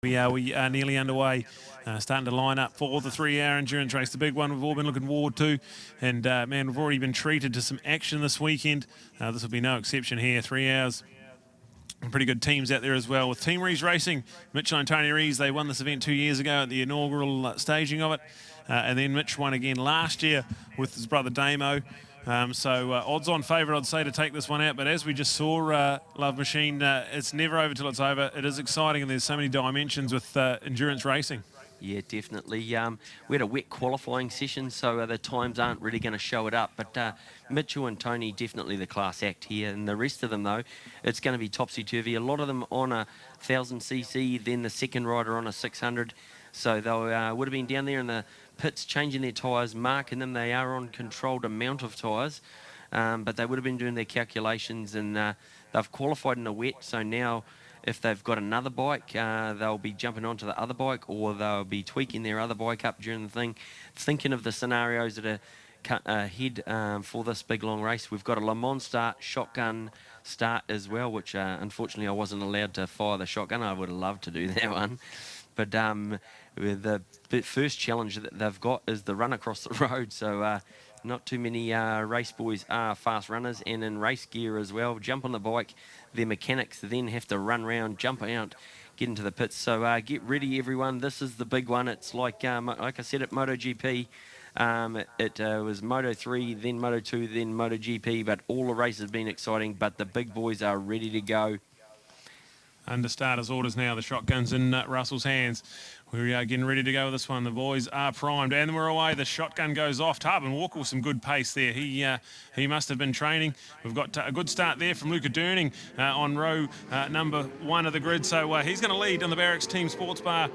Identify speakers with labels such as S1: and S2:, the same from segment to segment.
S1: We are nearly underway, starting to line up for the 3-hour endurance race, the big one we've all been looking forward to. And, man, we've already been treated to some action this weekend. This will be no exception here, 3 hours. Pretty good teams out there as well. With Team Reeves Racing, Mitchel and Tony Reese, they won this event 2 years ago at the inaugural staging of it. And then Mitch won again last year with his brother Damo. Odds-on favourite, I'd say, to take this one out. But as we just saw, Love Machine, it's never over till it's over. It is exciting, and there's so many dimensions with endurance racing.
S2: Yeah, definitely. We had a wet qualifying session, so the times aren't really going to show it up. But Mitchell and Tony, definitely the class act here. And the rest of them, though, it's going to be topsy-turvy. A lot of them on a 1000cc, then the second rider on a 600. So they would have been down there in the pits changing their tyres, marking them. They are on controlled amount of tyres, but they would have been doing their calculations, and they've qualified in the wet. So now, if they've got another bike, they'll be jumping onto the other bike, or they'll be tweaking their other bike up during the thing, thinking of the scenarios that are ahead for this big long race. We've got a Le Mans start, shotgun start as well, which unfortunately I wasn't allowed to fire the shotgun. I would have loved to do that one. But the first challenge that they've got is the run across the road. So not too many race boys are fast runners, and in race gear as well. Jump on the bike, their mechanics then have to run around, jump out, get into the pits. So get ready, everyone. This is the big one. It's like I said at MotoGP. It was Moto3, then Moto2, then MotoGP. But all the races have been exciting. But the big boys are ready to go.
S1: Under starters orders now, the shotgun's in Russell's hands. We are getting ready to go with this one. The boys are primed, and we're away. The shotgun goes off. Tarvin Walker with some good pace there. He must have been training. We've got a good start there from Luca Durning on row number 1 of the grid. So he's going to lead on the Barracks Team Sports Bar.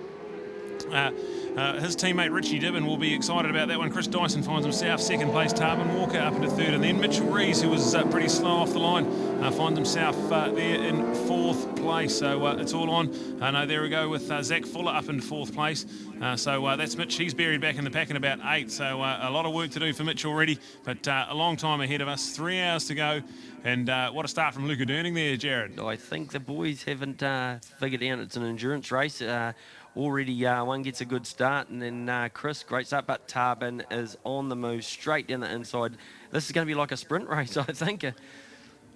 S1: His teammate Richie Dibben will be excited about that one. Chris Dyson finds himself second place. Tarvin Walker up into third, and then Mitchel Reese, who was pretty slow off the line, finds himself there in fourth place. So it's all on. There we go with Zach Fuller up in fourth place. That's Mitch. He's buried back in the pack in about 8. So a lot of work to do for Mitch already, but a long time ahead of us. 3 hours to go. And what a start from Luca Durning there, Jared.
S2: I think the boys haven't figured out it's an endurance race. Already one gets a good start, and then Chris, great start, but Tarvin is on the move straight down the inside. This is going to be like a sprint race, I think.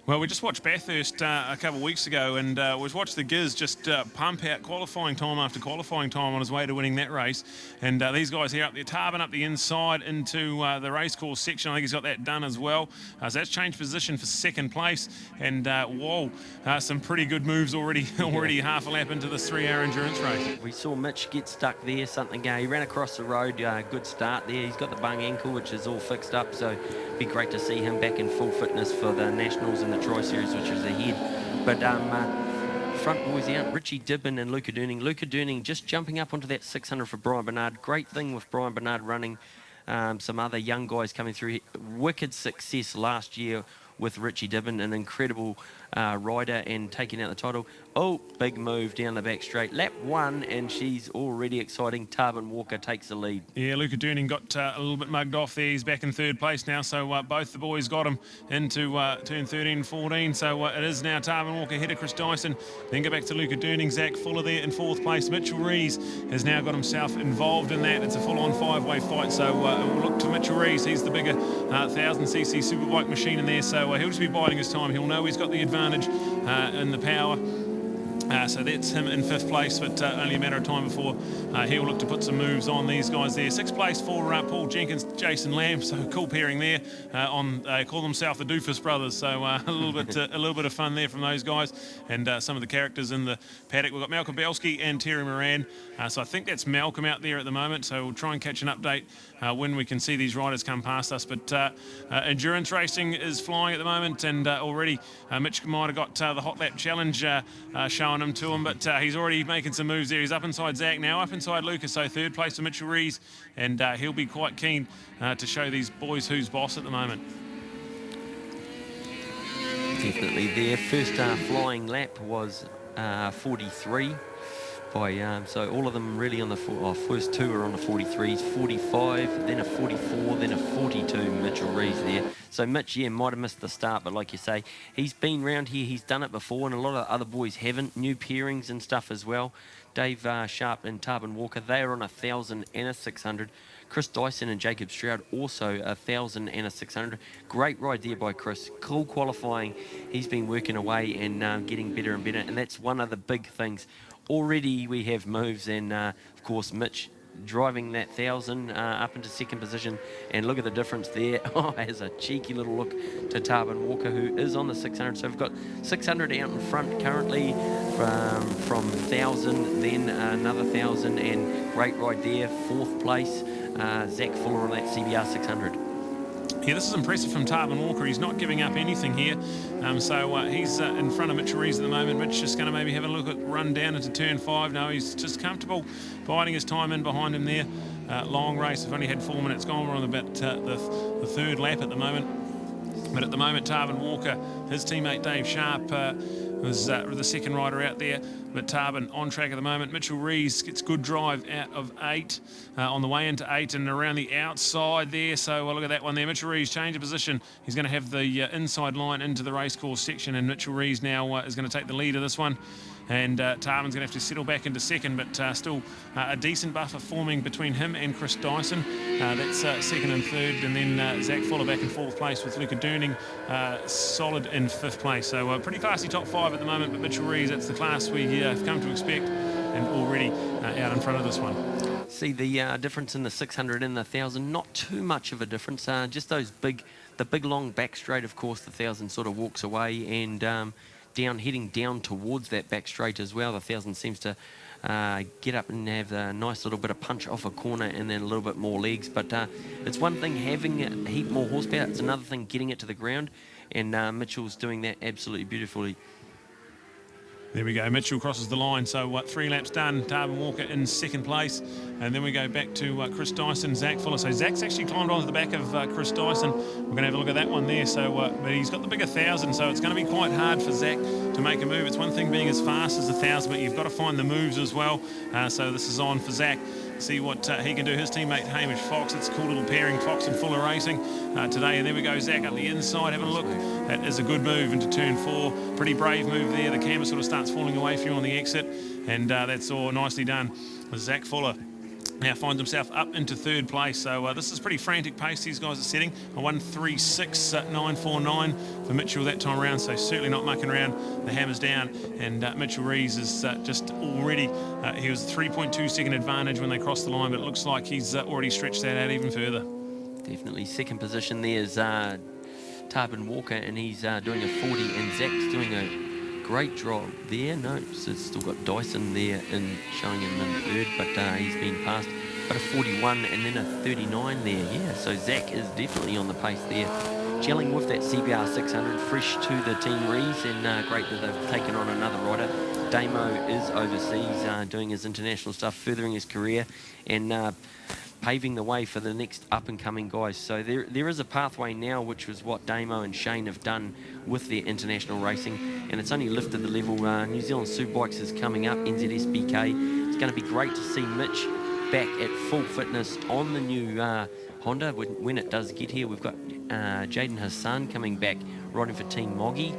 S1: Well, we just watched Bathurst a couple of weeks ago, and we've watched the Giz just pump out qualifying time after qualifying time on his way to winning that race. And these guys here up there, Tarvin up the inside into the racecourse section. I think he's got that done as well. So that's changed position for second place. And whoa, some pretty good moves already half a lap into this 3-hour endurance race.
S2: We saw Mitch get stuck there, he ran across the road, good start there. He's got the bung ankle, which is all fixed up, so it'd be great to see him back in full fitness for the Nationals and the Tri-Series, which is ahead. But front boys out, Richie Dibben and Luca Durning. Luca Durning just jumping up onto that 600 for Brian Bernard. Great thing with Brian Bernard running some other young guys coming through. Wicked success last year with Richie Dibben, an incredible rider and taking out the title. Oh, big move down the back straight. Lap 1, and she's already exciting. Tarvin Walker takes the lead.
S1: Yeah, Luca Durning got a little bit mugged off there. He's back in third place now, so both the boys got him into turn 13 and 14. So it is now Tarvin Walker ahead of Chris Dyson. Then go back to Luca Durning. Zach Fuller there in fourth place. Mitchel Reese has now got himself involved in that. It's a full-on 5-way fight, so we'll look to Mitchel Reese. He's the bigger 1000cc superbike machine in there, so he'll just be biding his time. He'll know he's got the advantage in the power. So that's him in 5th place, but only a matter of time before he'll look to put some moves on these guys there. 6th place for Paul Jenkins, Jason Lamb. So cool pairing there. They call themselves the Doofus Brothers. So a little bit of fun there from those guys, and some of the characters in the paddock. We've got Malcolm Belski and Terry Moran. So I think that's Malcolm out there at the moment. So we'll try and catch an update when we can see these riders come past us. But endurance racing is flying at the moment, and already Mitch might have got the hot lap challenge showing him to him, but he's already making some moves there. He's up inside Zach now, up inside Lucas, so 3rd place for Mitchel Reese, and he'll be quite keen to show these boys who's boss at the moment.
S2: Definitely. Their first flying lap was 43. So all of them really on the first two are on the 43s, 45, then a 44, then a 42, Mitchel Reese there. So Mitch, yeah, might have missed the start, but like you say, he's been round here, he's done it before, and a lot of other boys haven't. New pairings and stuff as well. Dave Sharp and Tarvin Walker, they are on 1,000 and a 600. Chris Dyson and Jacob Stroud also 1,000 and a 600. Great ride there by Chris. Cool qualifying. He's been working away and getting better and better, and that's one of the big things. Already we have moves, and of course Mitch driving that 1,000 up into second position, and look at the difference there. Oh, has a cheeky little look to Tarvin Walker, who is on the 600. So we've got 600 out in front currently from 1,000, then another 1,000, and great ride there, fourth place. Zach Fuller on that CBR 600.
S1: Yeah, this is impressive from Tarvin Walker. He's not giving up anything here. He's in front of Mitchel Reese at the moment. Mitch just going to maybe have a look at run down into turn 5. No, he's just comfortable biding his time in behind him there. Long race. We've only had 4 minutes gone. We're on about the third lap at the moment. But at the moment, Tarvin Walker, his teammate Dave Sharp was the second rider out there. But Tarvin on track at the moment. Mitchel Reese gets good drive out of 8 on the way into 8 and around the outside there. So look at that one there. Mitchel Reese change of position. He's going to have the inside line into the racecourse section, and Mitchel Reese now is going to take the lead of this one. And Tarvin's going to have to settle back into second, but still a decent buffer forming between him and Chris Dyson. That's second and third, and then Zach Fuller back in fourth place with Luca Durning solid in fifth place. So pretty classy top 5 at the moment, but Mitchel Reese, that's the class we have come to expect, and already out in front of this one.
S2: See the difference in the 600 and the 1,000, not too much of a difference, just the big long back straight. Of course, the 1,000 sort of walks away, and heading down towards that back straight as well. The 1,000 seems to get up and have a nice little bit of punch off a corner, and then a little bit more legs. But it's one thing having a heap more horsepower, it's another thing getting it to the ground, and Mitchell's doing that absolutely beautifully.
S1: There we go. Mitchell crosses the line. So 3 laps done. Tarvin Walker in second place. And then we go back to Chris Dyson, Zach Fuller. So Zach's actually climbed onto the back of Chris Dyson. We're going to have a look at that one there. So, but he's got the bigger 1,000, so it's going to be quite hard for Zach to make a move. It's one thing being as fast as 1,000, but you've got to find the moves as well. So this is on for Zach. See what he can do. His teammate Hamish Fox. It's a cool little pairing, Fox and Fuller racing today. And there we go, Zach up the inside, having a look. That is a good move into turn 4. Pretty brave move there. The camera sort of starts falling away for you on the exit, and that's all nicely done. Zach Fuller now finds himself up into third place. So this is pretty frantic pace these guys are setting. A 1:36.949 for Mitchell that time around, so certainly not mucking around. The hammer's down, and Mitchel Reese is just already, he was 3.2 second advantage when they crossed the line, but it looks like he's already stretched that out even further.
S2: Definitely second position there is Tarvin Walker, and he's doing a 40, and Zach's doing a great drop there. No, so it's still got Dyson there and showing him in third, but he's been passed. But a 41 and then a 39 there. Yeah, so Zach is definitely on the pace there. Gelling with that CBR 600, fresh to the team Reeves, and great that they've taken on another rider. Damo is overseas doing his international stuff, furthering his career, and paving the way for the next up-and-coming guys. So there is a pathway now, which was what Damo and Shane have done with their international racing, and it's only lifted the level. New Zealand Superbikes is coming up, NZSBK. It's going to be great to see Mitch back at full fitness on the new Honda when it does get here. We've got Jaden Hassan coming back riding for Team Moggy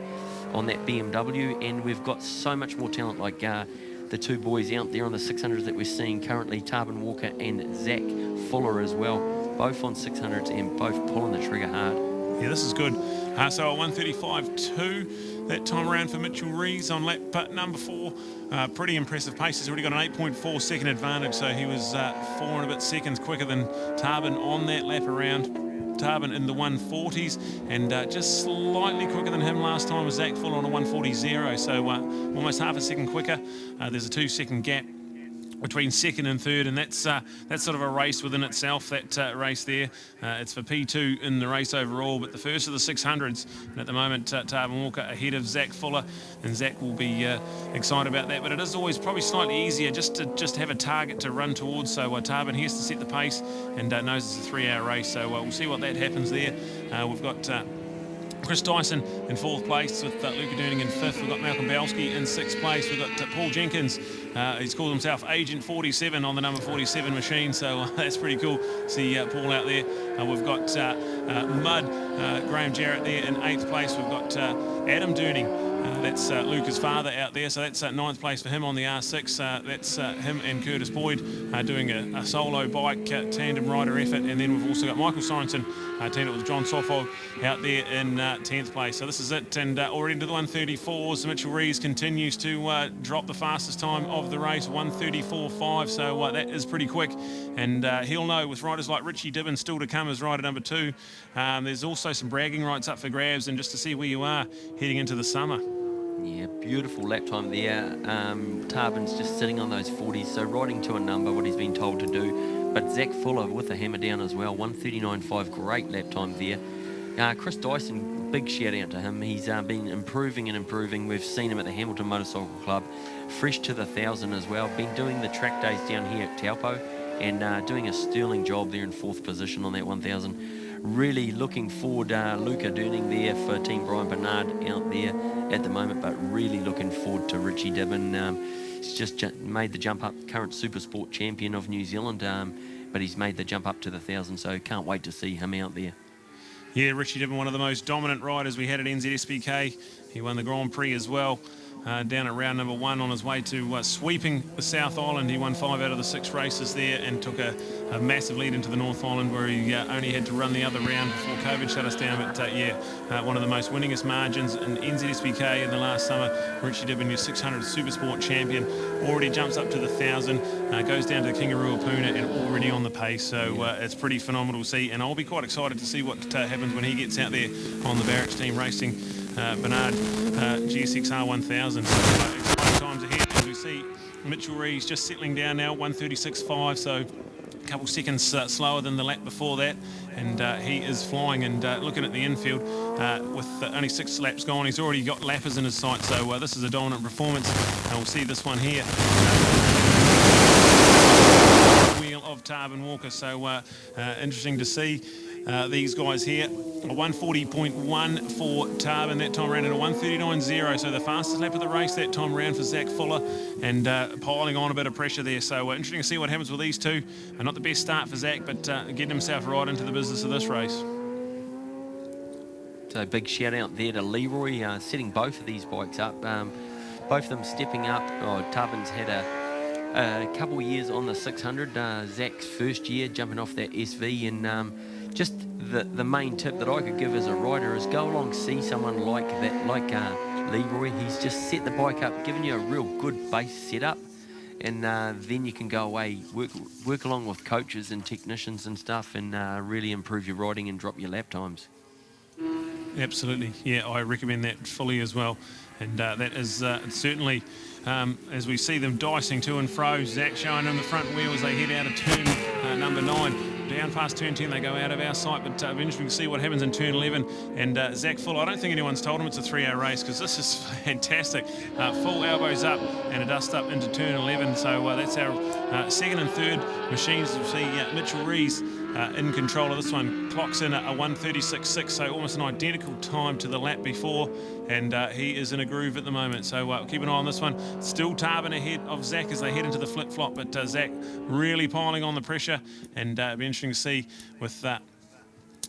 S2: on that BMW, and we've got so much more talent like the two boys out there on the 600s that we're seeing currently, Tarvin Walker and Zach Fuller as well, both on 600s and both pulling the trigger hard.
S1: Yeah, this is good. So a 1:35.2 that time around for Mitchel Reese on lap number 4. Pretty impressive pace. He's already got an 8.4 second advantage, so he was 4 and a bit seconds quicker than Tarvin on that lap around. Tarvin in the 140s, and just slightly quicker than him last time was Zach Fuller on a 140.0, so almost half a second quicker. There's a 2-second gap between second and third, and that's sort of a race within itself, that race there. It's for P2 in the race overall, but the first of the 600s, and at the moment Tarvin Walker ahead of Zach Fuller, and Zach will be excited about that, but it is always probably slightly easier just to have a target to run towards. So Tarvin has to set the pace, and knows it's a 3-hour race, so we'll see what that happens there. We've got Chris Dyson in 4th place with Luca Durning in 5th. We've got Malcolm Belski in 6th place. We've got Paul Jenkins He's called himself Agent 47 on the number 47 machine, so that's pretty cool. See Paul out there. We've got Mud, Graham Jarrett there in 8th place. We've got Adam Durning. That's Luca's father out there, so that's 9th place for him on the R6. That's him and Curtis Boyd doing a solo bike tandem rider effort, and then we've also got Michael Sorensen teamed up with John Soffo out there in 10th place. So this is it, and already into the 134s. Mitchel Reese continues to drop the fastest time of the race, 134.5, so that is pretty quick, and he'll know with riders like Richie Dibben still to come as rider number 2. There's also some bragging rights up for grabs, and just to see where you are heading into the summer.
S2: Yeah, beautiful lap time there. Tarvin's just sitting on those 40s, so riding to a number, what he's been told to do. But Zach Fuller with the hammer down as well, 139.5, great lap time there. Chris Dyson, big shout out to him. He's been improving and improving. We've seen him at the Hamilton Motorcycle Club, fresh to the 1,000 as well. Been doing the track days down here at Taupo and doing a sterling job there in 4th position on that 1,000. Really looking forward, Luca Durning there for Team Brian Bernard out there at the moment, but really looking forward to Richie Dibben. He's just made the jump up, current Supersport champion of New Zealand, but he's made the jump up to the 1,000, so can't wait to see him out there.
S1: Yeah, Richie Dibben, one of the most dominant riders we had at NZSBK. He won the Grand Prix as well. Down at round number 1 on his way to sweeping the South Island. He won 5 out of the 6 races there and took a massive lead into the North Island, where he only had to run the other round before COVID shut us down. But one of the most winningest margins in NZSBK in the last summer. Richie Dibben, your 600 Supersport champion, already jumps up to the 1,000, goes down to the Kingaroa Puna and already on the pace. So it's pretty phenomenal to see, and I'll be quite excited to see what happens when he gets out there on the Barracks team racing Bernard GSXR 1000. So exciting times ahead as we see Mitchel Reese just settling down now, 136.5, so a couple seconds slower than the lap before that, and he is flying. And looking at the infield, with only 6 laps gone, he's already got lappers in his sight, so this is a dominant performance, and we'll see this one here. Wheel of Tarvin Walker, so interesting to see. These guys here, a 140.1 for Tarvin. That time ran at a 139.0, so the fastest lap of the race that time round for Zach Fuller, and piling on a bit of pressure there. So interesting to see what happens with these two. Not the best start for Zach, but getting himself right into the business of this race.
S2: So big shout out there to Leroy, setting both of these bikes up. Both of them stepping up. Tarvin's had a couple of years on the 600. Zach's first year jumping off that SV, and just the main tip that I could give as a rider is go along, see someone like that, like Leroy. He's just set the bike up, giving you a real good base setup, and then you can go away, work along with coaches and technicians and stuff, and really improve your riding and drop your lap times.
S1: Absolutely, yeah, I recommend that fully as well, and that is certainly, as we see them dicing to and fro, Zach showing them the front wheel as they head out of turn number 9. Down past turn 10 they go out of our sight, but it'll be interesting to see what happens in turn 11. And Zach Fuller, I don't think anyone's told him it's a 3-hour race, because this is fantastic. Full elbows up and a dust up into turn 11, so that's our second and third machines. You'll see Mitchel Reese in control of this one, clocks in a 136.6, so almost an identical time to the lap before, and he is in a groove at the moment, so keep an eye on this one. Still Tarvin ahead of Zach as they head into the flip-flop, but Zach really piling on the pressure, and it'll be interesting to see with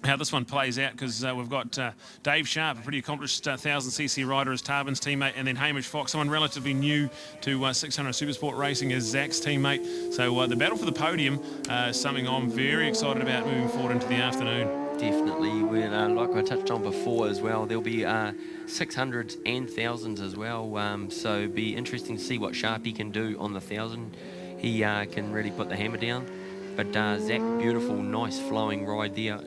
S1: how this one plays out, because we've got Dave Sharp, a pretty accomplished 1000cc rider, as Tarvin's teammate, and then Hamish Fox, someone relatively new to 600 Supersport racing, as Zach's teammate. So the battle for the podium is something I'm very excited about moving forward into the afternoon.
S2: Definitely. Like I touched on before as well, there'll be 600s and 1000s as well, so it'll be interesting to see what Sharpie can do on the 1000. He can really put the hammer down. But Zach, beautiful, nice flowing ride there.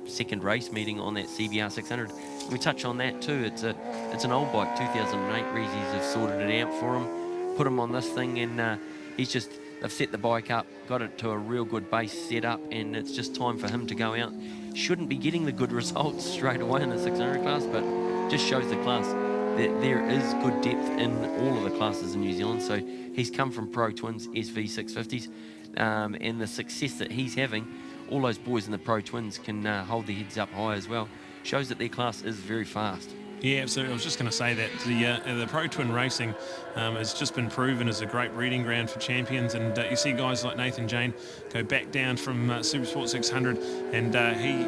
S2: Second race meeting on that CBR 600. We touch on that too. It's an old bike, 2008. Reeves have sorted it out for him, put him on this thing, and they've set the bike up, got it to a real good base setup, and it's just time for him to go out. Shouldn't be getting the good results straight away in the 600 class, but just shows the class that there is good depth in all of the classes in New Zealand. So he's come from Pro Twins SV 650s. And the success that he's having, all those boys in the Pro Twins can hold their heads up high as well. Shows that their class is very fast.
S1: Yeah, absolutely. I was just going to say that the Pro Twin Racing has just been proven as a great breeding ground for champions, and you see guys like Nathan Jane go back down from Supersport 600, and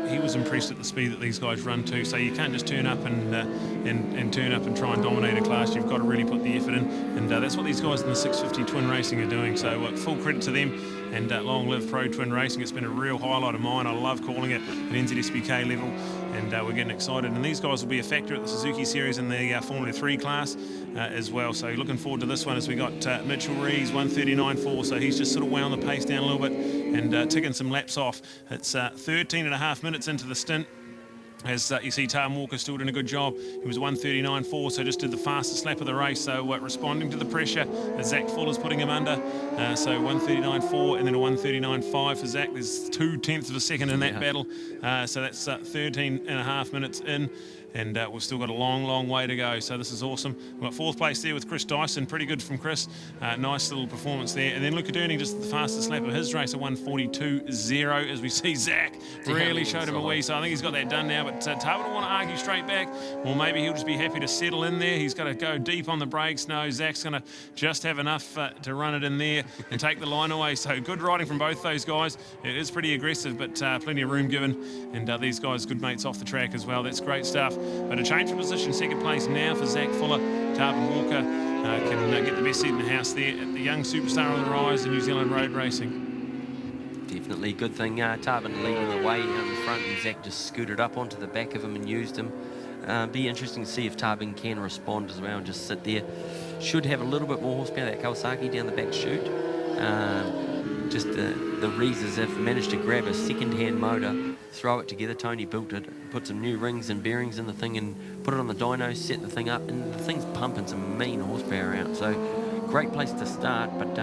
S1: he was impressed at the speed that these guys run to. So you can't just turn up and turn up and try and dominate a class. You've got to really put the effort in, and that's what these guys in the 650 Twin Racing are doing. So full credit to them, and long live Pro Twin Racing. It's been a real highlight of mine. I love calling it an NZSBK level, and we're getting excited. And these guys will be a factor at the Suzuki Series in the Formula 3 class as well. So looking forward to this one as we got Mitchel Reese, 1:39.4. So he's just sort of wound the pace down a little bit and ticking some laps off. It's 13 and a half minutes into the stint. As you see, Tarvin Walker still doing a good job. He was 1:39.4, so just did the fastest lap of the race. So responding to the pressure as Zach Fuller's putting him under. So 1:39.4 and then a 1:39.5 for Zach. There's 0.2 of a second in that battle. So that's 13 and a half minutes in. And we've still got a long, long way to go. So this is awesome. We've got fourth place there with Chris Dyson. Pretty good from Chris. Nice little performance there. And then Luca Durning just the fastest lap of his race, a 1:42.0. As we see Zach really showed him a wee. So I think he's got that done now. But Taupo don't want to argue straight back. Or maybe he'll just be happy to settle in there. He's got to go deep on the brakes. No, Zach's going to just have enough to run it in there and take the line away. So good riding from both those guys. It is pretty aggressive, but plenty of room given. And these guys, good mates off the track as well. That's great stuff. But a change of position, second place now for Zach Fuller. Tarvin Walker can get the best seat in the house there at the young superstar on the rise in New Zealand road racing.
S2: Definitely a good thing. Tarvin leading the way out in front, and Zach just scooted up onto the back of him and used him. Be interesting to see if Tarvin can respond as well and just sit there. Should have a little bit more horsepower, that Kawasaki down the back chute. Just the Reeves have managed to grab a second-hand motor, throw it together. Tony built it, put some new rings and bearings in the thing and put it on the dyno, set the thing up, and the thing's pumping some mean horsepower out. So great place to start, but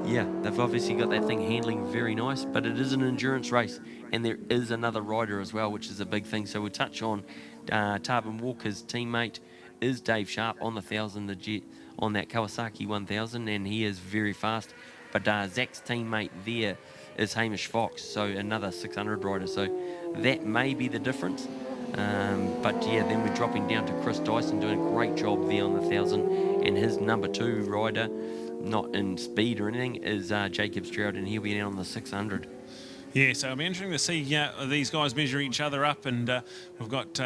S2: yeah, they've obviously got that thing handling very nice, but it is an endurance race, and there is another rider as well, which is a big thing. So we'll touch on Tarvin Walker's teammate is Dave Sharp on the 1000, the jet on that Kawasaki 1000, and he is very fast. But Zach's teammate there is Hamish Fox, so another 600 rider. So that may be the difference. But yeah, then we're dropping down to Chris Dyson doing a great job there on the 1000. And his number 2 rider, not in speed or anything, is Jacob Stroud, and he'll be down on the 600.
S1: Yeah, so it'll be interesting to see these guys measure each other up, and we've got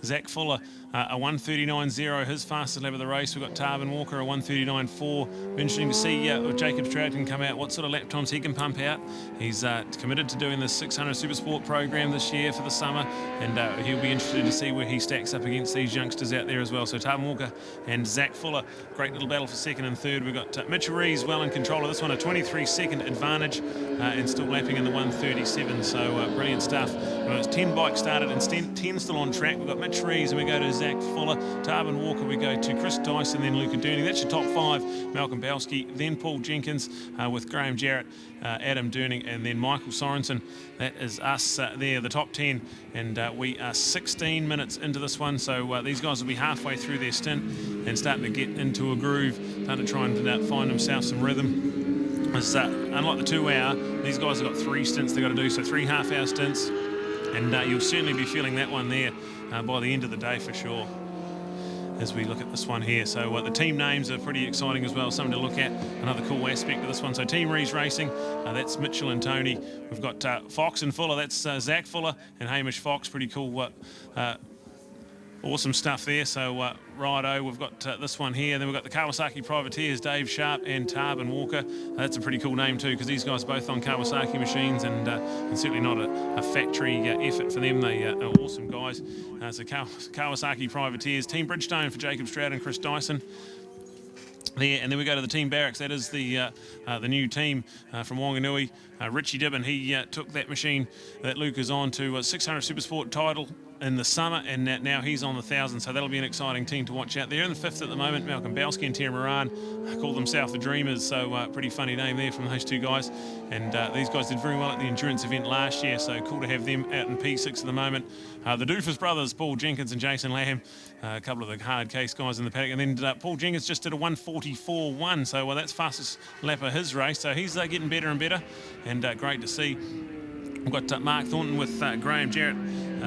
S1: Zach Fuller, a 1:39.0, his fastest lap of the race. We've got Tarvin Walker, a 1:39.4. Interesting to see if Jacob Stroud can come out, what sort of lap times he can pump out. He's committed to doing the 600 Supersport program this year for the summer, and he'll be interested to see where he stacks up against these youngsters out there as well. So Tarvin Walker and Zach Fuller, great little battle for second and third. We've got Mitchel Reese well in control of this one, a 23-second advantage, and still lapping in the 1:37. So brilliant stuff. It's 10 bikes started and 10 still on track. We've got Mitch Reese, and we go to Zach Fuller. Tarvin Walker, we go to Chris Dyson, then Luca Durning. That's your top 5. Malcolm Belski, then Paul Jenkins with Graham Jarrett, Adam Durning, and then Michael Sorensen. That is us there, the top 10. And we are 16 minutes into this one. So these guys will be halfway through their stint and starting to get into a groove, starting to try and find themselves some rhythm. Unlike the 2 hour, these guys have got 3 stints they've got to do, so 3 half-hour stints, and you'll certainly be feeling that one there by the end of the day for sure, as we look at this one here. So the team names are pretty exciting as well, something to look at, another cool aspect of this one. So Team Reese Racing, that's Mitchell and Tony. We've got Fox and Fuller, that's Zach Fuller and Hamish Fox, pretty cool. Awesome stuff there. So righto, we've got this one here. Then we've got the Kawasaki Privateers, Dave Sharp and Tarvin Walker. That's a pretty cool name too, because these guys are both on Kawasaki machines, and certainly not a factory effort for them. They are awesome guys. So Kawasaki Privateers, Team Bridgestone for Jacob Stroud and Chris Dyson. There, and then we go to the Team Barracks. That is the new team from Wanganui. Richie Dibben, he took that machine that Luke is on to a 600 Supersport title in the summer, and now he's on the 1000, so that'll be an exciting team to watch out. They're in the 5th at the moment. Malcolm Belski and Terry Moran call themselves the Dreamers, so pretty funny name there from those 2 guys. And these guys did very well at the endurance event last year, so cool to have them out in P6 at the moment. The Doofus brothers, Paul Jenkins and Jason Lamb, a couple of the hard case guys in the paddock. And then Paul Jenkins just did a 1:44.1, so that's fastest lap of his race, so he's getting better and better, and great to see. We've got Mark Thornton with Graham Jarrett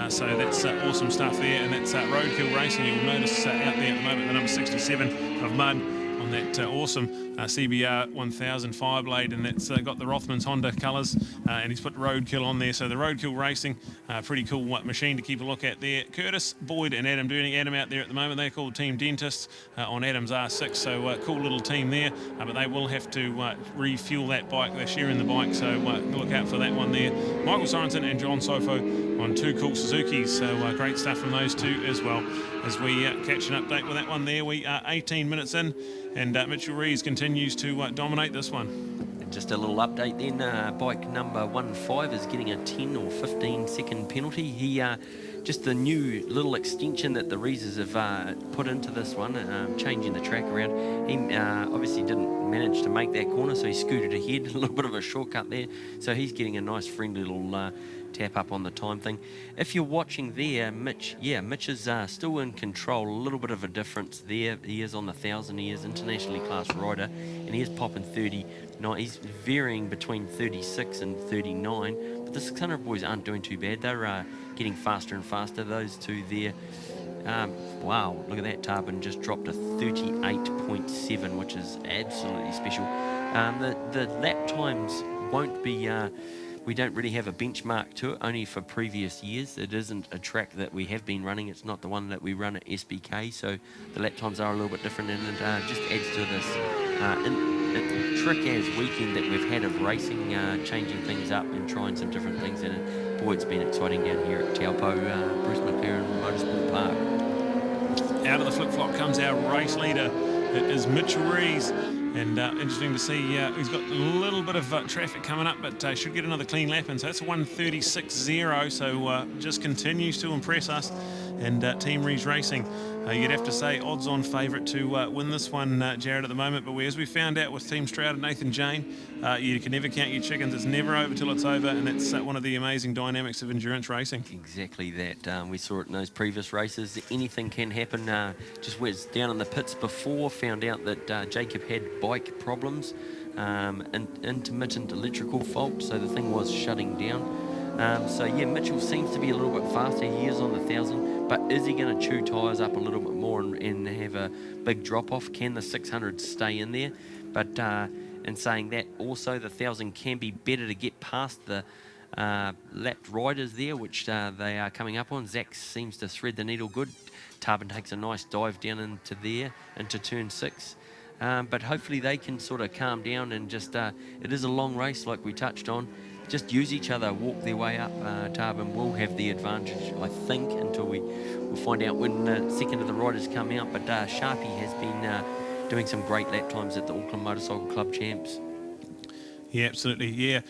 S1: So that's awesome stuff there, and that's Roadkill Racing. You'll notice out there at the moment the number 67 of Mud on that awesome CBR 1000 Fireblade, and that's got the Rothmans Honda colours, and he's put Roadkill on there. So the Roadkill Racing, pretty cool machine to keep a look at there. Curtis, Boyd and Adam Durning. Adam out there at the moment, they're called Team Dentists on Adam's R6, so cool little team there, but they will have to refuel that bike. They're sharing the bike, so look out for that one there. Michael Sorensen and John Sofo on two cool Suzukis, so great stuff from those two as well. As we catch an update with that one there, we are 18 minutes in, and Mitchel Reese continues to dominate this one.
S2: Just a little update then, bike number 15 is getting a 10 or 15 second penalty. He just the new little extension that the Reeses have put into this one, changing the track around. He obviously didn't manage to make that corner, so he scooted ahead, a little bit of a shortcut there. So he's getting a nice friendly little tap up on the time thing. If you're watching there, Mitch is still in control. A little bit of a difference there. He is on the 1000. He is internationally classed rider, and he is popping 39. He's varying between 36 and 39. But the 600 boys aren't doing too bad. They're getting faster and faster. Those two there. Wow, look at that. Tarvin just dropped a 38.7, which is absolutely special. The lap times won't be. We don't really have a benchmark to it, only for previous years. It isn't a track that we have been running. It's not the one that we run at SBK, so the lap times are a little bit different, and it just adds to this trick-as weekend that we've had of racing, changing things up and trying some different things. And boy, it's been exciting down here at Taupo, Bruce Mclaren Motorsport Park.
S1: Out of the flip-flop comes our race leader. It is Mitchel Reese. And interesting to see, he's got a little bit of traffic coming up, but should get another clean lap in. So that's 1:36.0, so just continues to impress us. And Team Reeves Racing, you'd have to say odds-on favourite to win this one, Jared, at the moment. But as we found out with Team Stroud and Nathan Jane, you can never count your chickens. It's never over till it's over, and that's one of the amazing dynamics of endurance racing.
S2: Exactly that. We saw it in those previous races. Anything can happen. Just was down in the pits before, found out that Jacob had bike problems, intermittent electrical fault, so the thing was shutting down. So yeah, Mitchell seems to be a little bit faster. He is on the 1000, but is he going to chew tyres up a little bit more and have a big drop off? Can the 600 stay in there? But in saying that, also the 1000 can be better to get past the lapped riders there, which they are coming up on. Zach seems to thread the needle good. Tarvin takes a nice dive down into turn 6. But hopefully they can sort of calm down and just, it is a long race like we touched on. Just use each other, walk their way up. Tarvin will have the advantage, I think, until we'll find out when the second of the riders come out. But Sharpie has been doing some great lap times at the Auckland Motorcycle Club Champs.
S1: Yeah, absolutely, yeah.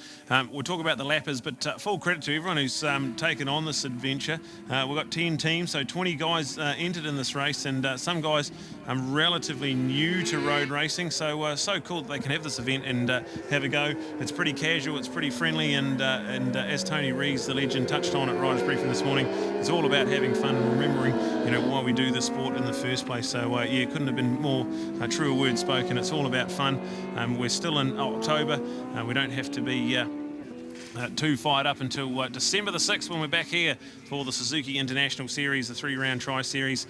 S1: We'll talk about the lappers, but full credit to everyone who's taken on this adventure. We've got 10 teams, so 20 guys entered in this race, and some guys are relatively new to road racing, so so cool that they can have this event and have a go. It's pretty casual, it's pretty friendly, and as Tony Reeves, the legend, touched on at Riders Briefing this morning, it's all about having fun and remembering, why we do this sport in the first place. So yeah, couldn't have been more truer words spoken. It's all about fun. We're still in October. We don't have to be too fired up until December the 6th when we're back here for the Suzuki International Series, the 3-round tri-series.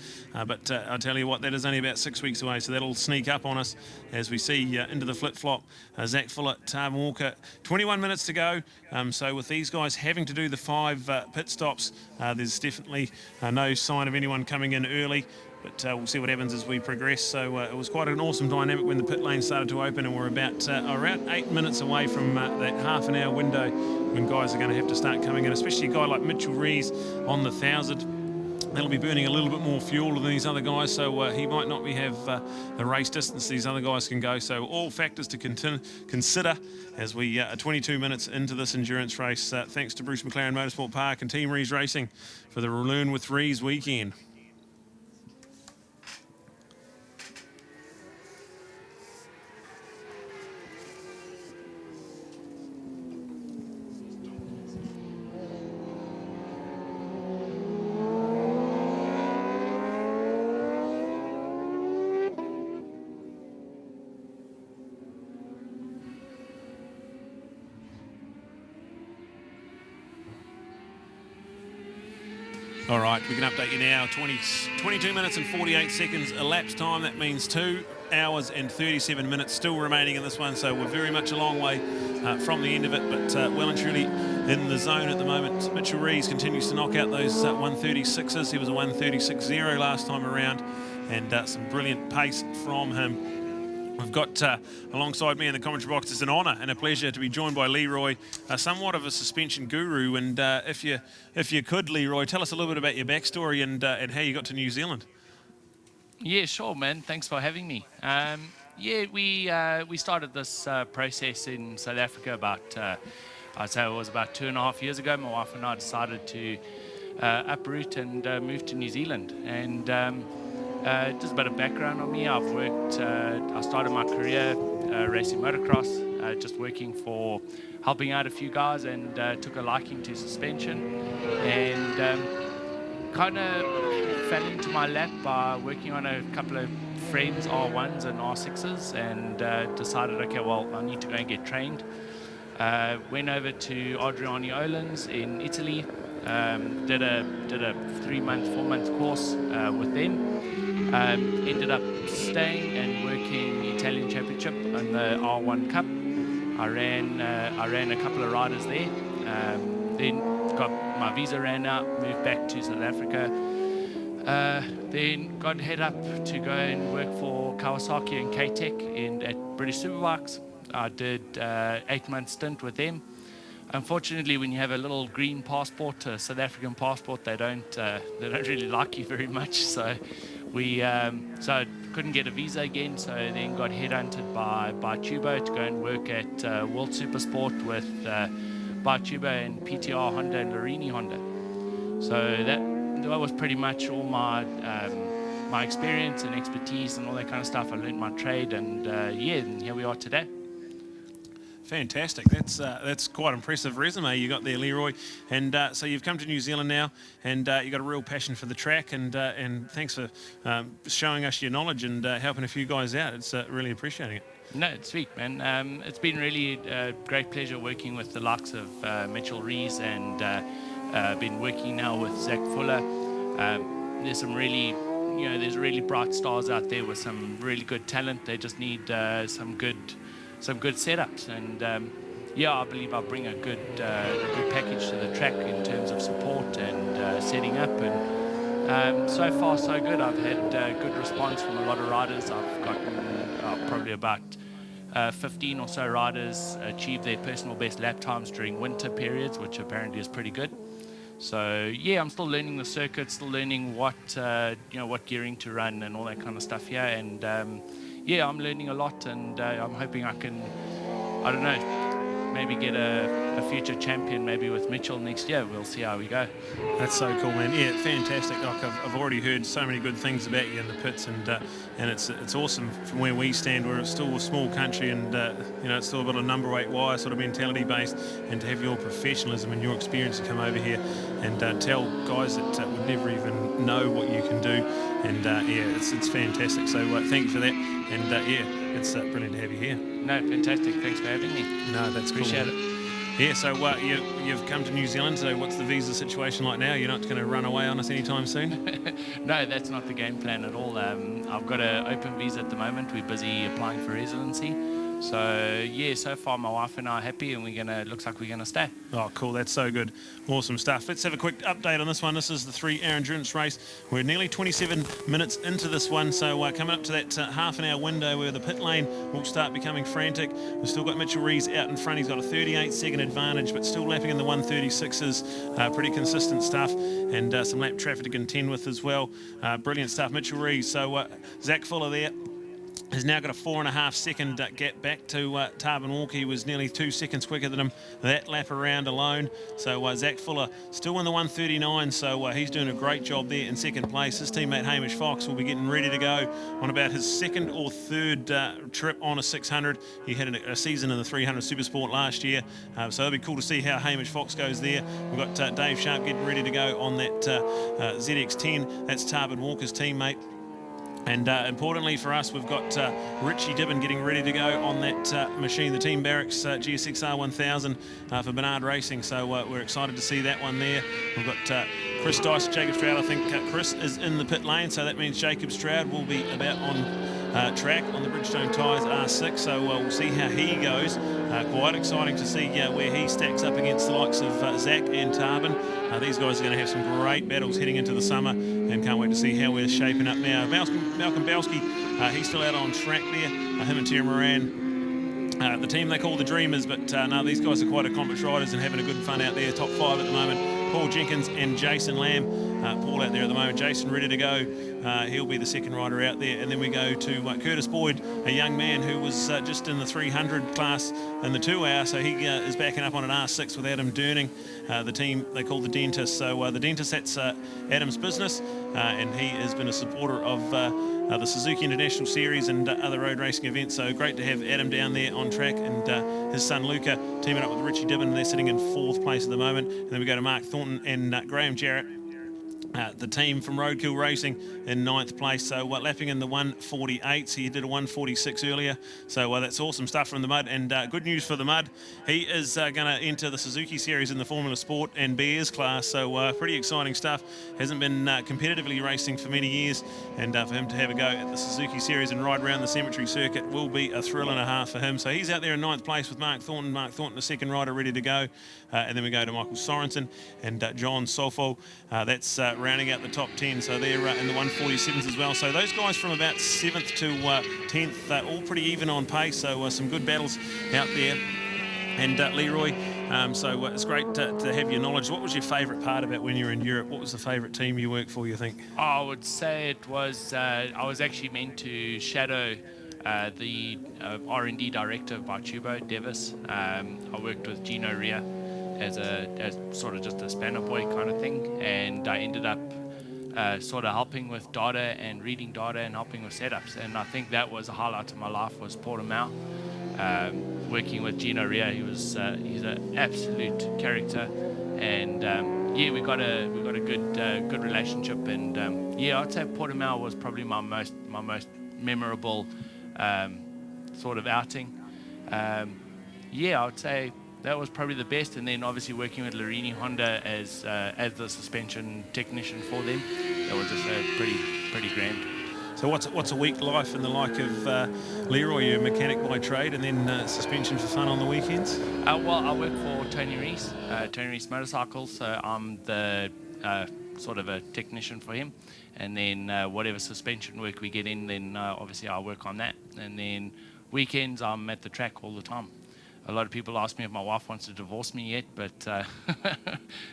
S1: But I tell you what, that is only about 6 weeks away, so that'll sneak up on us as we see into the flip-flop. Zach Fuller, Tarvin Walker, 21 minutes to go. So with these guys having to do the 5 pit stops, there's definitely no sign of anyone coming in early. But we'll see what happens as we progress. So it was quite an awesome dynamic when the pit lane started to open, and we're about around 8 minutes away from that half-an-hour window when guys are going to have to start coming in, especially a guy like Mitchel Reese on the 1000. That'll be burning a little bit more fuel than these other guys, so he might not have the race distance these other guys can go. So all factors to consider as we are 22 minutes into this endurance race. Thanks to Bruce Mclaren Motorsport Park and Team Reeves Racing for the Learn with Reeves weekend. All right, we can update you now. 22 minutes and 48 seconds elapsed time. That means 2 hours and 37 minutes still remaining in this one. So we're very much a long way from the end of it, but well and truly in the zone at the moment. Mitchel Reese continues to knock out those 136s. He was a 136.0 last time around, and some brilliant pace from him. We've got alongside me in the commentary box, it's an honour and a pleasure to be joined by Leroy, somewhat of a suspension guru. And if you could, Leroy, tell us a little bit about your backstory and how you got to New Zealand.
S3: Yeah, sure, man. Thanks for having me. Yeah, we started this process in South Africa about, I'd say it was about 2.5 years ago. My wife and I decided to uproot and move to New Zealand. And just a bit of background on me. I've worked, I started my career racing motocross, just working for, helping out a few guys, and took a liking to suspension, and kind of fell into my lap by working on a couple of friends' R1s and R6s, and decided, okay, well, I need to go and get trained. Went over to Adriani Olens in Italy, did a 3-month, 4-month course with them. Ended up staying and working Italian Championship on the R1 Cup. I ran a couple of riders there. Then got my visa ran out, moved back to South Africa. Then got head up to go and work for Kawasaki and K-Tech at British Superbikes. I did 8-month stint with them. Unfortunately, when you have a little green passport, a South African passport, they don't really like you very much. So so I couldn't get a visa again. So then got headhunted by Taupo to go and work at World Supersport with Taupo and PTR Honda and Larini Honda. So that was pretty much all my my experience and expertise and all that kind of stuff. I learned my trade, and yeah, and here we are today.
S1: Fantastic. That's quite an impressive resume you got there, Leroy. And so you've come to New Zealand now, and you've got a real passion for the track. And thanks for showing us your knowledge and helping a few guys out. It's really appreciating it.
S3: No, it's sweet, man. It's been really a great pleasure working with the likes of Mitchel Reese, and been working now with Zach Fuller. There's some really, there's really bright stars out there with some really good talent. They just need some good setups, and yeah, I believe I'll bring a good package to the track in terms of support and setting up, and so far so good. I've had good response from a lot of riders. I've gotten probably about 15 or so riders achieve their personal best lap times during winter periods, which apparently is pretty good. So yeah, I'm still learning the circuit, still learning what what gearing to run and all that kind of stuff here, and yeah, I'm learning a lot, and I'm hoping I can, I don't know, maybe get a future champion maybe with Mitchell next year. We'll see how we go.
S1: That's so cool, man. Yeah, fantastic. Like I've already heard so many good things about you in the pits, and it's awesome from where we stand. We're still a small country, and it's still a bit of number 8 wire sort of mentality based, and to have your professionalism and your experience to come over here and tell guys that would never even know what you can do, and yeah, it's fantastic. So thank you for that, and yeah, it's brilliant to have you here.
S3: No, fantastic. Thanks for having me.
S1: No, that's cool.
S3: Appreciate it.
S1: Yeah, so you've come to New Zealand, so what's the visa situation like now? You're not going to run away on us anytime soon?
S3: No, that's not the game plan at all. I've got an open visa at the moment. We're busy applying for residency. So yeah, so far my wife and I are happy, and looks like we're gonna stay. Oh,
S1: cool, that's so good. Awesome stuff. Let's have a quick update on this one. This is the 3-hour endurance race. We're nearly 27 minutes into this one, so coming up to that half an hour window where the pit lane will start becoming frantic. We've still got Mitchel Reese out in front. He's got a 38-second advantage, but still lapping in the 136s. Pretty consistent stuff, and some lap traffic to contend with as well. Brilliant stuff, Mitchel Reese. So Zach Fuller there has now got a 4.5-second gap back to Tarvin Walker. He was nearly 2 seconds quicker than him that lap around alone. So Zach Fuller still in the 139, so he's doing a great job there in second place. His teammate Hamish Fox will be getting ready to go on about his second or third trip on a 600. He had a season in the 300 Supersport last year, so it'll be cool to see how Hamish Fox goes there. We've got Dave Sharp getting ready to go on that ZX10. That's Tarvin Walker's teammate. And importantly for us, we've got Richie Dibben getting ready to go on that machine, the Team Barracks GSXR 1000 for Bernard Racing. So we're excited to see that one there. We've got Chris Dice, Jacob Stroud. I think Chris is in the pit lane, so that means Jacob Stroud will be about on track on the Bridgestone tyres R6. So we'll see how he goes. Quite exciting to see where he stacks up against the likes of Zach and Tarvin. These guys are going to have some great battles heading into the summer, and can't wait to see how we're shaping up now. Malcolm Belski, he's still out on track there. Him and Terry Moran, the team they call the Dreamers, but no, these guys are quite accomplished riders and having a good fun out there. Top 5 at the moment. Paul Jenkins and Jason Lamb. Paul out there at the moment. Jason ready to go. He'll be the second rider out there. And then we go to Curtis Boyd, a young man who was just in the 300 class in the 2 hour. So he is backing up on an R6 with Adam Durning, the team they call the Dentist. So the Dentist, that's Adam's business. And he has been a supporter of the Suzuki International Series and other road racing events. So great to have Adam down there on track, and his son Luca teaming up with Richie Dibben. They're sitting in 4th place at the moment. And then we go to Mark Thornton and Graham Jarrett. The team from Roadkill Racing in 9th place, so lapping in the 148s. He did a 146 earlier, so that's awesome stuff from the Mud. And good news for the Mud, he is going to enter the Suzuki Series in the Formula Sport and Bears class, so pretty exciting stuff. Hasn't been competitively racing for many years, and for him to have a go at the Suzuki Series and ride around the cemetery circuit will be a thrill and a half for him. So he's out there in 9th place with Mark Thornton. Mark Thornton, the second rider, ready to go. And then we go to Michael Sorensen and John Sofo. That's rounding out the top 10, so they're in the 147s as well. So those guys from about 7th to 10th, all pretty even on pace, so some good battles out there. And Leroy, so it's great to have your knowledge. What was your favourite part about when you were in Europe? What was the favourite team you worked for, you think?
S3: I would say it was, I was actually meant to shadow the R&D director of Bartubo, Devis. I worked with Gino Ria as sort of just a spanner boy kind of thing, and I ended up sort of helping with data and reading data and helping with setups. And I think that was a highlight of my life, was Portimao. Working with Gino Ria, he's an absolute character, and yeah, we got a good relationship. And yeah, I'd say Portimao was probably my most memorable sort of outing. Yeah, I would say that was probably the best. And then obviously working with Larini Honda as the suspension technician for them, that was just pretty grand.
S1: So what's a week life in the like of Leroy? You're a mechanic by trade, and then suspension for fun on the weekends?
S3: Well, I work for Tony Reese Motorcycles, so I'm the sort of a technician for him. And then whatever suspension work we get in, then obviously I work on that. And then weekends I'm at the track all the time. A lot of people ask me if my wife wants to divorce me yet, but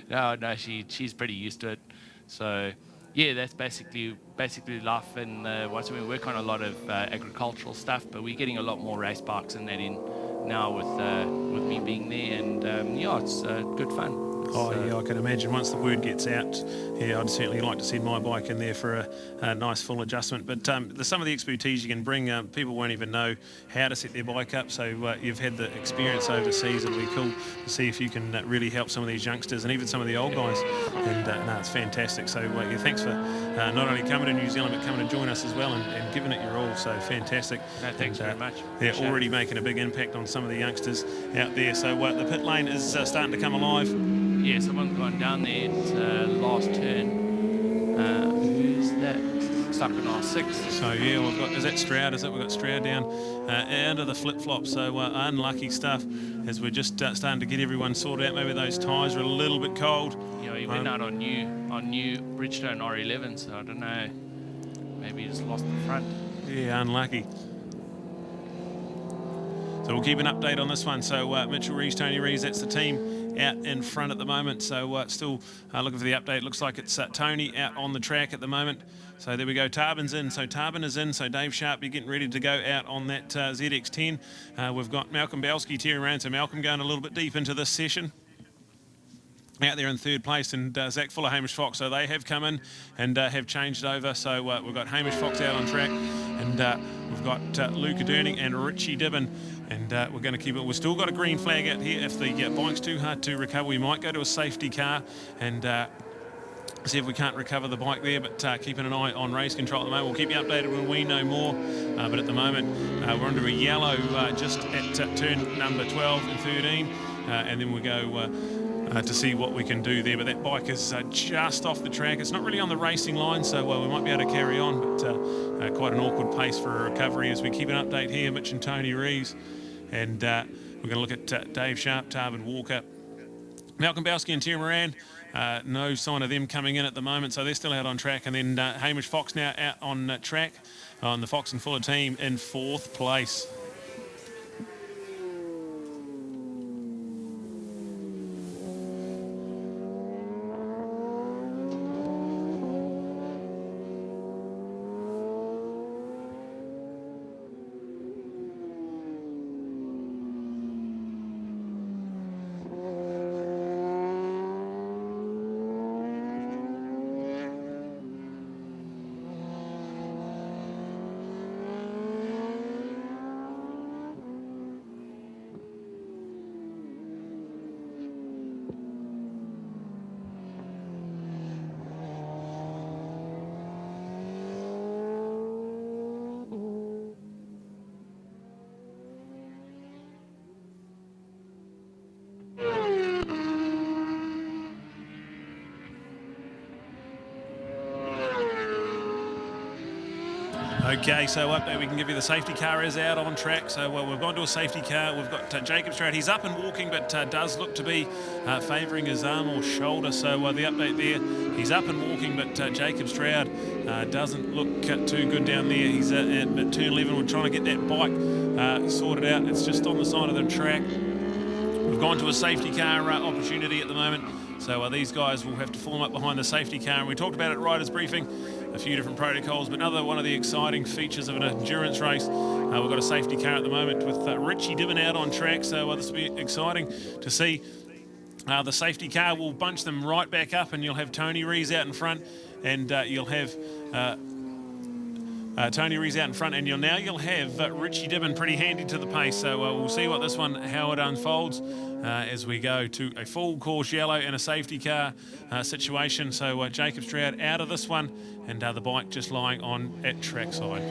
S3: no, she's pretty used to it. So yeah, that's basically life. And once we work on a lot of agricultural stuff, but we're getting a lot more race bikes and that in now with me being there. And yeah, it's good fun.
S1: Yeah, I can imagine once the word gets out, yeah, I'd certainly like to send my bike in there for a nice full adjustment. But some of the expertise you can bring, people won't even know how to set their bike up. So you've had the experience overseas. It'll be cool to see if you can really help some of these youngsters and even some of the old guys. And no, it's fantastic. So yeah, thanks for not only coming to New Zealand, but coming to join us as well and giving it your all. So fantastic.
S3: No, thanks very much.
S1: They're already making a big impact on some of the youngsters out there. So the pit lane is starting to come alive.
S3: Yeah, someone's gone down there. It's last turn. Who's that? Stuck in R6.
S1: So yeah, is that Stroud? Is it? We've got Stroud down under the flip-flop. So unlucky stuff as we're just starting to get everyone sorted out. Maybe those tyres are a little bit cold.
S3: Yeah, he went out on new Bridgestone R11, so I don't know. Maybe he just lost the front.
S1: Yeah, unlucky. So we'll keep an update on this one. So Mitchel Reese, Tony Reeves, that's the team out in front at the moment. So still looking for the update. Looks like it's Tony out on the track at the moment. So there we go. Tarvin's in. So Tarvin is in. So Dave Sharp, you're getting ready to go out on that ZX10. We've got Malcolm Belski tearing around. So Malcolm going a little bit deep into this session. Out there in third place, and Zach Fuller, Hamish Fox. So they have come in and have changed over. So we've got Hamish Fox out on track, and we've got Luca Durning and Richie Dibben. And we're going to keep it. We've still got a green flag out here. If the bike's too hard to recover, we might go to a safety car and see if we can't recover the bike there, but keeping an eye on race control at the moment. We'll keep you updated when we know more, but at the moment we're under a yellow just at turn number 12 and 13, and then we go to see what we can do there. But that bike is just off the track. It's not really on the racing line, so we might be able to carry on, but quite an awkward pace for a recovery as we keep an update here. Mitch and Tony Reeves, and we're going to look at Dave Sharp, Tarvin Walker, Malcolm Belski and Moran. No sign of them coming in at the moment, so they're still out on track. And then Hamish Fox now out on track on the Fox and Fuller team in 4th place. Okay, so update, we can give you the safety car is out on track. So we've gone to a safety car. We've got Jacob Stroud. He's up and walking, but does look to be favouring his arm or shoulder. So the update there, he's up and walking, but Jacob Stroud doesn't look too good down there. He's at turn 11. We're trying to get that bike sorted out. It's just on the side of the track. We've gone to a safety car opportunity at the moment. So these guys will have to form up behind the safety car. And we talked about it at Riders Briefing, a few different protocols, but another one of the exciting features of an endurance race. We've got a safety car at the moment with Richie Dibben out on track. So this will be exciting to see. The safety car will bunch them right back up, and you'll have Tony Reese out in front, and you'll have Tony Reese out in front, and you'll have Richie Dibben pretty handy to the pace. So we'll see what this one, how it unfolds as we go to a full course yellow and a safety car situation. So Jacob Stroud out of this one, and the bike just lying on at trackside.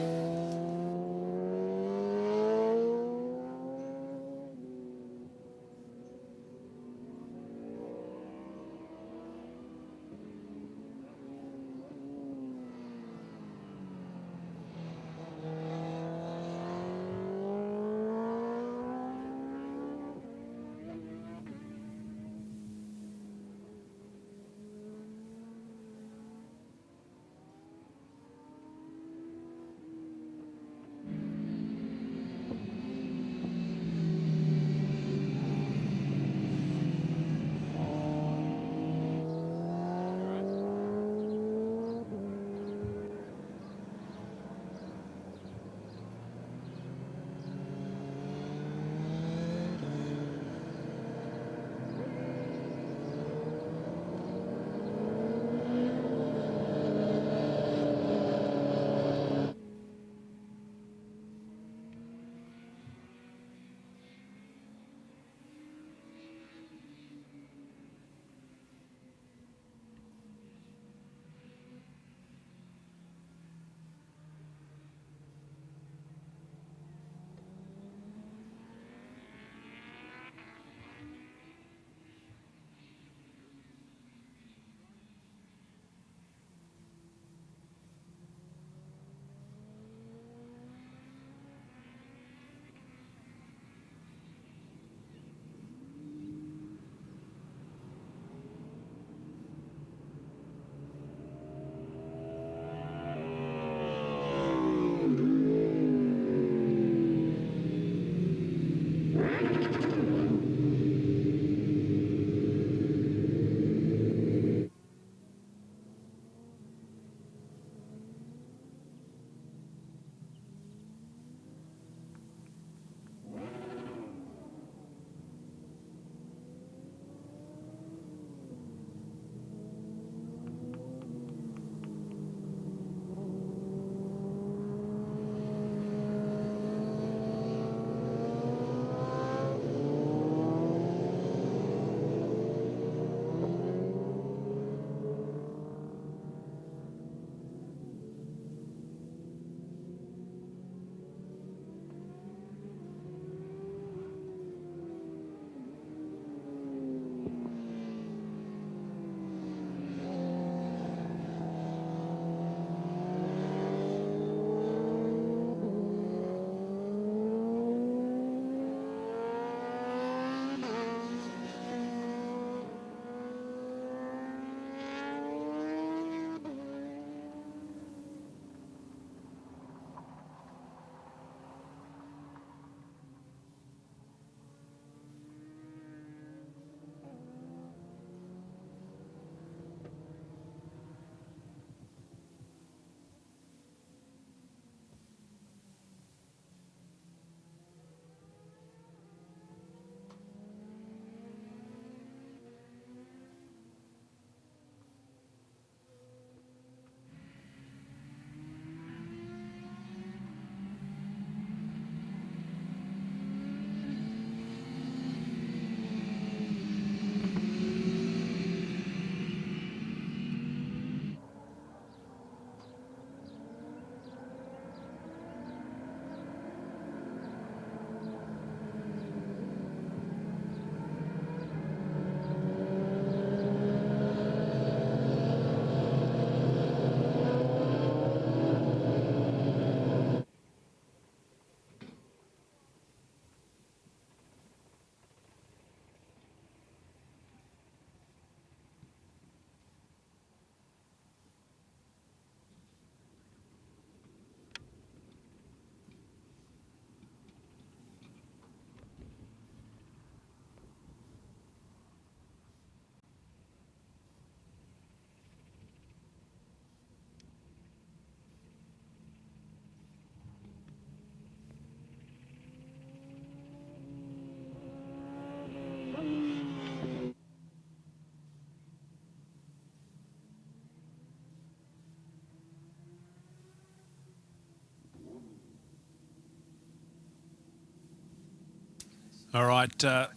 S1: All right,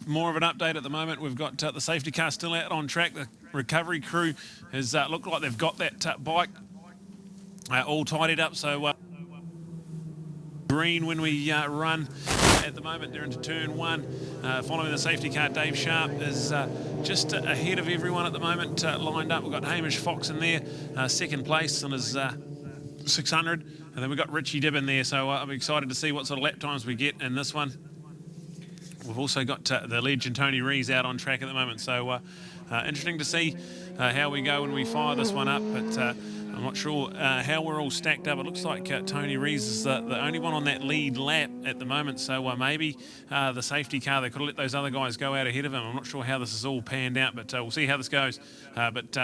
S1: more of an update at the moment. We've got the safety car still out on track. The recovery crew has looked like they've got that bike all tidied up. So green when we run. At the moment, they're into turn 1. Following the safety car, Dave Sharp is just ahead of everyone at the moment, lined up. We've got Hamish Fox in there, second place on his 600. And then we've got Richie Dibben there. So I'm excited to see what sort of lap times we get in this one. We've also got the legend Tony Reeves out on track at the moment. So interesting to see how we go when we fire this one up. But I'm not sure how we're all stacked up. It looks like Tony Reeves is the only one on that lead lap at the moment. So maybe the safety car, they could have let those other guys go out ahead of him. I'm not sure how this is all panned out, but we'll see how this goes. But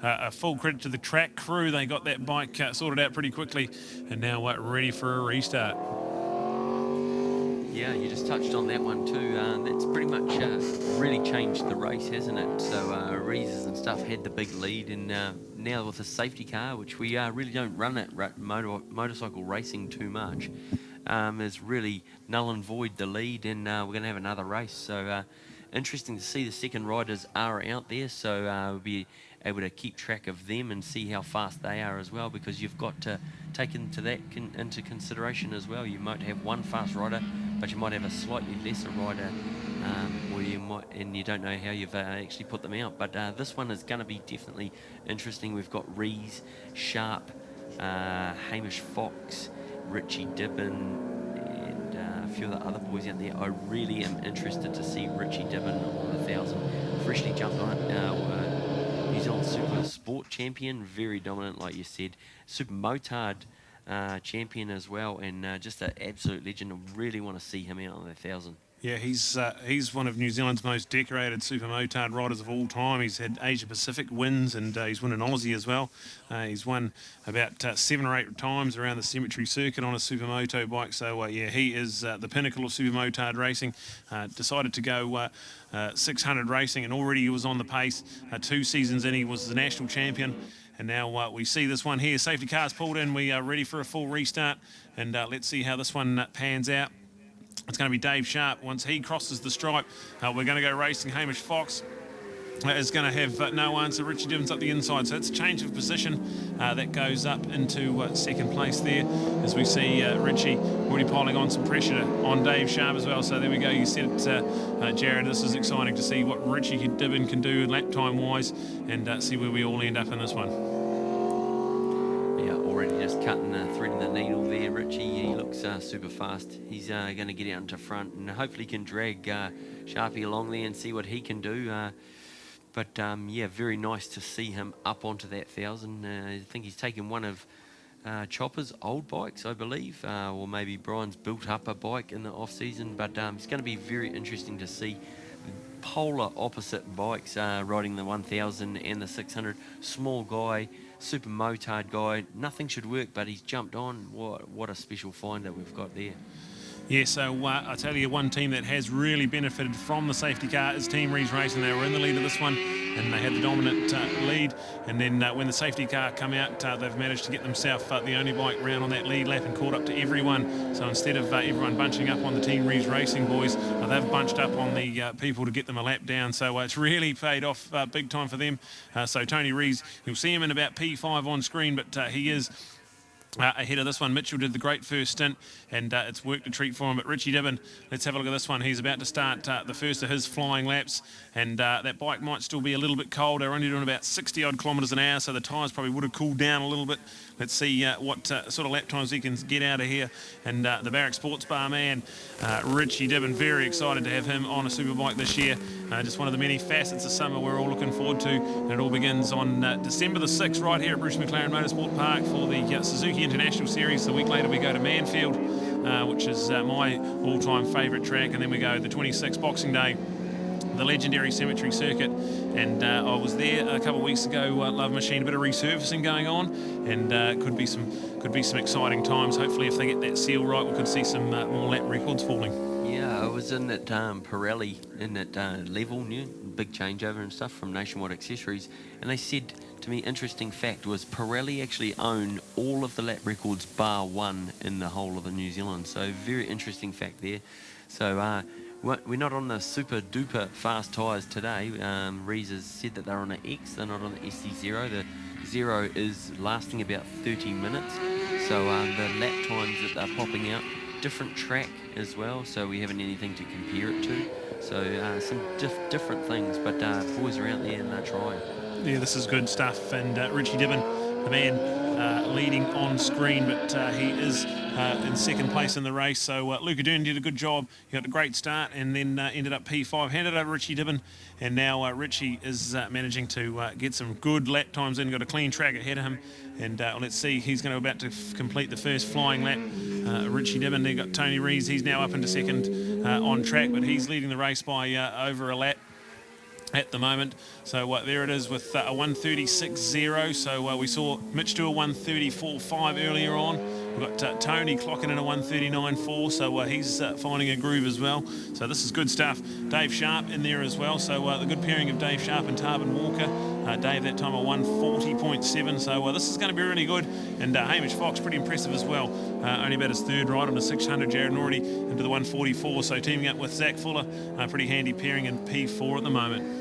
S1: a full credit to the track crew. They got that bike sorted out pretty quickly and now ready for a restart.
S2: Yeah, you just touched on that one too. That's pretty much really changed the race, hasn't it? So Reeves and stuff had the big lead, and now with the safety car, which we really don't run at motorcycle racing too much, is really null and void the lead, and we're going to have another race. So interesting to see the second riders are out there, so we'll be able to keep track of them and see how fast they are as well, because you've got to take into that into consideration as well. You might have one fast rider, but you might have a slightly lesser rider, or you might, and you don't know how you've actually put them out. But this one is going to be definitely interesting. We've got Reeves, Sharp, Hamish Fox, Richie Dibben, and a few of the other boys out there. I really am interested to see Richie Dibben on the 1,000. Freshly jumped on it. New Zealand Super Sport champion, very dominant, like you said. Super Motard champion as well, and just an absolute legend. I really want to see him out on the 1,000.
S1: Yeah, he's one of New Zealand's most decorated super motard riders of all time. He's had Asia Pacific wins, and he's won an Aussie as well. He's won about 7 or 8 times around the Cemetery Circuit on a supermoto bike. So yeah, he is the pinnacle of super motard racing. Decided to go 600 racing, and already he was on the pace. 2 seasons in, he was the national champion. And now we see this one here. Safety car's pulled in. We are ready for a full restart, and let's see how this one pans out. It's going to be Dave Sharp. Once he crosses the stripe, we're going to go racing. Hamish Fox is going to have no answer. Richie Dibben's up the inside, so it's a change of position that goes up into second place there, as we see Richie already piling on some pressure on Dave Sharp as well. So there we go. You said it, Jared. This is exciting to see what Richie Dibben can do lap time wise, and see where we all end up in this one.
S2: Yeah, already just cutting, threading the needle there, Richie. He looks super fast. He's going to get out into front and hopefully can drag Sharpie along there and see what he can do. But yeah, very nice to see him up onto that 1,000. I think he's taken one of Chopper's old bikes, I believe, or maybe Brian's built up a bike in the off season. But it's going to be very interesting to see polar opposite bikes riding the 1,000 and the 600. Small guy, super motard guy. Nothing should work, but he's jumped on. What a special find that we've got there.
S1: Yeah, so I tell you, one team that has really benefited from the safety car is Team Reeves Racing. They were in the lead of this one, and they had the dominant lead. And then when the safety car come out, they've managed to get themselves the only bike round on that lead lap and caught up to everyone. So instead of everyone bunching up on the Team Reeves Racing boys, they've bunched up on the people to get them a lap down. So it's really paid off big time for them. So Tony Reeves, you'll see him in about P5 on screen, but he is ahead of this one. Mitchell did the great first stint, and it's worked a treat for him. But Richie Dibben, let's have a look at this one. He's about to start the first of his flying laps, and that bike might still be a little bit cold. They're only doing about 60 odd kilometres an hour, so the tyres probably would have cooled down a little bit. Let's see what sort of lap times he can get out of here. And the Barrack Sports Bar man, Richie Dibben, very excited to have him on a superbike this year. Just one of the many facets of summer we're all looking forward to. And it all begins on December the 6th right here at Bruce Mclaren Motorsport Park for the Suzuki International Series. The week later we go to Manfield, which is my all-time favourite track. And then we go the 26th, Boxing Day, the legendary Cemetery Circuit. And I was there a couple of weeks ago, Love Machine, a bit of resurfacing going on, and could be some exciting times. Hopefully if they get that seal right, we could see some more lap records falling.
S2: Yeah, I was in that Pirelli, in that level, new big changeover and stuff from Nationwide Accessories, and they said to me, interesting fact was Pirelli actually own all of the lap records bar one in the whole of the New Zealand. So very interesting fact there. So we're not on the super duper fast tyres today. Reeves has said that they're on an X, they're not on the SC0. The 0 is lasting about 30 minutes. So the lap times that they're popping out, different track as well, so we haven't anything to compare it to. So some different things, but boys are out there and they're trying.
S1: Yeah, this is good stuff. And Richie Dibben, the man leading on screen, but he is in second place in the race. So Luca Dern did a good job. He got a great start and then ended up P5. Handed over Richie Dibben, and now Richie is managing to get some good lap times in. Got a clean track ahead of him. And let's see, he's going to about to complete the first flying lap. Richie Dibben, there got Tony Reeves. He's now up into second on track, but he's leading the race by over a lap at the moment. So there it is with a 1:36.0. So we saw Mitch do a 1:34.5 earlier on. We've got Tony clocking in a 1:39.4, so he's finding a groove as well. So this is good stuff. Dave Sharp in there as well. So the good pairing of Dave Sharp and Tarvin Walker. Dave that time a 1:40.7. So this is going to be really good. And Hamish Fox, pretty impressive as well. Only about his third ride on the 600. Jared already into the 1:44. So teaming up with Zach Fuller, pretty handy pairing in P4 at the moment.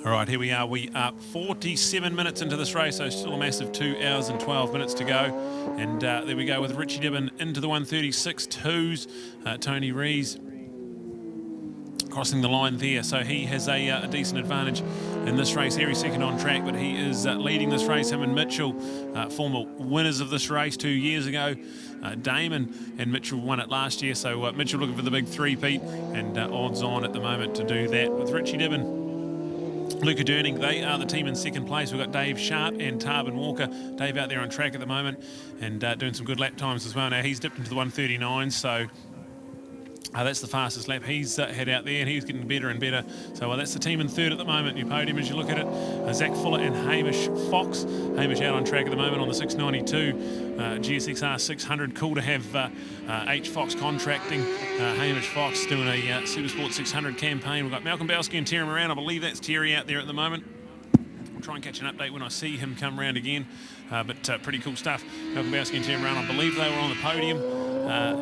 S1: All right, here we are. We are 47 minutes into this race, so still a massive 2 hours and 12 minutes to go. And there we go with Richie Dibben into the 1:36.2s. Tony Reeves crossing the line there, so he has a decent advantage in this race here. He's second on track, but he is leading this race. Him and Mitchell, former winners of this race 2 years ago. Damon and Mitchell won it last year, so Mitchell looking for the big three-peat, and odds on at the moment to do that with Richie Dibben. Luca Durning, they are the team in second place. We've got Dave Sharp and Tarvin Walker. Dave out there on track at the moment and doing some good lap times as well. Now he's dipped into the 1:39, so that's the fastest lap he's had out there, and he's getting better and better. So that's the team in third at the moment. Your podium as you look at it. Zach Fuller and Hamish Fox. Hamish out on track at the moment on the 692 GSXR 600. Cool to have H Fox contracting. Hamish Fox doing a Supersport 600 campaign. We've got Malcolm Belski and Terry Moran. I believe that's Terry out there at the moment. I'll try and catch an update when I see him come round again. But pretty cool stuff. Malcolm Belski and Terry Moran, I believe they were on the podium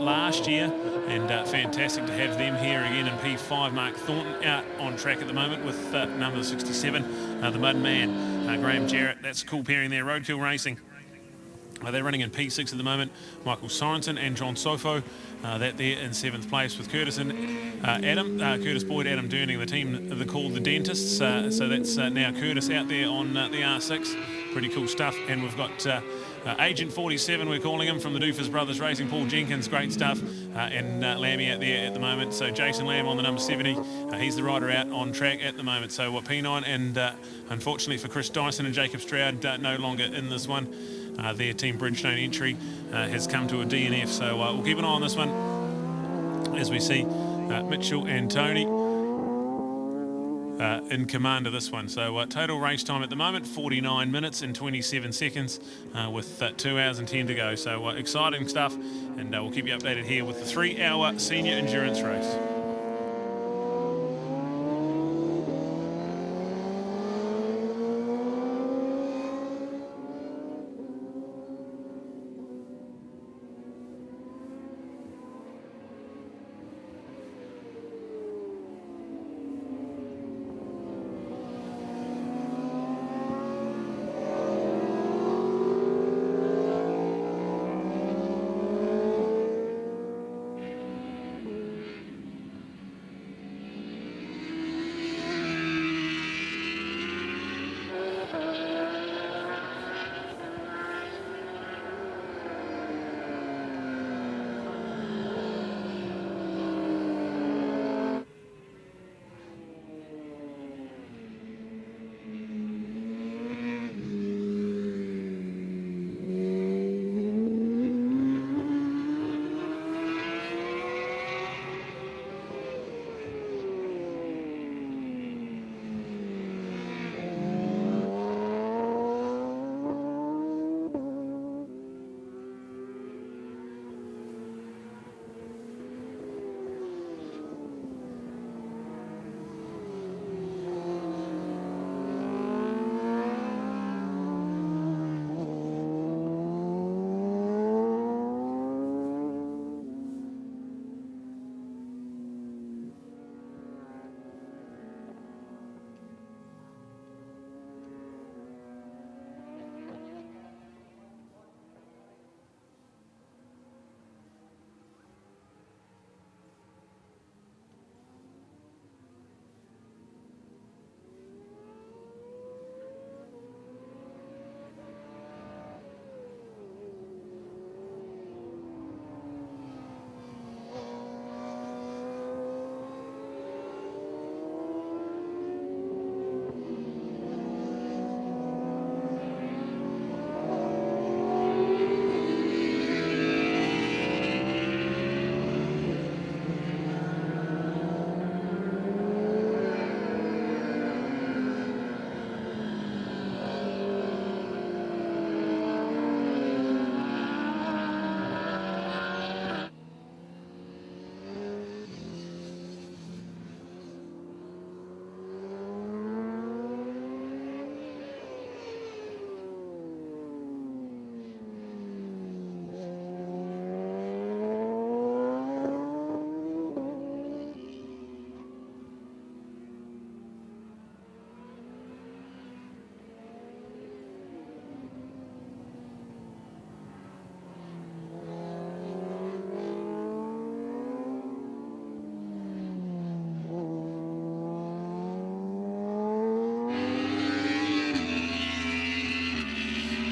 S1: last year, and fantastic to have them here again in P5. Mark Thornton out on track at the moment with number 67, the Mud Man, Graham Jarrett. That's a cool pairing there. Roadkill Racing. They're running in P6 at the moment. Michael Sorensen and John Sofo, that there in 7th place with Curtis and Curtis Boyd, Adam Durning, the team they're called the Dentists. So that's now Curtis out there on the R6. Pretty cool stuff. And we've got Agent 47, we're calling him, from the Doofus Brothers Racing. Paul Jenkins, great stuff. And Lammy out there at the moment. So Jason Lamb on the number 70. He's the rider out on track at the moment. So P9 and unfortunately for Chris Dyson and Jacob Stroud, no longer in this one. Their team Bridgestone entry has come to a DNF, so we'll keep an eye on this one as we see Mitchell and Tony in command of this one. So total race time at the moment 49 minutes and 27 seconds with 2 hours and 10 to go. So exciting stuff, and we'll keep you updated here with the 3-hour senior endurance race.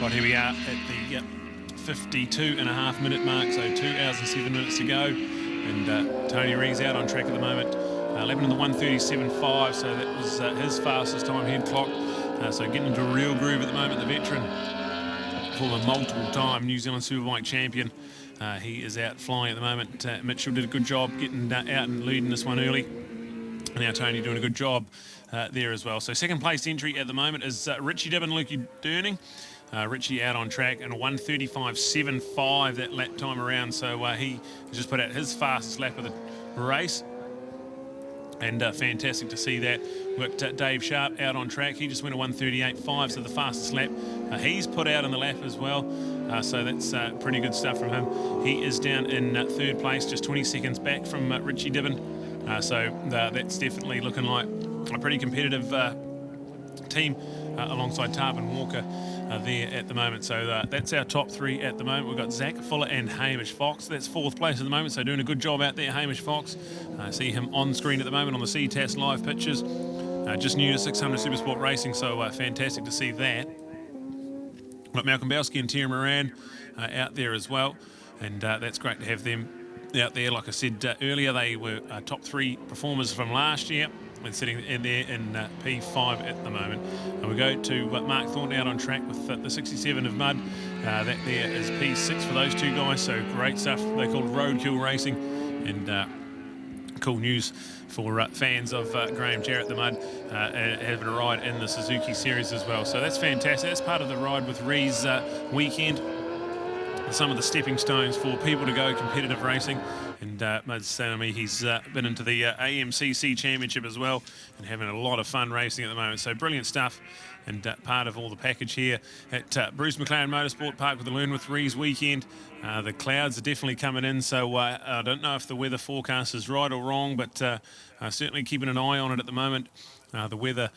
S1: Right, here we are at the 52.5 minute mark, so 2 hours and 7 minutes to go. And Tony Reeves out on track at the moment. 11 in the 1:37.5, so that was his fastest time head clocked. So getting into a real groove at the moment, the veteran, former multiple-time New Zealand Superbike champion. He is out flying at the moment. Mitchell did a good job getting out and leading this one early. And now Tony doing a good job there as well. So second place entry at the moment is Richie Dibben, Lukey Durning. Richie out on track in a 1:35.75 that lap time around. So he just put out his fastest lap of the race. And fantastic to see that. We've got Dave Sharp out on track. He just went a 1:38.5, so the fastest lap he's put out in the lap as well. So that's pretty good stuff from him. He is down in third place, just 20 seconds back from Richie Dibben. So that's definitely looking like a pretty competitive team alongside Tarvin Walker there at the moment. So that's our top three at the moment. We've got Zach Fuller and Hamish Fox. That's fourth place at the moment, so doing a good job out there, Hamish Fox. See him on screen at the moment on the Ctas live pictures. Just new to 600 Supersport Racing, so fantastic to see that. Got Malcolm Belski and Thierry Moran out there as well, and that's great to have them out there. Like I said earlier, they were top three performers from last year and sitting in there in P5 at the moment. And we go to Mark Thornton out on track with the 67 of Mud. That there is P6 for those two guys, so great stuff. They're called Roadkill Racing, and cool news for fans of Graham Jarrett the Mud having a ride in the Suzuki Series as well. So that's fantastic. That's part of the Ride with Reeves weekend. Some of the stepping stones for people to go competitive racing. And Mud's saying to me he's been into the AMCC Championship as well and having a lot of fun racing at the moment. So brilliant stuff, and part of all the package here at Bruce Mclaren Motorsport Park with the Learn with Reeves weekend. The clouds are definitely coming in, so I don't know if the weather forecast is right or wrong, but certainly keeping an eye on it at the moment. The weather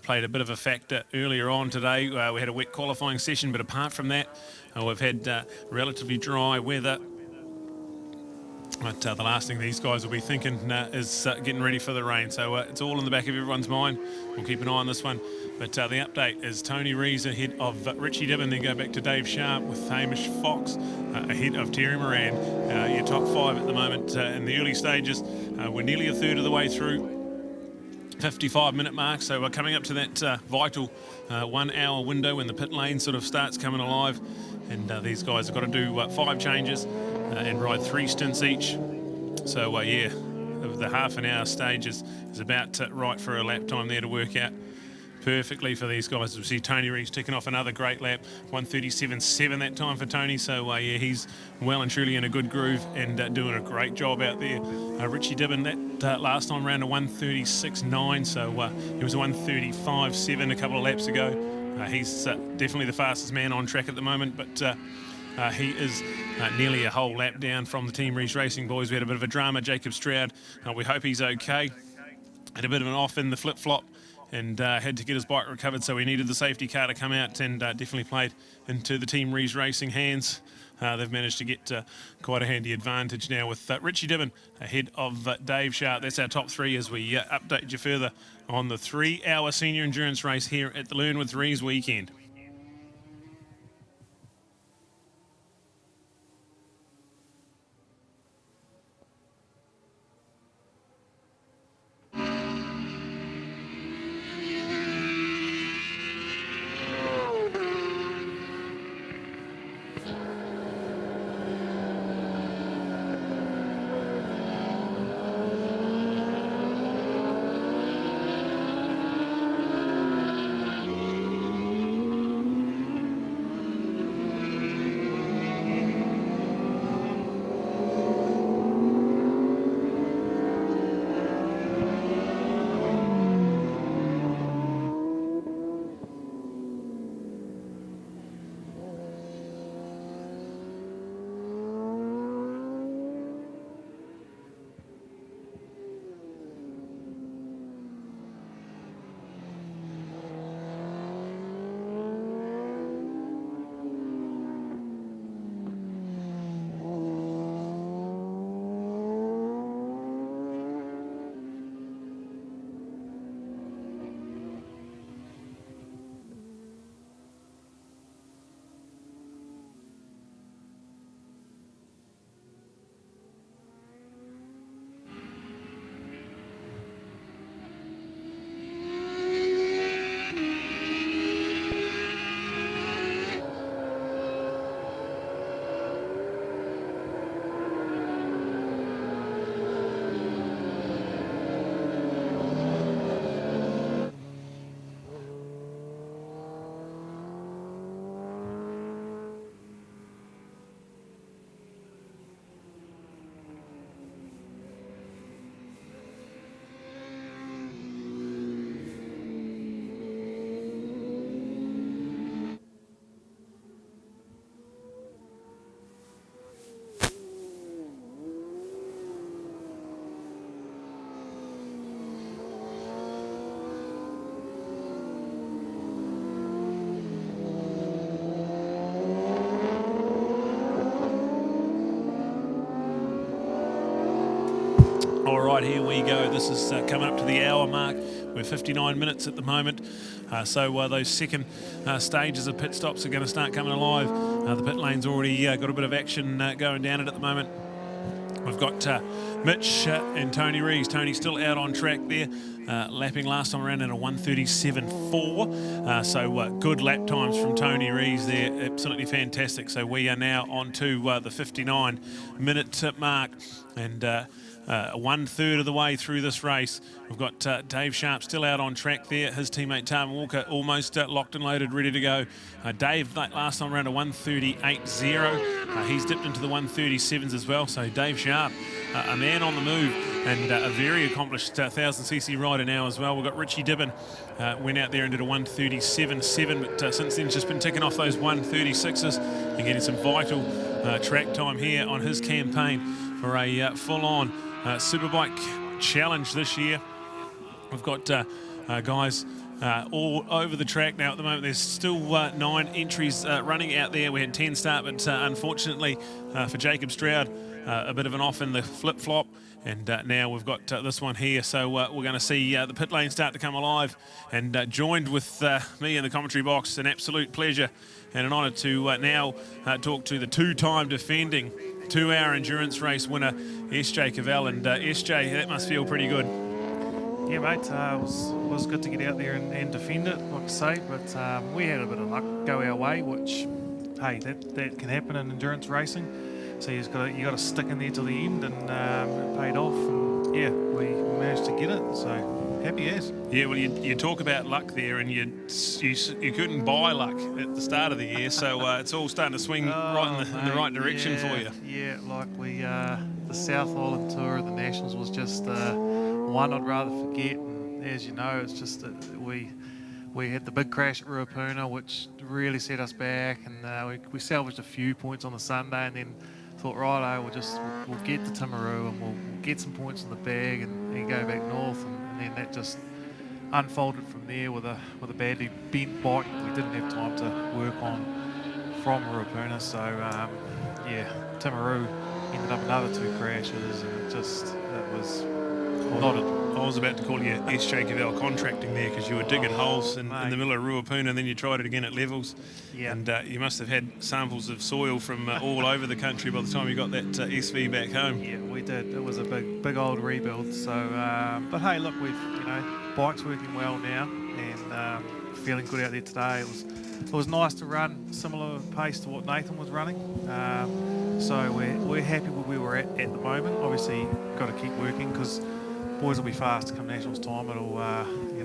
S1: played a bit of a factor earlier on today. We had a wet qualifying session, but apart from that, we've had relatively dry weather. But the last thing these guys will be thinking is getting ready for the rain. So it's all in the back of everyone's mind. We'll keep an eye on this one. But the update is Tony Reeves ahead of Richie Dibben. Then go back to Dave Sharp with Hamish Fox ahead of Thierry Moran. Your top five at the moment in the early stages. We're nearly a third of the way through. 55-minute mark, so we're coming up to that vital 1 hour window when the pit lane sort of starts coming alive, and these guys have got to do 5 changes and ride 3 stints each. So yeah, the half an hour stage is about right for a lap time there to work out perfectly for these guys. We see Tony Reeves ticking off another great lap, 1:37.7 that time for Tony. So yeah, he's well and truly in a good groove and doing a great job out there. Richie Dibben, that last time round a 1:36.9, so he was a 1:35.7 a couple of laps ago. He's definitely the fastest man on track at the moment, but he is nearly a whole lap down from the Team Reeves Racing boys. We had a bit of a drama, Jacob Stroud. We hope he's okay. Had a bit of an off in the flip-flop and had to get his bike recovered, so we needed the safety car to come out, and definitely played into the Team Reeves Racing hands. They've managed to get quite a handy advantage now with Richie Dibben ahead of Dave Sharp. That's our top three as we update you further on the 3-hour senior endurance race here at the Learn with Reeves weekend. right, here we go. This is coming up to the hour mark. We're 59 minutes at the moment. So those second stages of pit stops are going to start coming alive. The pit lane's already got a bit of action going down it at the moment. We've got Mitch and Tony Reeves. Tony's still out on track there, lapping last time around in a 1:37.4. So good lap times from Tony Reeves there, absolutely fantastic. So we are now on to the 59-minute mark, and 1/3 of the way through this race. We've got Dave Sharp still out on track there. His teammate Tarvin Walker almost locked and loaded, ready to go. Dave, last time around a 1:38.0. He's dipped into the 1:37s as well. So Dave Sharp, a man on the move, and a very accomplished 1000cc rider now as well. We've got Richie Dibben, went out there and did a 1:37.7, but since then just been ticking off those 1:36s and getting some vital track time here on his campaign for a full-on Superbike challenge this year. We've got guys all over the track now at the moment. There's still 9 entries running out there. We had 10 start, but unfortunately for Jacob Stroud, a bit of an off in the flip-flop. And now we've got this one here. So we're going to see the pit lane start to come alive. And joined with me in the commentary box, an absolute pleasure and an honour to now talk to the 2-time defending 2-hour endurance race winner, SJ Cavell. And SJ, that must feel pretty good.
S4: Yeah, mate, it was good to get out there and defend it, like I say, but we had a bit of luck go our way, which, hey, that can happen in endurance racing. So you got to stick in there till the end, and it paid off. And yeah, we managed to get it. So happy as.
S1: Yeah, well, you talk about luck there, and you couldn't buy luck at the start of the year, so it's all starting to swing right in the right direction for you.
S4: Yeah, like the South Island Tour of the Nationals was just one I'd rather forget. And as you know, it's just that we had the big crash at Ruapuna, which really set us back, and we salvaged a few points on the Sunday, and then thought, right, we'll get to Timaru and we'll get some points in the bag and then go back north, and then that just unfolded from there with a badly bent bike that we didn't have time to work on from Ruapuna. So yeah, Timaru ended up another 2 crashes, and it was not a...
S1: I was about to call you SJ Cavell contracting there, because you were digging holes in the middle of Ruapuna, and then you tried it again at Levels.
S4: Yeah.
S1: And you must have had samples of soil from all over the country by the time you got that SV back home.
S4: Yeah, we did. It was a big old rebuild. So, but hey, look, bike's working well now, and feeling good out there today. It was nice to run similar pace to what Nathan was running. So we're happy where we were at the moment. Obviously, got to keep working, because boys will be fast come Nationals time. It'll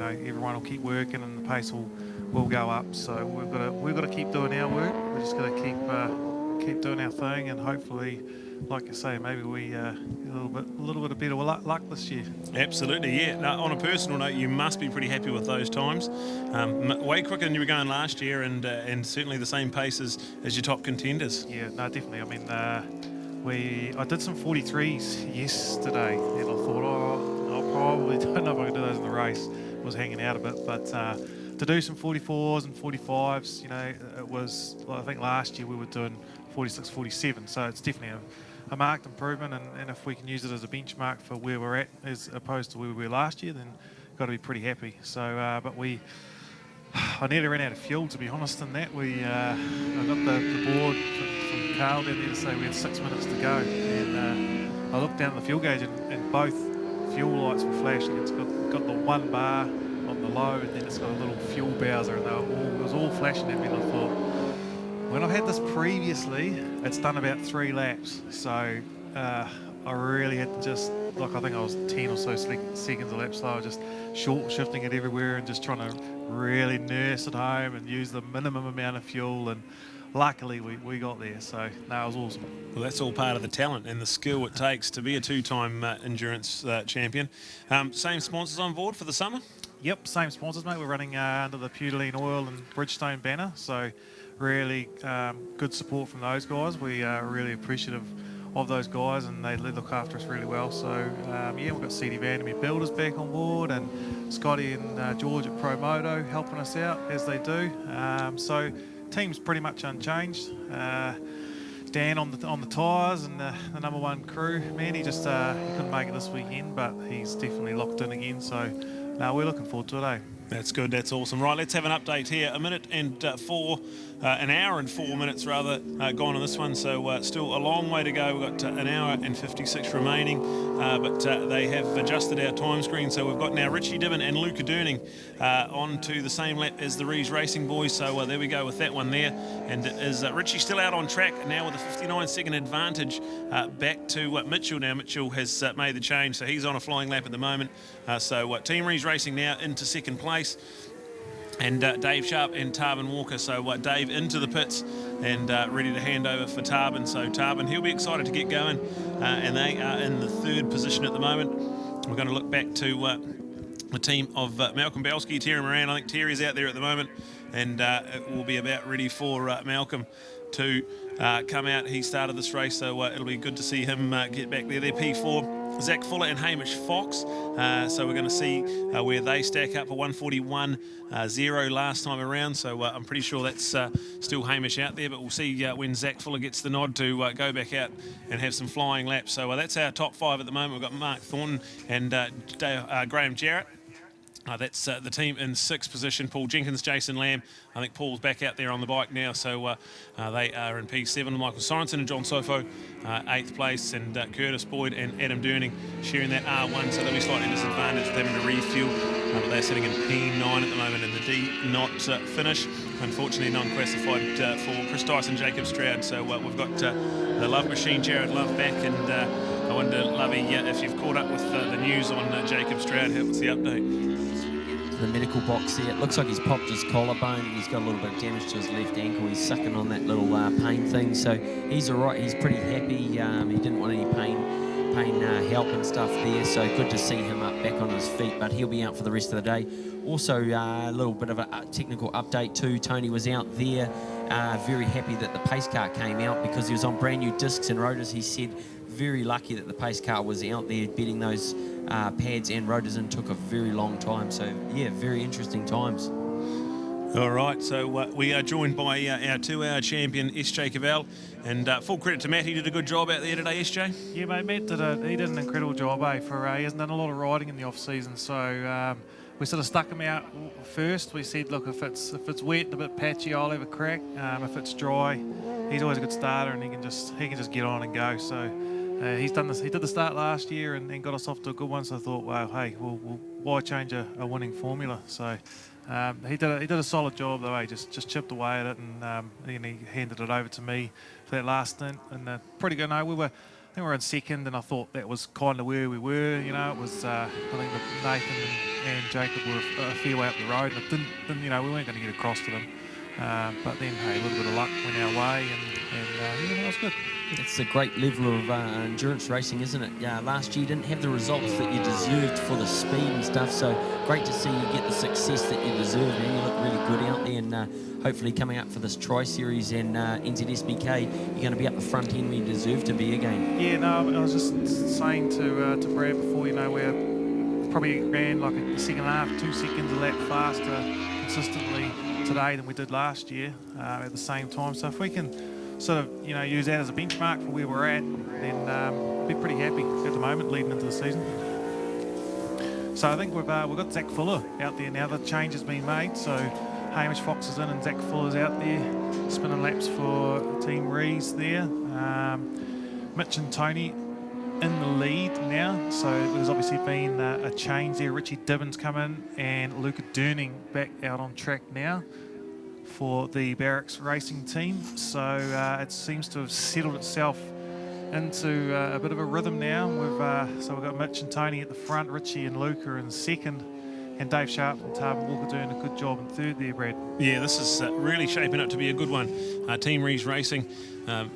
S4: everyone will keep working, and the pace will go up. So we've got to keep doing our work. We're just got to keep doing our thing, and hopefully, like I say, maybe we get a little bit of better luck this year.
S1: Absolutely, yeah. Now, on a personal note, you must be pretty happy with those times. Way quicker than you were going last year, and certainly the same pace as your top contenders.
S4: Yeah, no, definitely. I mean, I did some 43s yesterday, and I thought, I probably don't know if I can do those in the race. I was hanging out a bit, but to do some 44s and 45s, it was, I think last year we were doing 46, 47, so it's definitely a marked improvement, and if we can use it as a benchmark for where we're at as opposed to where we were last year, then got to be pretty happy. So, but I nearly ran out of fuel, to be honest, in that. I got the board from Carl down there to say we had 6 minutes to go, and I looked down at the fuel gauge, and both fuel lights were flashing. It's got the 1 bar on the low, and then it's got a little fuel bowser, and it was all flashing at me, and I thought, when I've had this previously, it's done about 3 laps, so I really had to just, I think I was 10 or so seconds a lap slow, just short shifting it everywhere and just trying to really nurse it home and use the minimum amount of fuel, and luckily we got there, so no, it was awesome.
S1: Well, that's all part of the talent and the skill it takes to be a 2-time endurance champion. Same sponsors on board for the summer?
S4: Yep, same sponsors, mate. We're running under the Pewterline Oil and Bridgestone banner, so really good support from those guys. We are really appreciative of those guys, and they look after us really well. So yeah, we've got CD Vandermeer Builders back on board, and Scotty and George at Promoto helping us out as they do. So team's pretty much unchanged. Dan on the tyres and the number 1 crew. Man, he couldn't make it this weekend, but he's definitely locked in again. So, no, we're looking forward to it, eh?
S1: That's good. That's awesome. Right, let's have an update here. An hour and 4 minutes rather, gone on this one. So still a long way to go. We've got an hour and 56 remaining, but they have adjusted our time screen. So we've got now Richie Dibben and Luca Durning onto the same lap as the Reeves Racing boys. So there we go with that one there. And it is Richie still out on track now with a 59-second advantage back to Mitchell. Now Mitchell has made the change, so he's on a flying lap at the moment. So Team Reeves Racing now into second place. And Dave Sharp and Tarvin Walker. So Dave into the pits and ready to hand over for Tarvin. So Tarvin, he'll be excited to get going. And they are in the 3rd position at the moment. We're going to look back to the team of Malcolm Belski, Terry Moran. I think Terry's out there at the moment. And it will be about ready for Malcolm to come out. He started this race, so it'll be good to see him get back there. They're P4. Zach Fuller and Hamish Fox. So we're going to see where they stack up for 141.0 last time around. So I'm pretty sure that's still Hamish out there, but we'll see when Zach Fuller gets the nod to go back out and have some flying laps. So that's our top 5 at the moment. We've got Mark Thornton and Graham Jarrett. That's the team in 6th position. Paul Jenkins, Jason Lamb. I think Paul's back out there on the bike now, so they are in P7. Michael Sorensen and John Sofo, 8th place, and Curtis Boyd and Adam Durning sharing that R1, so they'll be slightly disadvantaged with having to refuel. But they're sitting in P9 at the moment in the D not finish. Unfortunately, non-classified for Chris Dyson, Jacob Stroud. So we've got the Love Machine, Jared Love, back, and I wonder, Lovey, if you've caught up with the news on Jacob Stroud, what's the update?
S2: The medical box there. It looks like he's popped his collarbone and he's got a little bit of damage to his left ankle. He's sucking on that little pain thing, so he's all right. He's pretty happy. He didn't want any pain help and stuff there, so good to see him up back on his feet, but he'll be out for the rest of the day. Also, a little bit of a technical update too. Tony was out there, very happy that the pace car came out because he was on brand new discs and rotors. He said very lucky that the pace car was out there bedding those pads and rotors in. Took a very long time, so yeah, very interesting times.
S1: All right, so we are joined by our 2-hour champion SJ Cavell, and full credit to Matt. He did a good job out there today, SJ.
S4: Yeah, mate, Matt did an incredible job, he hasn't done a lot of riding in the off season, so we sort of stuck him out first. We said, look, if it's wet and a bit patchy, I'll have a crack. If it's dry, he's always a good starter, and he can just get on and go. So he's done this. He did the start last year and got us off to a good one. So I thought, well, hey, why change a winning formula? So he did a solid job though. Just chipped away at it, and he handed it over to me for that last stint. And pretty good. No, I think we were in second, and I thought that was kind of where we were. It was I think Nathan and Jacob were a fair way up the road, and it didn't we weren't going to get across to them. But then, hey, a little bit of luck went our way, and that was good.
S2: It's a great level of endurance racing, isn't it? Last year you didn't have the results that you deserved for the speed and stuff, so great to see you get the success that you deserve, and you look really good out there, and hopefully coming up for this Tri-Series and NZSBK, you're going to be up the front end where you deserve to be again.
S4: Yeah, no, I was just saying to Brad before, we're probably ran like a second half, 2 seconds a lap faster consistently today than we did last year at the same time. So if we can sort of use that as a benchmark for where we're at, then we'll be pretty happy at the moment leading into the season. So I think we've got Zach Fuller out there now. The change has been made, so Hamish Fox is in and Zach Fuller's out there spinning laps for Team Reeves there. Mitch and Tony in the lead now, so there's obviously been a change there. Richie Dibben's come in and Luca Durning back out on track now for the Barracks racing team. So it seems to have settled itself into a bit of a rhythm now. So we've got Mitch and Tony at the front, Richie and Luca in second, and Dave Sharp and Tarvin Walker doing a good job in third there, Brad.
S1: Yeah, this is really shaping up to be a good one. Team Reeves Racing,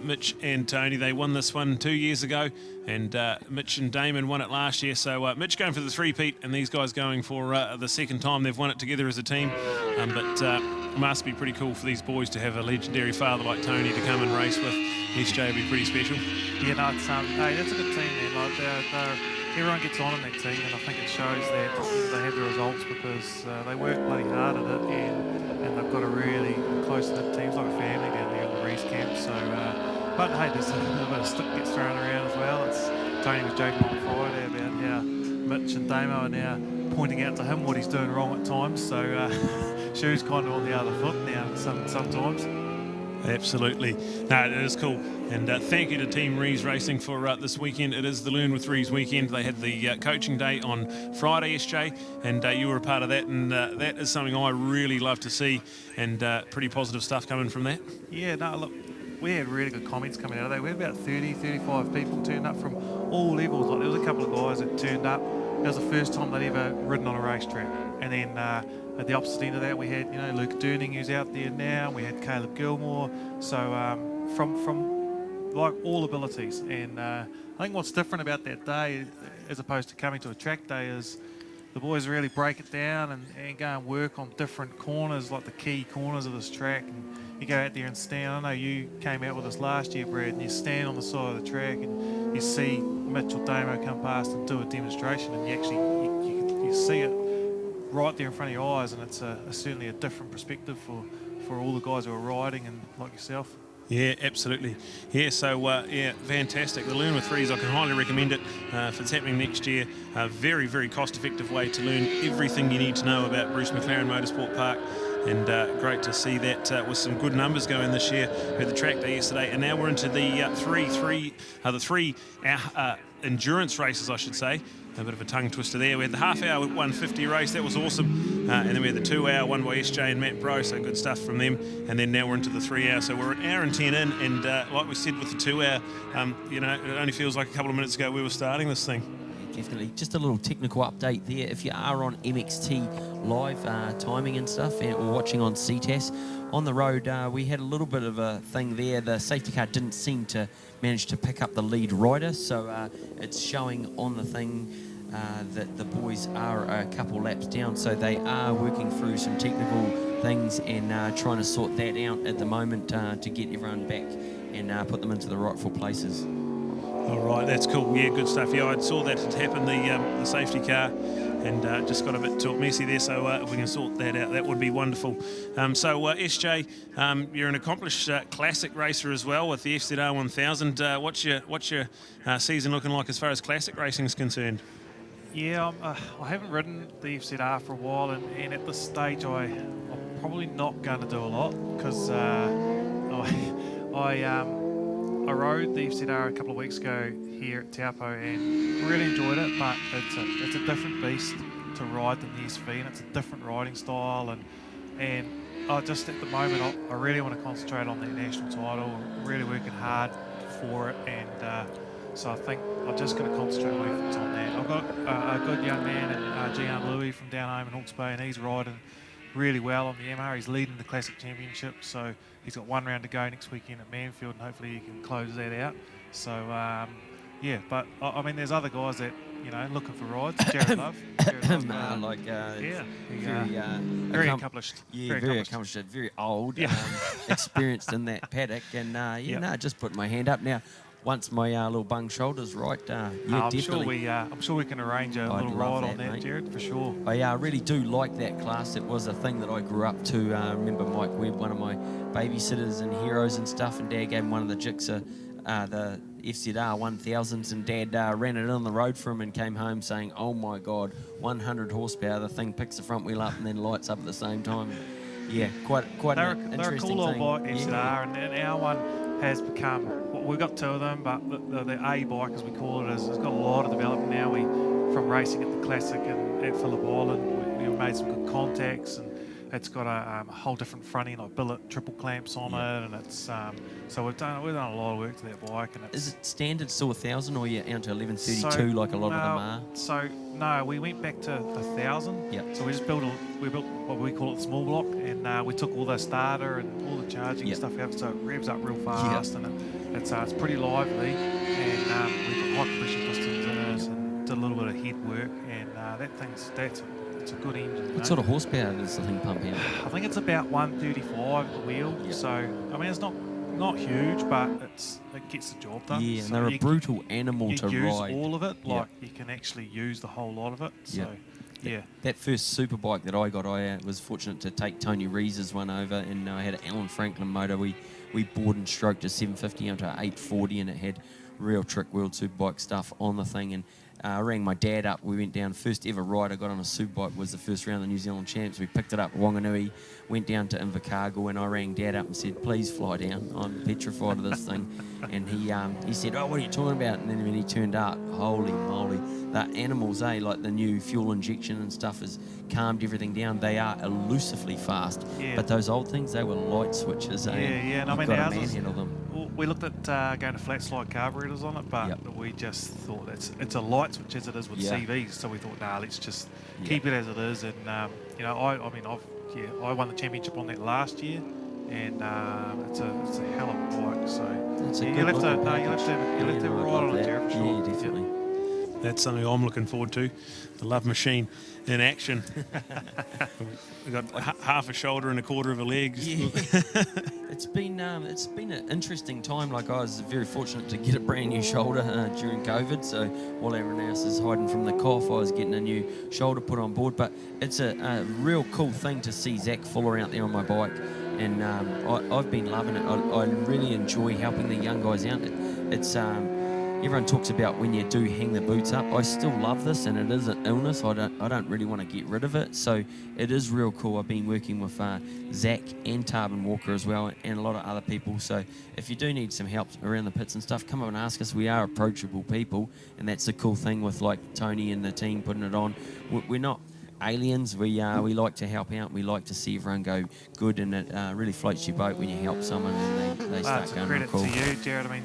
S1: Mitch and Tony, they won this one 2 years ago, and Mitch and Damon won it last year. So Mitch going for the three-peat, and these guys going for the second time they've won it together as a team. But must be pretty cool for these boys to have a legendary father like Tony to come and race with. SJ would be pretty special.
S4: Yeah, no, it's hey, that's a good team, man. Like everyone gets on in that team, and I think it shows that they have the results because they work bloody hard at it, and they've got a really close-knit team. It's like a family down there in the Reeves camp. So But hey, there's a little bit of stick gets thrown around as well. Tony was joking on Friday about how Mitch and Damo are now pointing out to him what he's doing wrong at times. So Shoe's kind of on the other foot now sometimes.
S1: Absolutely. No, it is cool. And thank you to Team Reeves Racing for this weekend. It is the Learn with Reeves weekend. They had the coaching day on Friday, SJ, and you were a part of that. And that is something I really love to see, and pretty positive stuff coming from that.
S4: Yeah, no, look, we had really good comments coming out of that. We had about 30, 35 people turned up from all levels. Like, there was a couple of guys that turned up. It was the first time they'd ever ridden on a racetrack. And then at the opposite end of that, we had, Luke Durning, who's out there now. We had Caleb Gilmore. So from like all abilities. And I think what's different about that day, as opposed to coming to a track day, is the boys really break it down and go and work on different corners, like the key corners of this track. And you go out there and stand. I know you came out with us last year, Brad, and you stand on the side of the track and you see Mitchell Damo come past and do a demonstration, and you actually you see it right there in front of your eyes, and it's certainly a different perspective for all the guys who are riding and like yourself.
S1: Yeah, absolutely. Yeah, so, fantastic. The Learn with Reeves, I can highly recommend it if it's happening next year. A very, very cost-effective way to learn everything you need to know about Bruce McLaren Motorsport Park. And great to see that with some good numbers going this year. We had the track day yesterday, and now we're into the three endurance races, I should say. A bit of a tongue twister there. We had the half-hour 150 race, that was awesome. And then we had the 2-hour one by SJ and Matt Bro, so good stuff from them. And then now we're into the 3-hour, so we're an hour and 10 in. And like we said with the 2-hour, it only feels like a couple of minutes ago we were starting this thing.
S2: Definitely. Just a little technical update there. If you are on MXT live timing and stuff, or watching on Ctas, on the road, we had a little bit of a thing there. The safety car didn't seem to manage to pick up the lead rider, so it's showing on the thing that the boys are a couple laps down, so they are working through some technical things and trying to sort that out at the moment to get everyone back and put them into the rightful places.
S1: All right, that's cool. Yeah, good stuff. Yeah, I saw that had happened, the safety car, and just got a bit too messy there. So if we can sort that out, that would be wonderful. SJ, you're an accomplished classic racer as well with the FZR 1000. What's your season looking like as far as classic racing is concerned?
S4: Yeah, I haven't ridden the FZR for a while, and at this stage I'm probably not going to do a lot because I rode the FZR a couple of weeks ago here at Taupo and really enjoyed it, but it's a different beast to ride than the SV, and it's a different riding style, and just at the moment I really want to concentrate on the national title. I'm really working hard for it, and so I think I'm just going to concentrate my efforts on that. I've got a good young man in Gian Louis from down home in Hawke's Bay, and he's riding really well on the MR. He's leading the Classic Championship, so he's got one round to go next weekend at Manfield, and hopefully he can close that out. So, yeah, but I mean, there's other guys that, looking for rides. Jared Love. Very accomplished.
S2: Yeah, very accomplished, very old, experienced in that paddock, and just put my hand up now. Once my little bung shoulder's right, definitely.
S4: I'm sure we can arrange a little ride on that, mate. Jared, for sure.
S2: I really do like that class. It was a thing that I grew up to. I remember Mike Webb, one of my babysitters and heroes and stuff, and Dad gave him one of the Gixxer, the FZR 1000s, and Dad ran it on the road for him and came home saying, "Oh my God, 100 horsepower! The thing picks the front wheel up and then lights up at the same time." Yeah, quite an interesting thing.
S4: They're a cool little bike, FZR, and our one has become. We've got two of them, but the A bike, as we call it, has got a lot of development now. From racing at the Classic and at Phillip Island, we made some good contacts, and it's got a whole different front end, like billet triple clamps on it, and it's so we've done a lot of work to that bike. And
S2: is it standard still 1000, or you're out to 1132 like a lot of them are?
S4: So no, we went back to the 1000.
S2: Yeah.
S4: So we built what we call it small block, and we took all the starter and all the charging stuff out, so it revs up real fast, and it's pretty lively, and we've got high compression pistons in it, and did a little bit of head work, and it's a good engine.
S2: What sort of horsepower does the thing pump out?
S4: I think it's about 135 at the wheel. Yeah. So I mean, it's not huge, but it gets the job done.
S2: Yeah, and they're a brutal animal to ride.
S4: You use all of it, like you can actually use the whole lot of it. So yeah.
S2: That first superbike that I got, I was fortunate to take Tony Reese's one over, and I had an Alan Franklin motor. We we bored and stroked a 750 onto 840, and it had real trick World Superbike stuff on the thing. And I rang my dad up. We went down, first ever ride I got on a Superbike was the first round of the New Zealand Champs. We picked it up at Wanganui, went down to Invercargill, and I rang Dad up and said, please fly down. I'm petrified of this thing. And he said, oh, what are you talking about? And then when he turned up, holy moly, the animals, like the new fuel injection and stuff has calmed everything down. They are elusively fast.
S4: Yeah.
S2: But those old things, they were light switches.
S4: Yeah. And I mean,
S2: got to
S4: ours
S2: manhandle them.
S4: we looked at going to flat slide carburetors on it, but we just thought it's a light switch as it is with CVs. So we thought, nah, let's just keep it as it is. And you know, I won the championship on that last year, and it's a hell of a bike. So you'll have to ride on it, Jared, for sure.
S2: Yeah, definitely.
S1: That's something I'm looking forward to, the Love Machine in action. We've got half a shoulder and a quarter of a leg.
S2: Yeah. It's been an interesting time. Like, I was very fortunate to get a brand new shoulder during COVID. So while everyone else is hiding from the cough, I was getting a new shoulder put on board. But it's a real cool thing to see Zach Fuller out there on my bike. And I've been loving it. I really enjoy helping the young guys out. It's everyone talks about when you do hang the boots up. I still love this, and it is an illness. I don't really want to get rid of it. So it is real cool. I've been working with Zach and Tarvin Walker as well, and a lot of other people. So if you do need some help around the pits and stuff, come up and ask us. We are approachable people, and that's the cool thing with like Tony and the team putting it on. We're not aliens. We like to help out. We like to see everyone go good, and it really floats your boat when you help someone and they start going real cool.
S4: It's a credit to you, Jared. I mean,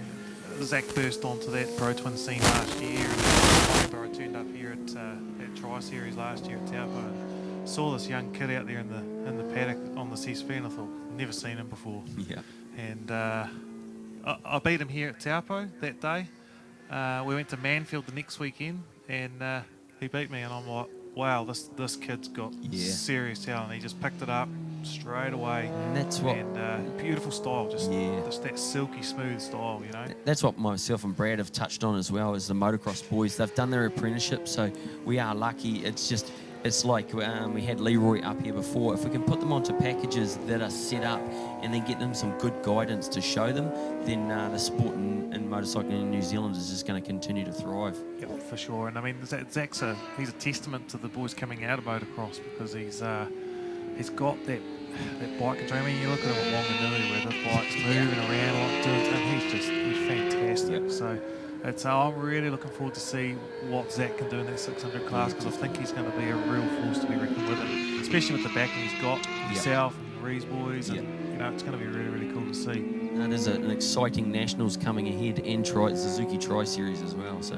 S4: Zach burst onto that Pro Twin scene last year, and I remember I turned up here at Tri-Series last year at Taupo and saw this young kid out there in the paddock on the CSV, and I thought, never seen him before.
S2: Yeah.
S4: And I beat him here at Taupo that day. We went to Manfield the next weekend, and he beat me, and I'm like, wow, this kid's got serious talent. He just picked it up straight away.
S2: And that's what...
S4: And beautiful style, just that silky smooth style, you know.
S2: That's what myself and Brad have touched on as well, as the motocross boys. They've done their apprenticeship, so we are lucky. It's like we had Leroy up here before. If we can put them onto packages that are set up and then get them some good guidance to show them, then the sport and motorcycling in New Zealand is just going to continue to thrive.
S4: Yeah, for sure. And I mean, Zach's he's a testament to the boys coming out of motocross, because he's got that bike control. I mean, you look at him at Wanganui where the bike's moving around a lot, and he's fantastic.
S2: Yep.
S4: So I'm really looking forward to see what Zach can do in that 600 class, because I think he's going to be a real force to be reckoned with, and especially with the backing he's got, himself and the Reeves boys, and you know, it's going to be really, really cool to see.
S2: And there's an exciting nationals coming ahead, and Suzuki Tri-Series as well. So.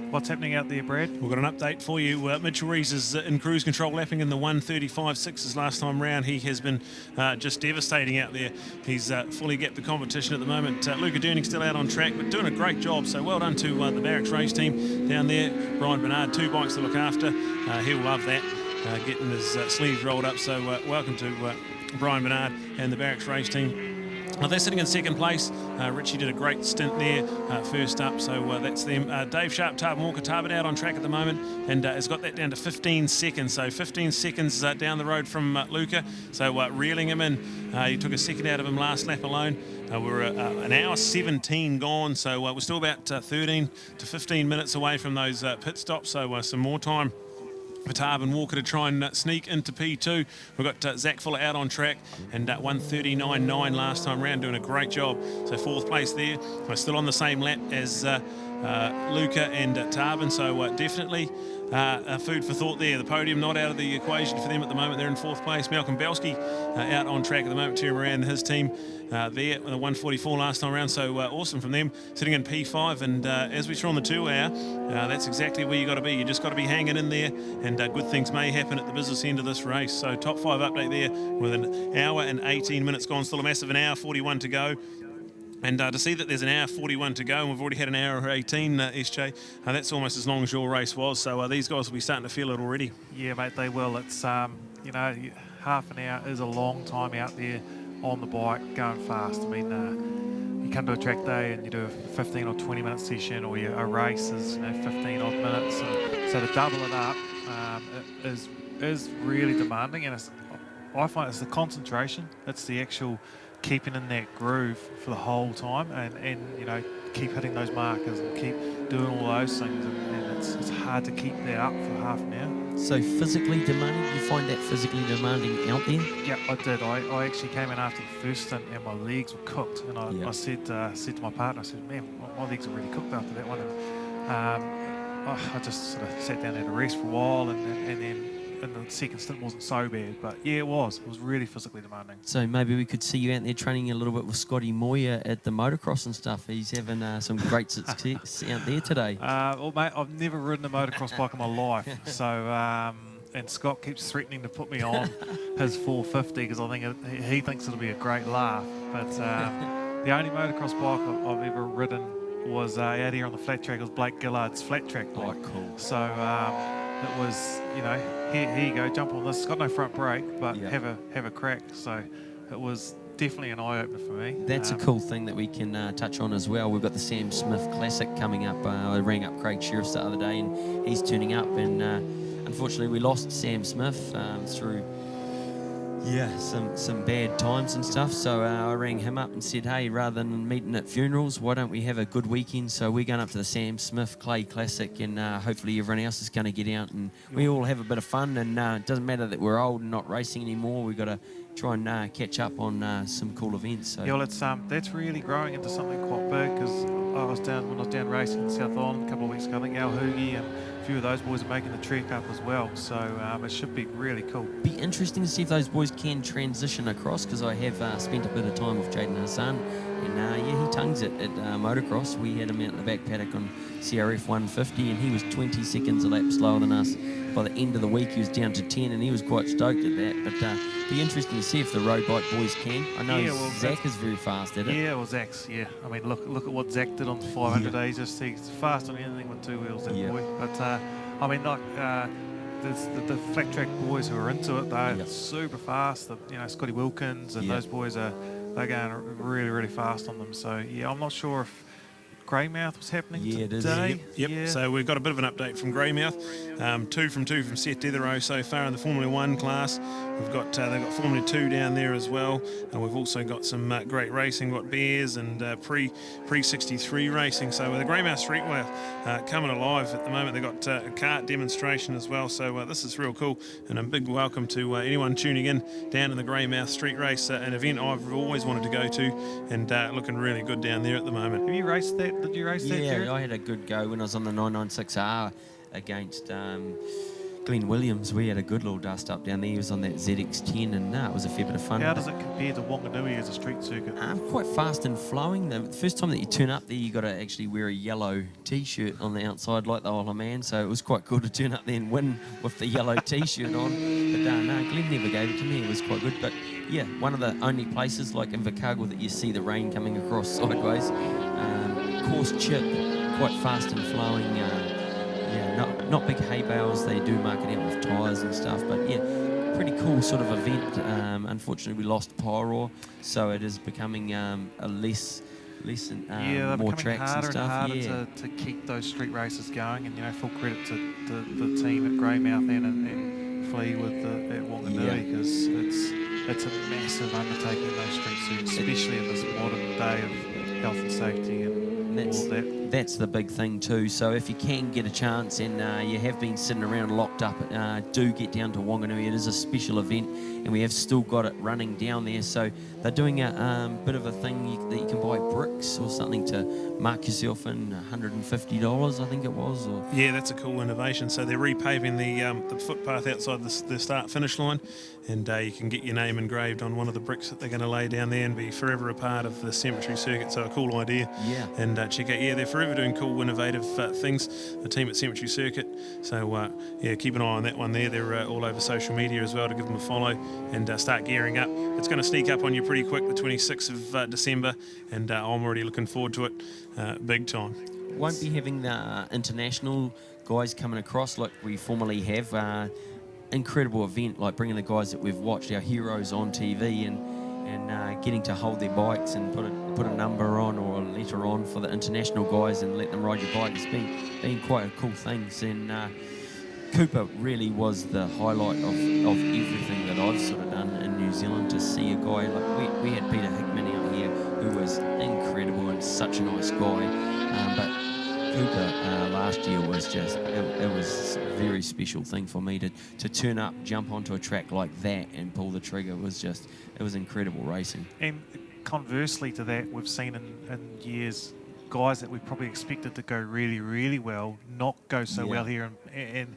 S4: What's happening out there, Brad?
S1: We've got an update for you. Mitchel Reese is in cruise control, lapping in the 1:35.6 last time round. He has been just devastating out there. He's fully gapped the competition at the moment. Luca Durning still out on track, but doing a great job. So well done to the Barracks race team down there. Brian Bernard, 2 bikes to look after. He'll love that, getting his sleeves rolled up. So welcome to Brian Bernard and the Barracks race team. They're sitting in second place. Richie did a great stint there first up, so that's them. Dave Sharp, Tarvin Walker, Tarvin out on track at the moment, and has got that down to 15 seconds. So 15 seconds down the road from Luca, so reeling him in. He took a second out of him last lap alone. We're an hour 17 gone, so we're still about 13 to 15 minutes away from those pit stops, so some more time for Tarvin Walker to try and sneak into P2. We've got Zach Fuller out on track, and 1:39.9 last time round, doing a great job. So 4th place there. We're still on the same lap as Luca and Tarvin, so definitely food for thought there. The podium not out of the equation for them at the moment. They're in 4th place. Malcolm Belski out on track at the moment. Terry Moran, his team there with a 1:44 last time around, so awesome from them, sitting in P5. And as we saw on the 2 hour, that's exactly where you got to be. You just got to be hanging in there, and good things may happen at the business end of this race. So top 5 update there with an hour and 18 minutes gone. Still a massive an hour 41 to go. And to see that there's an hour 41 to go, and we've already had an hour 18, SJ, that's almost as long as your race was. So these guys will be starting to feel it already. Yeah, mate, they will. It's, you know, half an hour is a long time out there on the bike going fast. I mean, you come to a track day and you do a 15 or 20 minute session, or a race is 15 odd minutes. And so to double it up is really demanding, and I find it's the concentration. It's the actual
S4: keeping in that groove for the whole time, and you know, keep hitting those markers and keep doing all those things, and it's hard to keep that up for half an hour.
S2: So physically demanding, you find that physically demanding out there?
S4: Yeah, I did. I actually came in after the first stint and my legs were cooked, and I said to my partner, I said, man, my legs are really cooked after that one. And I just sort of sat down there to rest for a while, and then and the second stint wasn't so bad, but yeah, it was really physically demanding.
S2: So maybe we could see you out there training a little bit with Scotty Moyer at the motocross and stuff. He's having some great success out there today.
S4: Well, mate, I've never ridden a motocross bike in my life, so and Scott keeps threatening to put me on his 450 because I think he thinks it'll be a great laugh. But the only motocross bike I've ever ridden was out here on the flat track. It was Blake Gillard's flat track bike.
S2: Oh, cool.
S4: So it was, you know, here you go, jump on this. It's got no front brake, but have a crack. So it was definitely an eye-opener for me.
S2: That's a cool thing that we can touch on as well. We've got the Sam Smith Classic coming up. I rang up Craig Sheriffs the other day, and he's turning up. And unfortunately, we lost Sam Smith through some bad times and stuff. So I rang him up and said, hey, rather than meeting at funerals, why don't we have a good weekend? So we're going up to the Sam Smith Clay Classic, and hopefully everyone else is going to get out and we all have a bit of fun. And it doesn't matter that we're old and not racing anymore. We've got to try and catch up on some cool events. So.
S4: Yeah, well, that's really growing into something quite big, because when I was down racing in South Island a couple of weeks ago, I think Al Hoogie and a few of those boys are making the trek up as well. So it should be really cool.
S2: Be interesting to see if those boys can transition across, because I have spent a bit of time with Jaden Hassan, and he tongues it at motocross. We had him out in the back paddock on CRF 150, and he was 20 seconds a lap slower than us. By the end of the week, he was down to 10, and he was quite stoked at that. But be interesting to see if the road bike boys can. I know Zach is very fast at it.
S4: Yeah, well, Zach's, I mean, look at what Zach did on the 500 days. He's fast on anything with two wheels, that boy. But I mean, like the flat track boys who are into it, they're super fast. You know, Scotty Wilkins and those boys they're going really, really fast on them. So I'm not sure if Greymouth was happening today.
S1: Yep. So we've got a bit of an update from Greymouth. 2 from Seth Detherow so far in the Formula 1 class. We've got they've got Formula 2 down there as well, and we've also got some great racing. We've got Bears and pre 63 racing. So the Greymouth Streetwear coming alive at the moment. They've got a kart demonstration as well. So this is real cool, and a big welcome to anyone tuning in down in the Greymouth Street Race, an event I've always wanted to go to, and looking really good down there at the moment.
S4: Have you raced that? Did you race that?
S2: Yeah, I had a good go when I was on the 996R against Glenn Williams. We had a good little dust up down there. He was on that ZX10, and it was a fair bit of fun.
S4: How does it compare to Wanganui as a street circuit?
S2: Quite fast and flowing. The first time that you turn up there, you got to actually wear a yellow T-shirt on the outside like the Isle of Man, so it was quite cool to turn up there and win with the yellow T-shirt on. But no, Glenn never gave it to me. It was quite good. But yeah, one of the only places like in Invercargill that you see the rain coming across sideways. Coarse chip, quite fast and flowing. Not big hay bales. They do mark it out with tyres and stuff, but yeah, pretty cool sort of event. Unfortunately, we lost Pyro, so it is becoming a less more tracks and stuff.
S4: Harder to keep those street races going, and full credit to the team at Greymouth and Flea with at Wanganui, because it's a massive undertaking in those street circuits, especially in this modern day of health and safety and all that.
S2: That's the big thing too. So if you can get a chance, and you have been sitting around locked up, do get down to Wanganui. It is a special event, and we have still got it running down there. So they're doing a bit of a thing that you can buy bricks or something to mark yourself in, $150, I think it was.
S1: Yeah, that's a cool innovation. So they're repaving the footpath outside the start-finish line, and you can get your name engraved on one of the bricks that they're going to lay down there and be forever a part of the cemetery circuit. So a cool idea.
S2: Yeah.
S1: And check out, they're forever doing cool, innovative things, the team at Cemetery Circuit. So keep an eye on that one there. They're all over social media as well to give them a follow and start gearing up. It's going to sneak up on you pretty quick, the 26th of December, and I'm already looking forward to it big time.
S2: Won't be having the international guys coming across like we formerly have. Incredible event, like bringing the guys that we've watched, our heroes, on TV, and getting to hold their bikes and put a number on or a letter on for the international guys and let them ride your bike. It's been quite a cool thing. And Cooper really was the highlight of everything that I've sort of done in New Zealand. To see a guy like we had Peter Hickman was incredible and such a nice guy. But Cooper last year was just, it was a very special thing for me to turn up, jump onto a track like that and pull the trigger. It was incredible racing.
S4: And conversely to that, we've seen in years guys that we probably expected to go really, really well not go so well here, and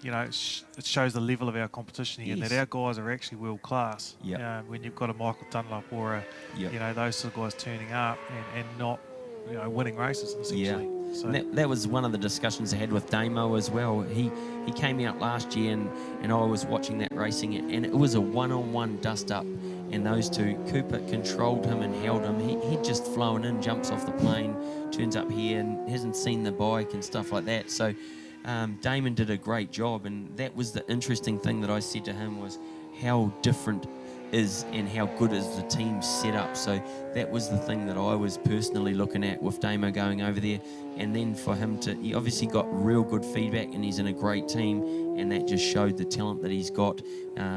S4: you know, it shows the level of our competition here, that our guys are actually world class. When you've got a Michael Dunlop or a, you know, those sort of guys turning up and not, you know, winning races essentially. So
S2: that was one of the discussions I had with Damo as well. He came out last year and I was watching that racing, and it was a one-on-one dust-up, and those two, Cooper controlled him and held him. He'd just flown in, jumps off the plane, turns up here and hasn't seen the bike and stuff like that. So Damon did a great job, and that was the interesting thing that I said to him was how different is and how good is the team set up. So that was the thing that I was personally looking at with Damo going over there, and then for him he obviously got real good feedback, and he's in a great team, and that just showed the talent that he's got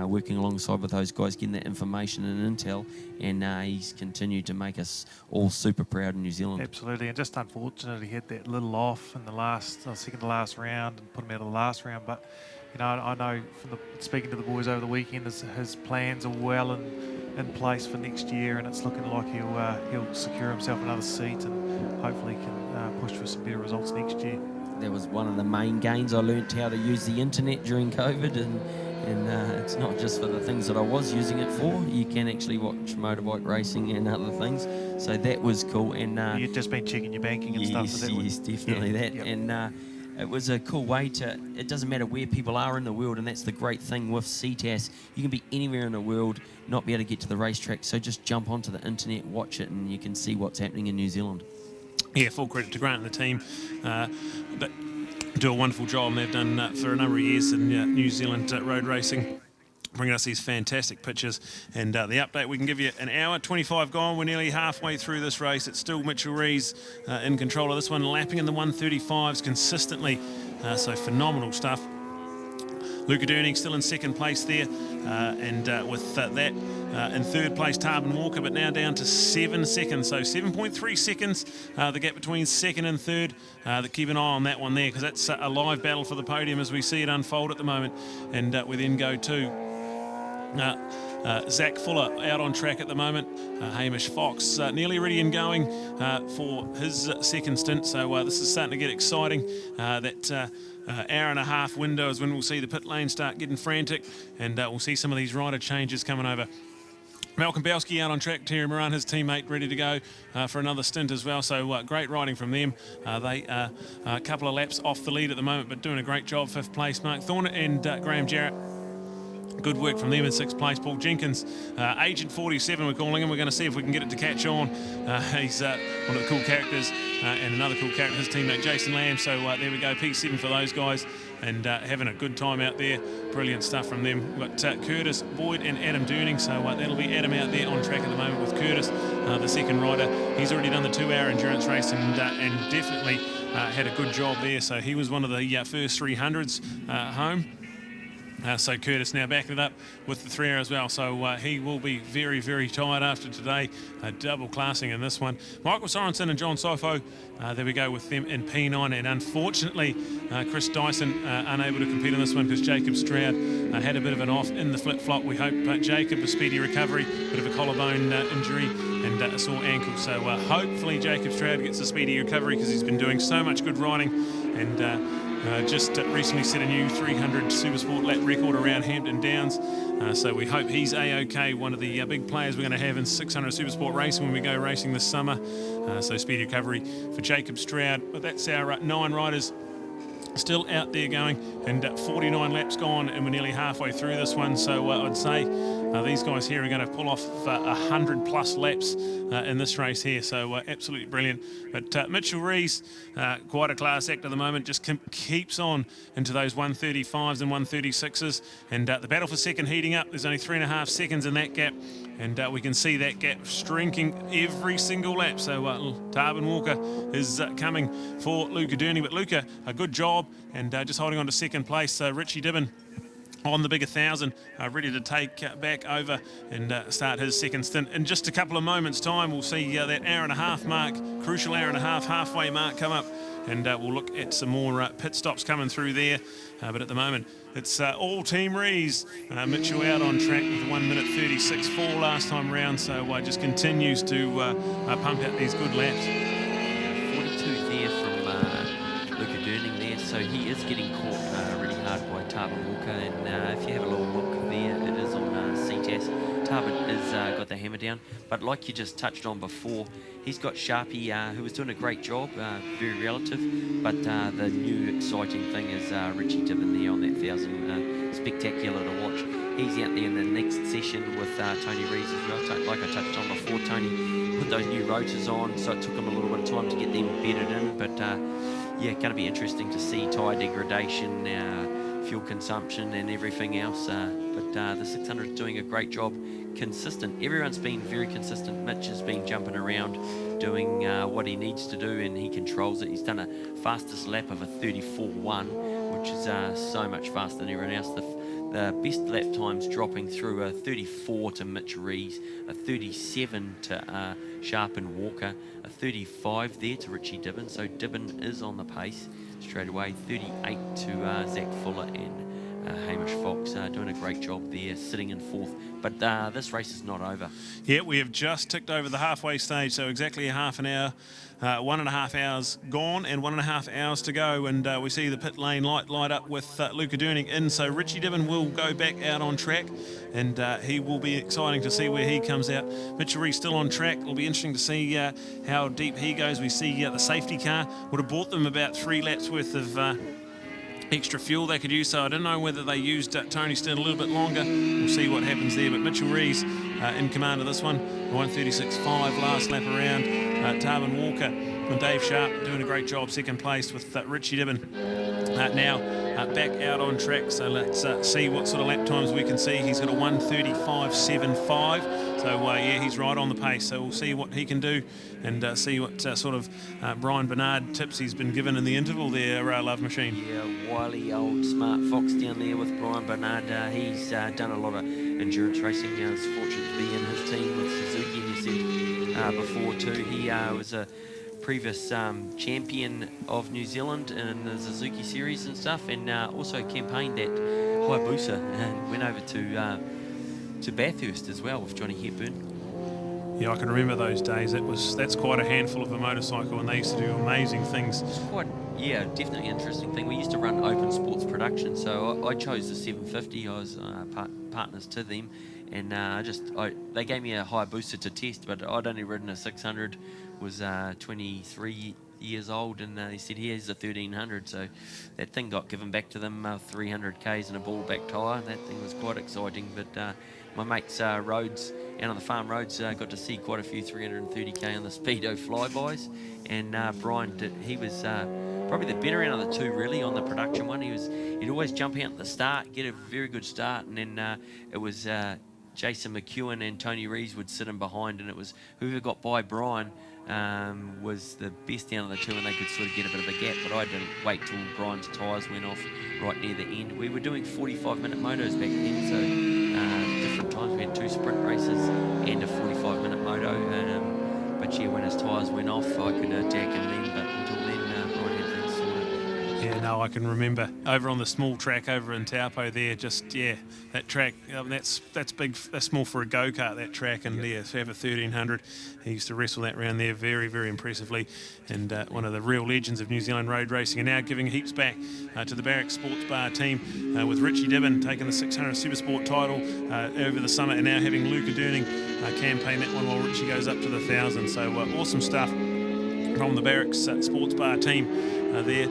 S2: working alongside with those guys, getting that information and intel, and he's continued to make us all super proud in New Zealand.
S4: Absolutely, and just unfortunately he had that little off in the second to last round and put him out of the last round, but you know, I know from speaking to the boys over the weekend, his plans are well in place for next year, and it's looking like he'll secure himself another seat and hopefully can push for some better results next year.
S2: That was one of the main gains. I learnt how to use the internet during COVID, and it's not just for the things that I was using it for. You can actually watch motorbike racing and other things, so that was cool. And
S4: you've just been checking your banking and stuff.
S2: Yes, definitely that. Yep. And it was a cool way it doesn't matter where people are in the world, and that's the great thing with Ctas. You can be anywhere in the world, not be able to get to the racetrack, so just jump onto the internet, watch it, and you can see what's happening in New Zealand.
S1: Yeah, full credit to Grant and the team. They do a wonderful job, and they've done for a number of years in New Zealand road racing, bringing us these fantastic pictures. And the update we can give you, an hour 25 gone. We're nearly halfway through this race. It's still Mitchel Reese in control of this one, lapping in the 135s consistently. So phenomenal stuff. Luca Durning still in second place there, and with that in third place Tarvin Walker, but now down to 7 seconds, so 7.3 seconds the gap between second and third. Keep an eye on that one there, because that's a live battle for the podium as we see it unfold at the moment. And we then go to Zach Fuller out on track at the moment. Hamish Fox nearly ready and going for his second stint, so this is starting to get exciting. That hour and a half window is when we'll see the pit lane start getting frantic, and we'll see some of these rider changes coming over. Malcolm Belski out on track, Terry Moran, his teammate, ready to go for another stint as well. So great riding from them. They are a couple of laps off the lead at the moment, but doing a great job. 5th place, Mark Thornton and Graham Jarrett. Good work from them in 6th place. Paul Jenkins, Agent 47 we're calling him. We're going to see if we can get it to catch on. He's one of the cool characters, and another cool character, his teammate Jason Lamb. So there we go, P7 for those guys, and having a good time out there. Brilliant stuff from them. We've got Curtis Boyd and Adam Durning, so that'll be Adam out there on track at the moment with Curtis, the second rider. He's already done the 2-hour endurance race and definitely had a good job there. So he was one of the first 300s home. So Curtis now backing it up with the 3-hour as well. So he will be very, very tired after today. Double classing in this one. Michael Sorensen and John Sofo, there we go with them in P9. And unfortunately, Chris Dyson unable to compete on this one because Jacob Stroud had a bit of an off in the flip-flop. We hope Jacob a speedy recovery, bit of a collarbone injury and a sore ankle. So hopefully Jacob Stroud gets a speedy recovery, because he's been doing so much good riding, and just recently set a new 300 Supersport lap record around Hampton Downs. So we hope he's A-OK, one of the big players we're going to have in 600 Supersport racing when we go racing this summer. So speedy recovery for Jacob Stroud. But that's our 9 riders still out there going, and 49 laps gone, and we're nearly halfway through this one. So I'd say these guys here are going to pull off 100 plus laps in this race here, so absolutely brilliant. But Mitchel Reese, quite a class act at the moment, just keeps on into those 135s and 136s, and the battle for second heating up. There's only 3.5 seconds in that gap, and we can see that gap shrinking every single lap. So Tarvin Walker is coming for Luca Durning, but Luca, a good job, and just holding on to second place. Richie Dibben on the big 1,000, ready to take back over and start his second stint. In just a couple of moments' time, we'll see that hour and a half mark, crucial hour and a half, halfway mark come up, and we'll look at some more pit stops coming through there. But at the moment, it's all Team Reeves. Mitchell out on track with 1 minute 36.4 last time round, so just continues to pump out these good laps.
S2: 42 there from Luca Durning there, so he is getting caught really hard by Tarvin Walker, and if you have a little look there, it is on Ctas. Tarvin has got the hammer down, but like you just touched on before, he's got Sharpie, who was doing a great job, very relative, but the new exciting thing is Richie Dibben there on that 1,000, spectacular to watch. He's out there in the next session with Tony Reeves as well. Like I touched on before, Tony put those new rotors on, so it took him a little bit of time to get them bedded in, but yeah, going to be interesting to see tyre degradation, fuel consumption and everything else, but the 600 is doing a great job, consistent. Everyone's been very consistent. Mitch has been jumping around doing what he needs to do, and he controls it. He's done a fastest lap of a 34.1, which is so much faster than everyone else. The best lap times dropping through a 34 to Mitchel Reese, a 37 to Sharp and Walker, a 35 there to Richie Dibben. So Dibben is on the pace straight away. 38 to Zach Fuller and Hamish Fox, doing a great job there, sitting in fourth. But this race is not over.
S1: Yeah, we have just ticked over the halfway stage, so exactly a half an hour, 1.5 hours gone and 1.5 hours to go, and we see the pit lane light up with Luca Durning in, so Richie Dibben will go back out on track, and he will be exciting to see where he comes out. Mitchel Reese still on track. It'll be interesting to see how deep he goes. We see the safety car would have bought them about 3 laps worth of extra fuel they could use, so I don't know whether they used Tony Stern a little bit longer. We'll see what happens there, but Mitchel Reese in command of this one, 1:36.5 last lap around. Tarvin Walker and Dave Sharp doing a great job, second place with Richie Dibben now back out on track, so let's see what sort of lap times we can see. He's got a 1:35.75, so yeah, he's right on the pace, so we'll see what he can do and see what sort of Brian Bernard tips he's been given in the interval there, Love Machine.
S2: Yeah, wily old smart fox down there with Brian Bernard. He's done a lot of endurance racing. I was fortunate to be in his team with Suzuki, and you said before too, he was a previous champion of New Zealand in the Suzuki series and stuff, and also campaigned at Hayabusa and went over to Bathurst as well with Johnny Hepburn.
S1: Yeah, I can remember those days. That's quite a handful of a motorcycle, and they used to do amazing things.
S2: It's quite, yeah, definitely an interesting thing. We used to run open sports production, so I chose the 750. I was partners to them, and they gave me a Hayabusa to test, but I'd only ridden a 600, was 23 years old, and they said, here's a 1300, so that thing got given back to them, 300 k's and a ball back tyre. That thing was quite exciting, but my mates roads out on the farm roads got to see quite a few 330k on the Speedo flybys, and Brian he was probably the better out of the two really on the production one. He'd always jump out at the start, get a very good start, and then it was Jason McEwen and Tony Reeves would sit in behind, and it was whoever got by Brian was the best out of the two, and they could sort of get a bit of a gap, but I didn't wait till Brian's tyres went off right near the end. We were doing 45-minute motos back then, so different times. We had 2 sprint races and a 45-minute moto, but yeah, when his tyres went off, I could attack him then, but until then, Brian had things sorted.
S1: Yeah, no, I can remember over on the small track over in Taupo there, just, yeah, that track, that's big, that's small for a go-kart, that track, and yeah, to have a 1300, he used to wrestle that round there very, very impressively, and one of the real legends of New Zealand road racing, and now giving heaps back to the Barrack Sports Bar team, with Richie Dibben taking the 600 Supersport title over the summer, and now having Luca Durning campaign that one while Richie goes up to the 1000, so awesome stuff from the Barrack Sports Bar team there.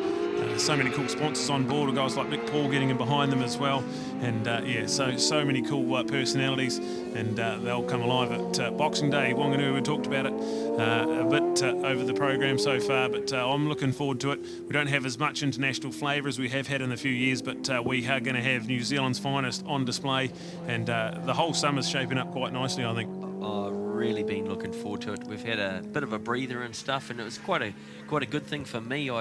S1: So many cool sponsors on board, guys like Mick Paul getting in behind them as well, and yeah, so many cool personalities, and they'll come alive at Boxing Day. Wanganui, we talked about it a bit over the program so far, but I'm looking forward to it. We don't have as much international flavour as we have had in a few years, but we are going to have New Zealand's finest on display, and the whole summer's shaping up quite nicely, I think.
S2: I've really been looking forward to it. We've had a bit of a breather and stuff, and it was quite a good thing for me.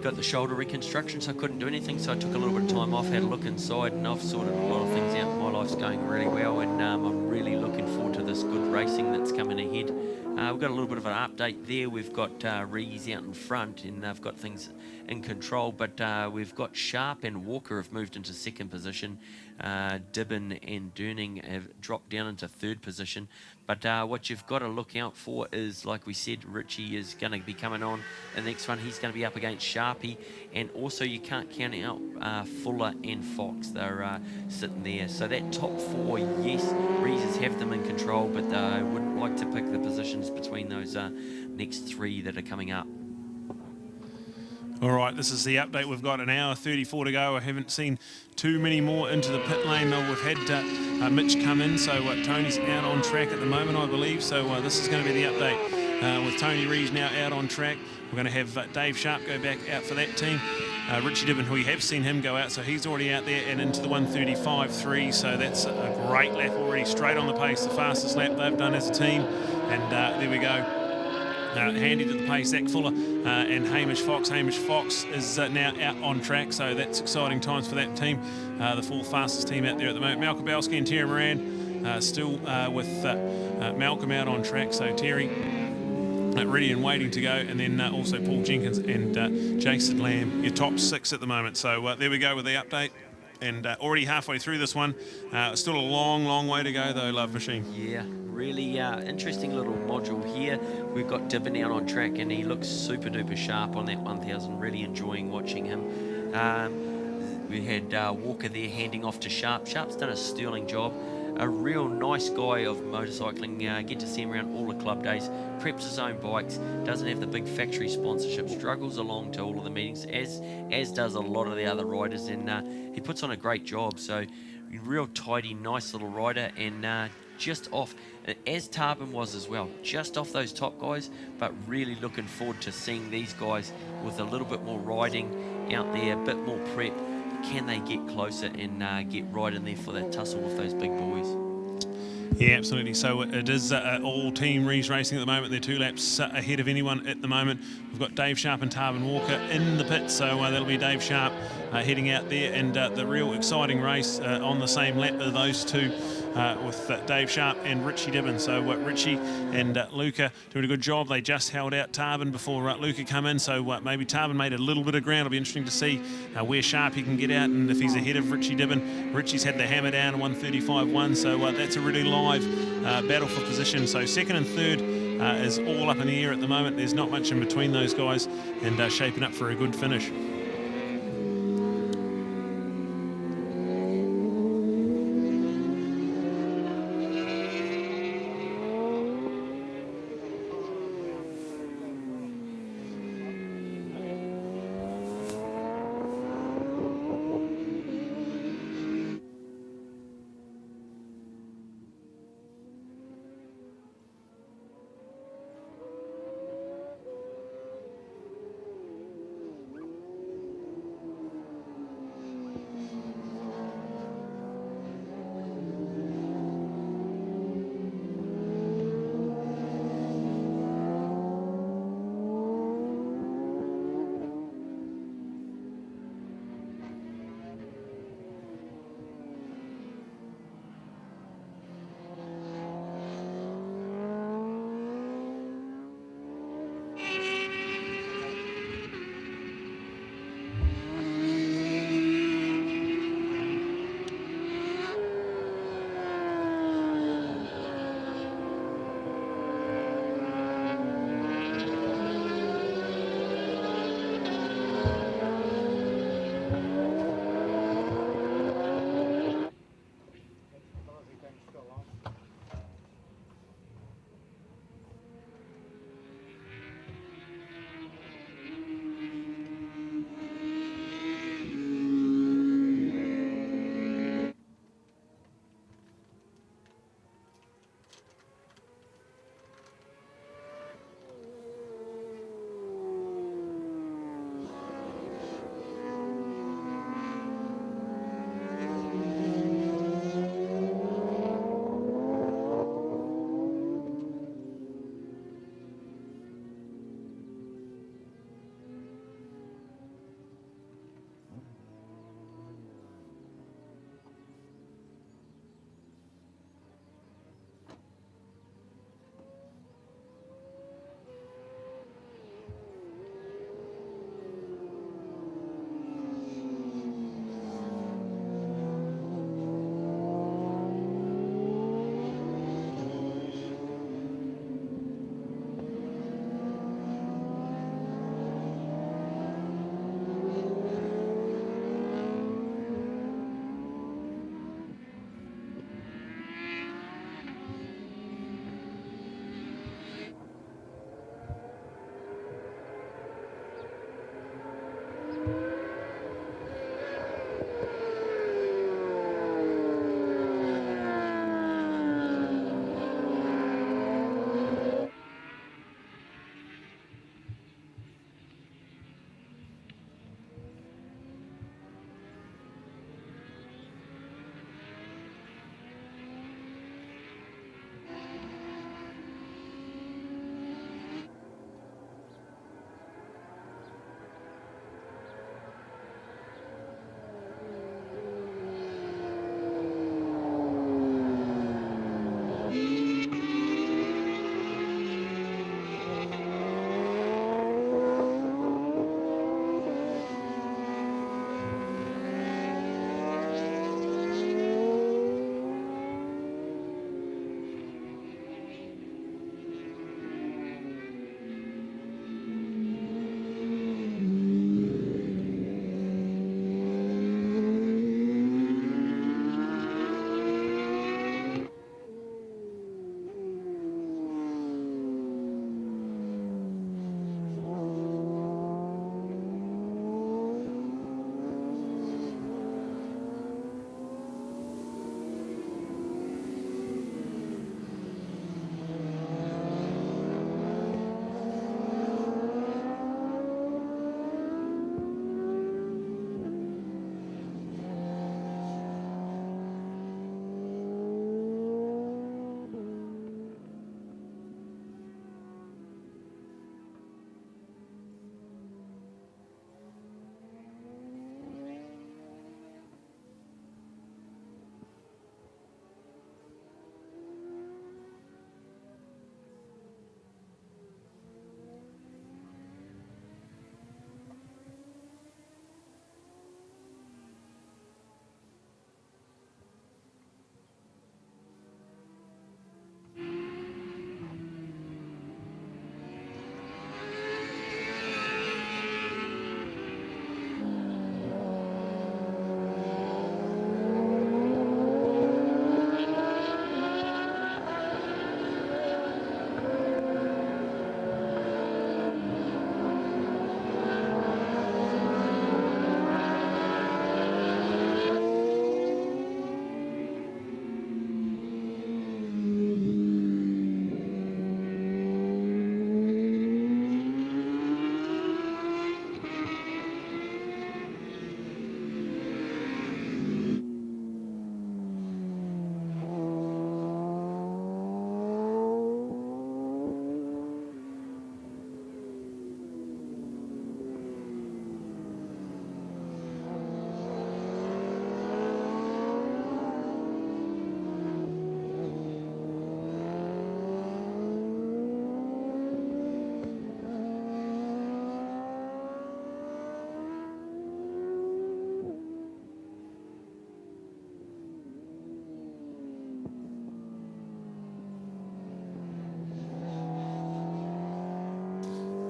S2: got the shoulder reconstruction, so I couldn't do anything. So I took a little bit of time off, had a look inside, and I've sorted a lot of things out. My life's going really well, and I'm really looking forward to this good racing that's coming ahead. We've got a little bit of an update there. We've got Reeves out in front, and they've got things in control, but we've got Sharp and Walker have moved into second position. Dibben and Durning have dropped down into third position. But what you've got to look out for is, like we said, Richie is going to be coming on the next one. He's going to be up against Sharpie. And also you can't count out Fuller and Fox. They're sitting there. So that top four, yes, Reeves have them in control, but I wouldn't like to pick the positions between those next three that are coming up.
S1: All right, this is the update. We've got an hour 34 to go. I haven't seen too many more into the pit lane. We've had Mitch come in, so Tony's out on track at the moment, I believe. So this is going to be the update with Tony Reeves now out on track. We're going to have Dave Sharp go back out for that team. Richie Dibben, we have seen him go out, so he's already out there and into the 1:35.3. So that's a great lap already, straight on the pace, the fastest lap they've done as a team. And there we go. Handy to the pace, Zach Fuller and Hamish Fox. Hamish Fox is now out on track, so that's exciting times for that team. The fourth fastest team out there at the moment. Malcolm Belski and Terry Moran still with Malcolm out on track, so Terry ready and waiting to go, and then also Paul Jenkins and Jason Lamb, your top six at the moment. So there we go with the update. And already halfway through this one. Still a long, long way to go though, Love Machine.
S2: Yeah, really interesting little module here. We've got Dibben out on track, and he looks super duper sharp on that 1000. Really enjoying watching him. We had Walker there handing off to Sharp. Sharp's done a sterling job. A real nice guy of motorcycling. Get to see him around all the club days. Preps his own bikes. Doesn't have the big factory sponsorship. Struggles along to all of the meetings, as does a lot of the other riders. And he puts on a great job. So real tidy, nice little rider. And just off, as Tarvin was as well, just off those top guys. But really looking forward to seeing these guys with a little bit more riding out there, a bit more prep. Can they get closer and get right in there for that tussle with those big boys?
S1: Yeah, absolutely. So it is all team Reeves racing at the moment. They're 2 laps ahead of anyone at the moment. We've got Dave Sharp and Tarvin Walker in the pit, so that'll be Dave Sharp heading out there, and the real exciting race on the same lap of those two with Dave Sharp and Richie Dibben. So Richie and Luca doing a good job. They just held out Tarvin before Luca come in, so maybe Tarvin made a little bit of ground. It'll be interesting to see where Sharp he can get out, and if he's ahead of Richie Dibben. Richie's had the hammer down 1:35.1, so that's a really live battle for position. So second and third is all up in the air at the moment. There's not much in between those guys, and shaping up for a good finish.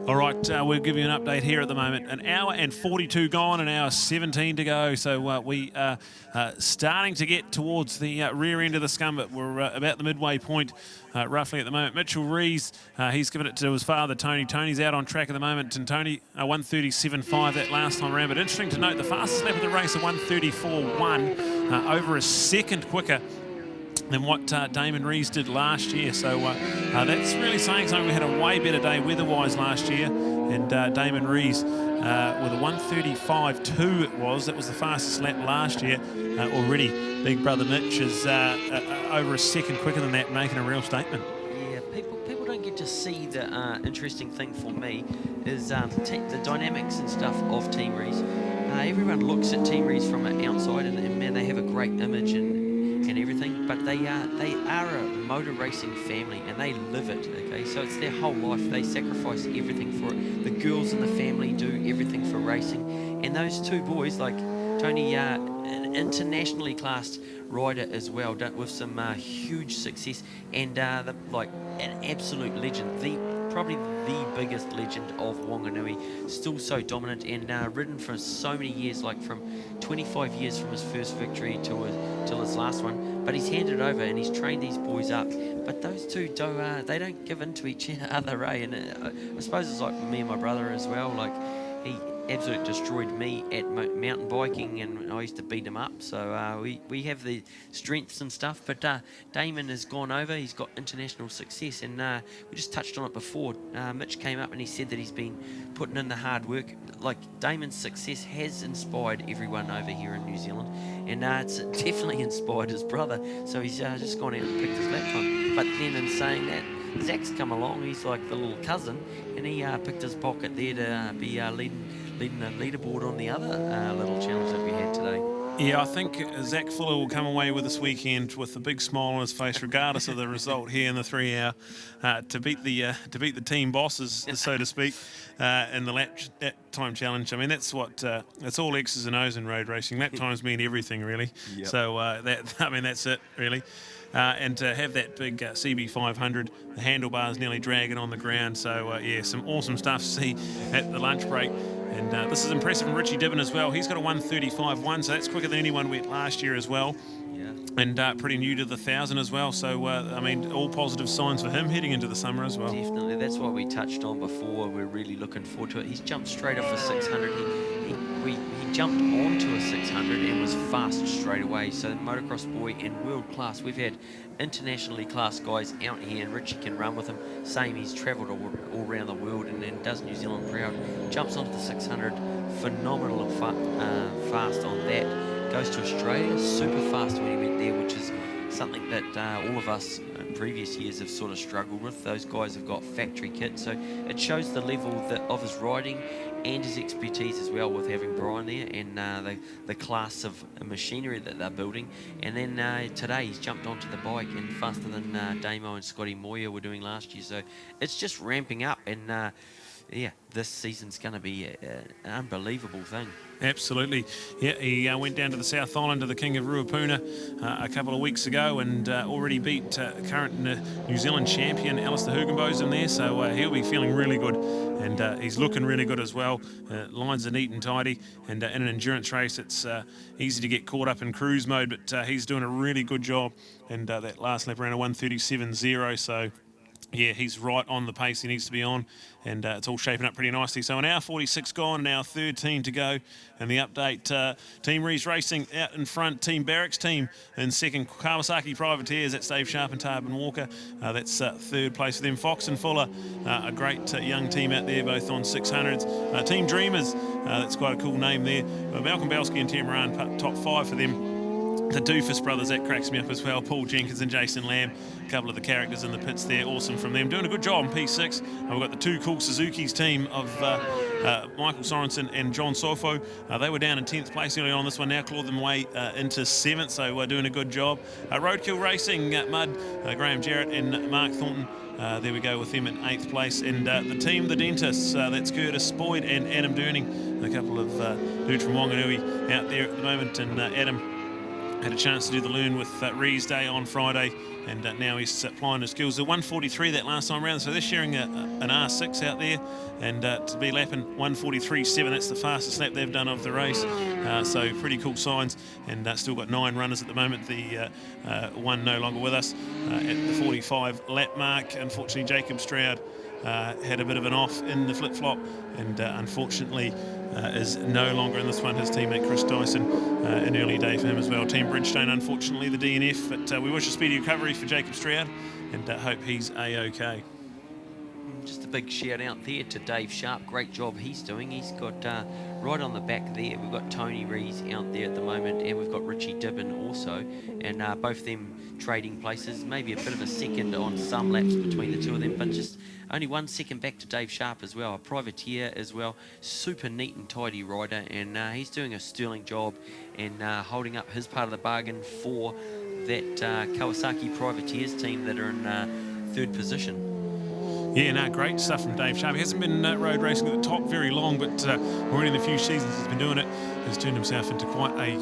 S1: All right, we'll give you an update here at the moment. An hour and 42 gone, an hour 17 to go. So we are starting to get towards the rear end of the scum, but we're about the midway point roughly at the moment. Mitchel Reese, he's given it to his father, Tony. Tony's out on track at the moment, and Tony, 1:37.5 that last time around. But interesting to note, the fastest lap of the race, a 1:34.1, over a second quicker than what Damon Reeves did last year. So that's really saying something. We had a way better day weather-wise last year, and Damon Reeves with a 1:35.2 it was. That was the fastest lap last year. Already, big brother Mitch is over a second quicker than that, making a real statement.
S2: Yeah, people don't get to see the interesting thing for me is the dynamics and stuff of Team Reeves. Everyone looks at Team Reeves from the outside, and man, they have a great image and everything, but they are a motor racing family, and they live it. Okay, so it's their whole life. They sacrifice everything for it. The girls in the family do everything for racing, and those two boys, like Tony, an internationally classed rider as well, with some huge success, and like an absolute legend. Probably the biggest legend of Wanganui, still so dominant, and ridden for so many years, like from 25 years from his first victory till his last one. But he's handed over and he's trained these boys up. But those two they don't give in to each other, and I suppose it's like me and my brother as well. Like, he absolutely destroyed me at mountain biking, and I used to beat him up. So we have the strengths and stuff. But Damon has gone over. He's got international success, and we just touched on it before. Mitch came up and he said that he's been putting in the hard work. Like, Damon's success has inspired everyone over here in New Zealand, and it's definitely inspired his brother. So he's just gone out and picked his lap time. But then in saying that, Zach's come along. He's like the little cousin, and he picked his pocket there to be leading the leaderboard on the other little challenge that we had today.
S1: Yeah, I think Zach Fuller will come away with this weekend with a big smile on his face, regardless of the result here in the 3 hour, to beat the team bosses, so to speak, in the lap time challenge. I mean, that's what it's all X's and O's in road racing. Lap times mean everything, really. Yep. So that's it, really. And to have that big CB500, the handlebars nearly dragging on the ground. So, some awesome stuff to see at the lunch break. And this is impressive from Richie Dibben as well. He's got a 1:35.1, so that's quicker than anyone went last year as well. Yeah. And pretty new to the 1,000 as well. So, all positive signs for him heading into the summer as well.
S2: Definitely. That's what we touched on before. We're really looking forward to it. He's jumped straight off a 600. He jumped onto a 600 and was fast straight away. So, motocross boy and world class. We've had internationally classed guys out here, and Richie can run with him. Same, he's travelled all around the world and does New Zealand proud. Jumps onto the 600, phenomenal fast on that. Goes to Australia, super fast when he went there, which is something that all of us in previous years have sort of struggled with. Those guys have got factory kit, so it shows the level of his riding and his expertise as well, with having Brian there, and the class of machinery that they're building. And then today he's jumped onto the bike and faster than Damo and Scotty Moyer were doing last year. So it's just ramping up, and this season's going to be an unbelievable thing.
S1: Absolutely. Yeah, he went down to the South Island to the King of Ruapuna a couple of weeks ago, and already beat current New Zealand champion Alistair Hugenbosen there, so he'll be feeling really good, and he's looking really good as well. Lines are neat and tidy, and in an endurance race it's easy to get caught up in cruise mode, but he's doing a really good job, and that last lap around a 1:37.0, so yeah, he's right on the pace he needs to be on, and it's all shaping up pretty nicely. So an hour 46 gone, an hour 13 to go, and the update, Team Reese Racing out in front, Team Barracks team in second, Kawasaki Privateers, that's Dave Sharp and Tarvin Walker, that's third place for them. Fox and Fuller, a great young team out there, both on 600s. Team Dreamers, that's quite a cool name there. Malcolm Belski and Tim Moran, top 5 for them. The Doofus brothers, that cracks me up as well. Paul Jenkins and Jason Lamb, a couple of the characters in the pits there, awesome from them. Doing a good job on P6. We've got the two cool Suzuki's team of Michael Sorensen and John Sofo. They were down in 10th place early on this one, now clawed them way into 7th, so we're doing a good job. Roadkill Racing, Mud, Graham Jarrett and Mark Thornton. There we go with them in 8th place. And the team, the Dentists, that's Curtis Boyd and Adam Durning, a couple of dudes from Wanganui out there at the moment. And Adam Had a chance to do the learn with Reeves Day on Friday, and now he's applying his skills. The 143 that last time round, so they're sharing an R6 out there, and to be lapping 143.7, that's the fastest lap they've done of the race. So pretty cool signs, and still got 9 runners at the moment. The one no longer with us at the 45 lap mark. Unfortunately, Jacob Stroud had a bit of an off in the flip-flop, and unfortunately is no longer in this one. His teammate Chris Dyson, an early day for him as well. Team Bridgestone, unfortunately, the DNF, but we wish a speedy recovery for Jacob Stroud, and hope he's a-okay.
S2: Just a big shout out there to Dave Sharp. Great job he's doing. He's got right on the back there, we've got Tony Reese out there at the moment, and we've got Richie Dibben also, and both of them trading places. Maybe a bit of a second on some laps between the two of them, but just only 1 second back to Dave Sharp as well, a privateer as well. Super neat and tidy rider, and he's doing a sterling job and holding up his part of the bargain for that Kawasaki privateers team that are in 3rd position.
S1: Yeah, no, great stuff from Dave Sharp. He hasn't been road racing at the top very long, but already in the few seasons he's been doing it, has turned himself into quite a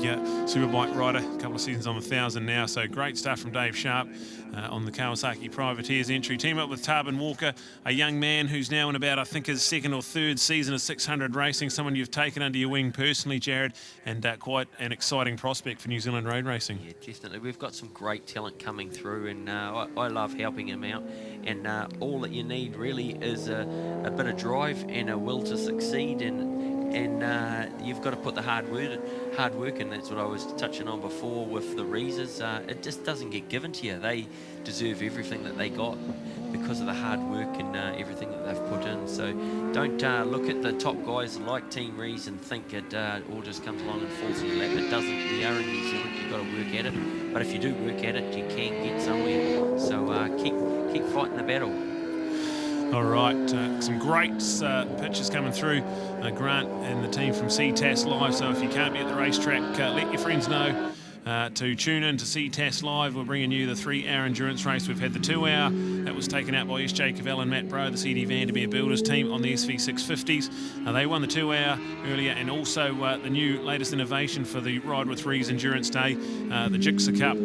S1: superbike rider. A couple of seasons on 1,000 now, so great stuff from Dave Sharp on the Kawasaki Privateers entry. Team up with Tarvin Walker, a young man who's now in about, I think, his 2nd or 3rd season of 600 racing, someone you've taken under your wing personally, Jared, and quite an exciting prospect for New Zealand road racing.
S2: Yeah, definitely. We've got some great talent coming through, and I love helping him out, and all that you need really is a bit of drive and a will to succeed, and you've got to put the hard work in. That's what I was touching on before with the Reeses. It just doesn't get given to you. They deserve everything that they got because of the hard work and everything that they've put in. So don't look at the top guys like Team Reese and think it all just comes along and falls in your lap. It doesn't. We are in New Zealand. You've got to work at it. But if you do work at it, you can get somewhere. So keep fighting the battle.
S1: All right, some great pictures coming through. Grant and the team from Ctas Live. So if you can't be at the racetrack, let your friends know to tune in to Ctas Live. We're bringing you the 3-hour endurance race. We've had the 2-hour. That was taken out by SJ Cavell and Matt Bro, the CD Vandermeer Builders team on the SV650s. They won the 2-hour earlier, and also the new latest innovation for the Ride with Reeves Endurance Day, the Jigsaw Cup.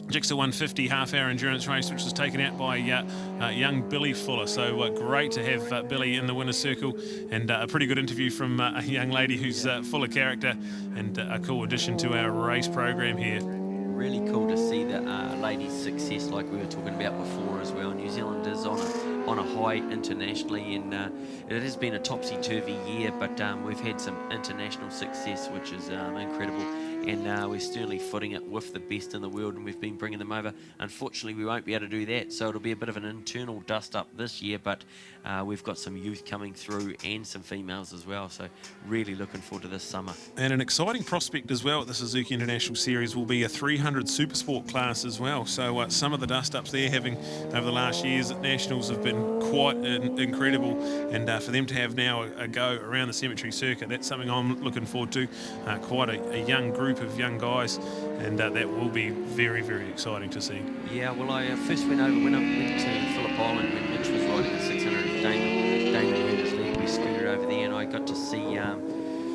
S1: Jigsaw 150 half-hour endurance race, which was taken out by young Billy Fuller. So great to have Billy in the winner's circle, and a pretty good interview from a young lady who's full of character, and a cool addition to our race program here.
S2: Really cool to see the ladies' success, like we were talking about before as well. New Zealand is on a high internationally, and it has been a topsy-turvy year, but we've had some international success, which is incredible. And we're certainly footing it with the best in the world, and we've been bringing them over. Unfortunately, we won't be able to do that, so it'll be a bit of an internal dust-up this year, but we've got some youth coming through and some females as well, so really looking forward to this summer.
S1: And an exciting prospect as well at the Suzuki International Series will be a 300 Supersport class as well. So some of the dust-ups they're having over the last years at Nationals have been quite incredible, and for them to have now a go around the cemetery circuit, that's something I'm looking forward to. Quite a young group of young guys, and that will be very, very exciting to see.
S2: Yeah, well, I first went to Phillip Island when Mitch was riding the 600 Damon Hurter's leg. We scooted over there, and I got to see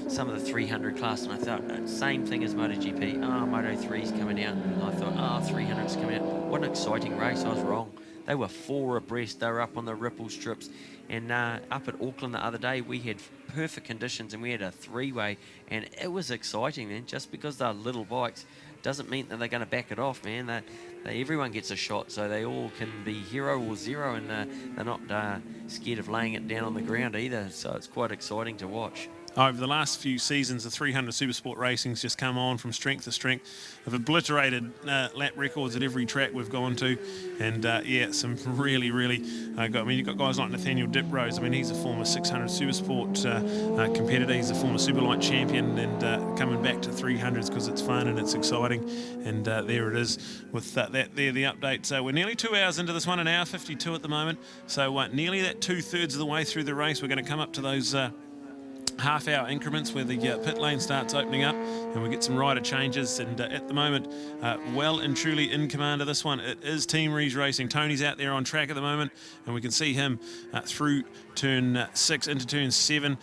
S2: some of the 300 class, and I thought, same thing as MotoGP. Moto 3's coming out, and I thought, 300's coming out. What an exciting race. I was wrong. They were 4 abreast. They were up on the ripple strips. And up at Auckland the other day, we had perfect conditions, and we had a 3-way, and it was exciting, man. Just because they're little bikes doesn't mean that they're going to back it off, man. Everyone gets a shot, so they all can be hero or zero, and they're not scared of laying it down on the ground either. So it's quite exciting to watch.
S1: Over the last few seasons, the 300 Supersport racing's just come on from strength to strength. Have obliterated lap records at every track we've gone to, and some really, really you've got guys like Nathaniel Diprose. I mean, he's a former 600 Supersport competitor. He's a former Superlight champion, and coming back to 300s because it's fun and it's exciting. And there it is with the update. So we're nearly 2 hours into this one, an hour 52 at the moment. So nearly that 2/3 of the way through the race. We're going to come up to those half-hour increments where the pit lane starts opening up and we get some rider changes. And at the moment, well and truly in command of this one, it is Team Reeves Racing. Tony's out there on track at the moment, and we can see him through turn 6 into turn 7.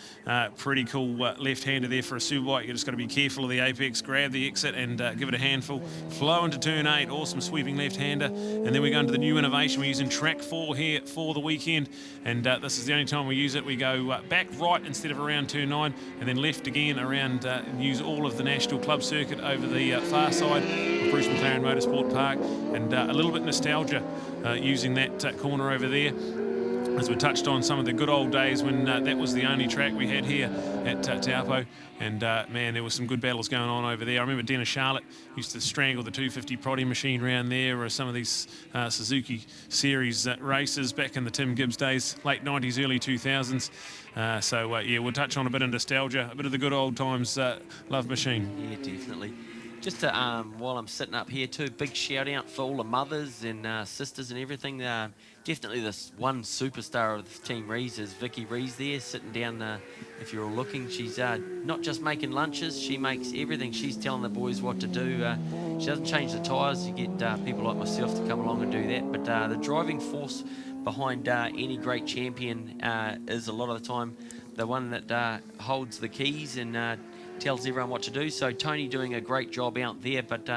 S1: Pretty cool left-hander there for a Superbike. You just got to be careful of the apex, grab the exit and give it a handful. Flow into turn 8, awesome sweeping left-hander. And then we go into the new innovation. We're using track 4 here for the weekend, and this is the only time we use it. We go back right instead of around turn 9, and then left again around and use all of the National Club circuit over the far side of Bruce Mclaren Motorsport Park, and a little bit nostalgia using that corner over there, as we touched on some of the good old days when that was the only track we had here at Taupo. And man, there was some good battles going on over there. I remember Dennis Charlotte used to strangle the 250 Proddy machine around there, or some of these Suzuki Series races back in the Tim Gibbs days, late 90s, early 2000s. Yeah, we'll touch on a bit of nostalgia, a bit of the good old times, love machine.
S2: Yeah, definitely. Just to, while I'm sitting up here too, big shout out for all the mothers and sisters and everything. Definitely this one superstar of the Team Reeves is Vicky Reese there, sitting down, if you're all looking. She's not just making lunches, she makes everything. She's telling the boys what to do. She doesn't change the tyres. You get people like myself to come along and do that. But the driving force behind any great champion is a lot of the time the one that holds the keys and tells everyone what to do. So Tony doing a great job out there, but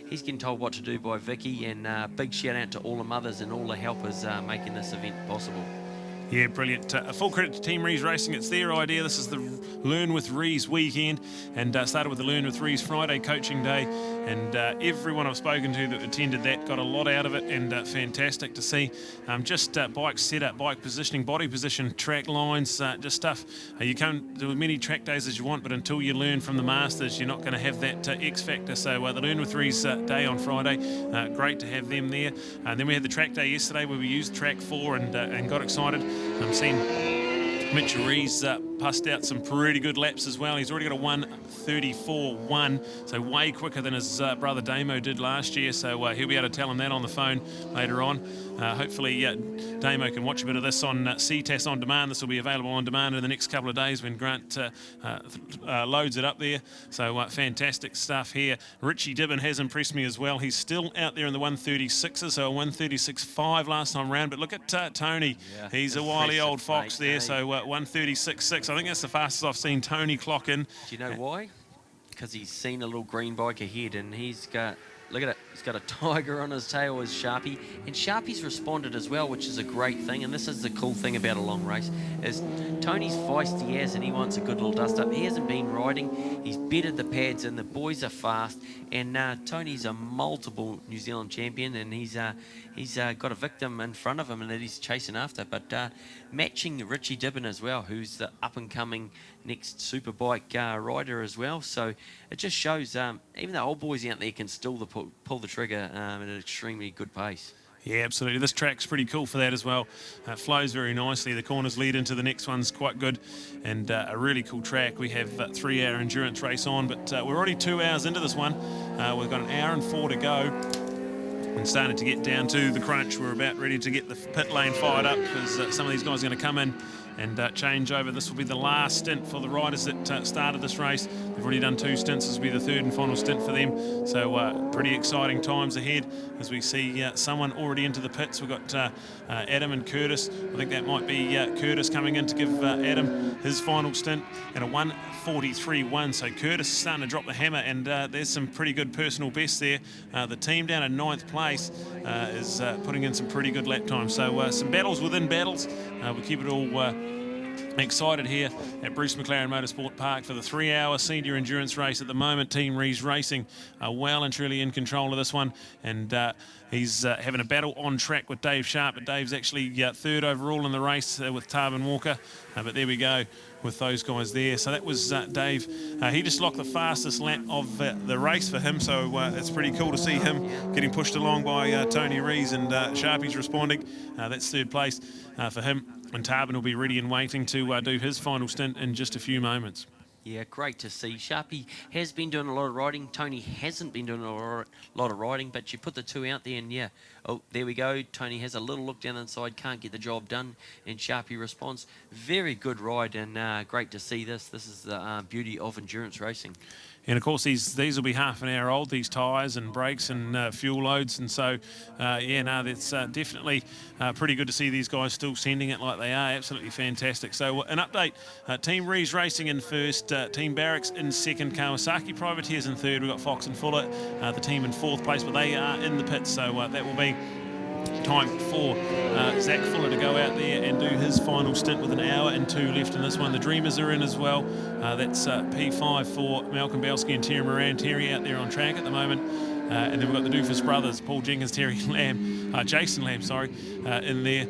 S2: he's getting told what to do by Vicky, and big shout out to all the mothers and all the helpers making this event possible.
S1: Yeah, brilliant. Full credit to Team Reeves Racing. It's their idea. This is the Learn with Reeves weekend, and started with the Learn with Reeves Friday coaching day. And everyone I've spoken to that attended that got a lot out of it, and fantastic to see. Just bike setup, bike positioning, body position, track lines, just stuff. You can't do as many track days as you want, but until you learn from the masters, you're not going to have that X factor. So the Learn with Reeves day on Friday, great to have them there. Then we had the track day yesterday where we used track 4 and got excited. I'm seeing Mitchel Reese passed out some pretty good laps as well. He's already got a 1:34.1, so way quicker than his brother Damo did last year. So he'll be able to tell him that on the phone later on. Hopefully Damo can watch a bit of this on Ctas on demand. This will be available on demand in the next couple of days when Grant loads it up there. So fantastic stuff here. Richie Dibben has impressed me as well. He's still out there in the 136s, so a 136.5 last time round. But look at Tony. Yeah, he's a wily old fox there, so 136.6. I think that's the fastest I've seen Tony clock in.
S2: Do you know why? Because he's seen a little green bike ahead, and he's got, look at it, he's got a tiger on his tail as Sharpie, and Sharpie's responded as well, which is a great thing. And this is the cool thing about a long race, is Tony's feisty as, and he wants a good little dust up. He hasn't been riding, he's bedded the pads in, the boys are fast, and Tony's a multiple New Zealand champion, and he's got a victim in front of him and that he's chasing after. But matching Richie Dibben as well, who's the up-and-coming next superbike rider as well. So it just shows even the old boys out there can still pull the trigger at an extremely good pace.
S1: Yeah, absolutely. This track's pretty cool for that as well. It flows very nicely. The corners lead into the next one's quite good, and a really cool track. We have a 3-hour endurance race on, but we're already 2 hours into this one. We've got an hour and 4 to go, and starting to get down to the crunch. We're about ready to get the pit lane fired up, because some of these guys are going to come in and change over. This will be the last stint for the riders that started this race. They've already done 2 stints. This will be the 3rd and final stint for them. So pretty exciting times ahead as we see someone already into the pits. We've got Adam and Curtis. I think that might be Curtis coming in to give Adam his final stint at a 1:43.1. So Curtis is starting to drop the hammer, and there's some pretty good personal bests there. The team down in 9th place is putting in some pretty good lap times. So some battles within battles. We keep it all excited here at Bruce Mclaren Motorsport Park for the 3-hour senior endurance race. At the moment, Team Reeves Racing are well and truly in control of this one, and he's having a battle on track with Dave Sharp, but Dave's actually 3rd overall in the race with Tarvin Walker. But there we go with those guys there. So that was Dave. He just locked the fastest lap of the race for him, so it's pretty cool to see him getting pushed along by Tony Rees, and Sharpie's responding. That's 3rd place for him, and Tarvin will be ready and waiting to do his final stint in just a few moments.
S2: Yeah, great to see. Sharpie has been doing a lot of riding. Tony hasn't been doing a lot of riding, but you put the two out there, and yeah, Oh, there we go. Tony has a little look down the inside, can't get the job done, and Sharpie responds. Very good ride, and great to see this. This is the beauty of endurance racing.
S1: And of course, these will be half an hour old, these tyres and brakes and fuel loads. And so, that's definitely pretty good to see these guys still sending it like they are. Absolutely fantastic. So an update, Team Reeves Racing in first, Team Barracks in second, Kawasaki Privateers in third. We've got Fox and Fuller, the team in fourth place, but they are in the pits. So that will be time for Zach Fuller to go out there and do his final stint with 1 hour and 2 left in this one. The Dreamers are in as well. That's P5 for Malcolm Belski and Terry Moran. Terry out there on track at the moment. And then we've got the Doofus brothers, Paul Jenkins, Terry Lamb, Jason Lamb, in there.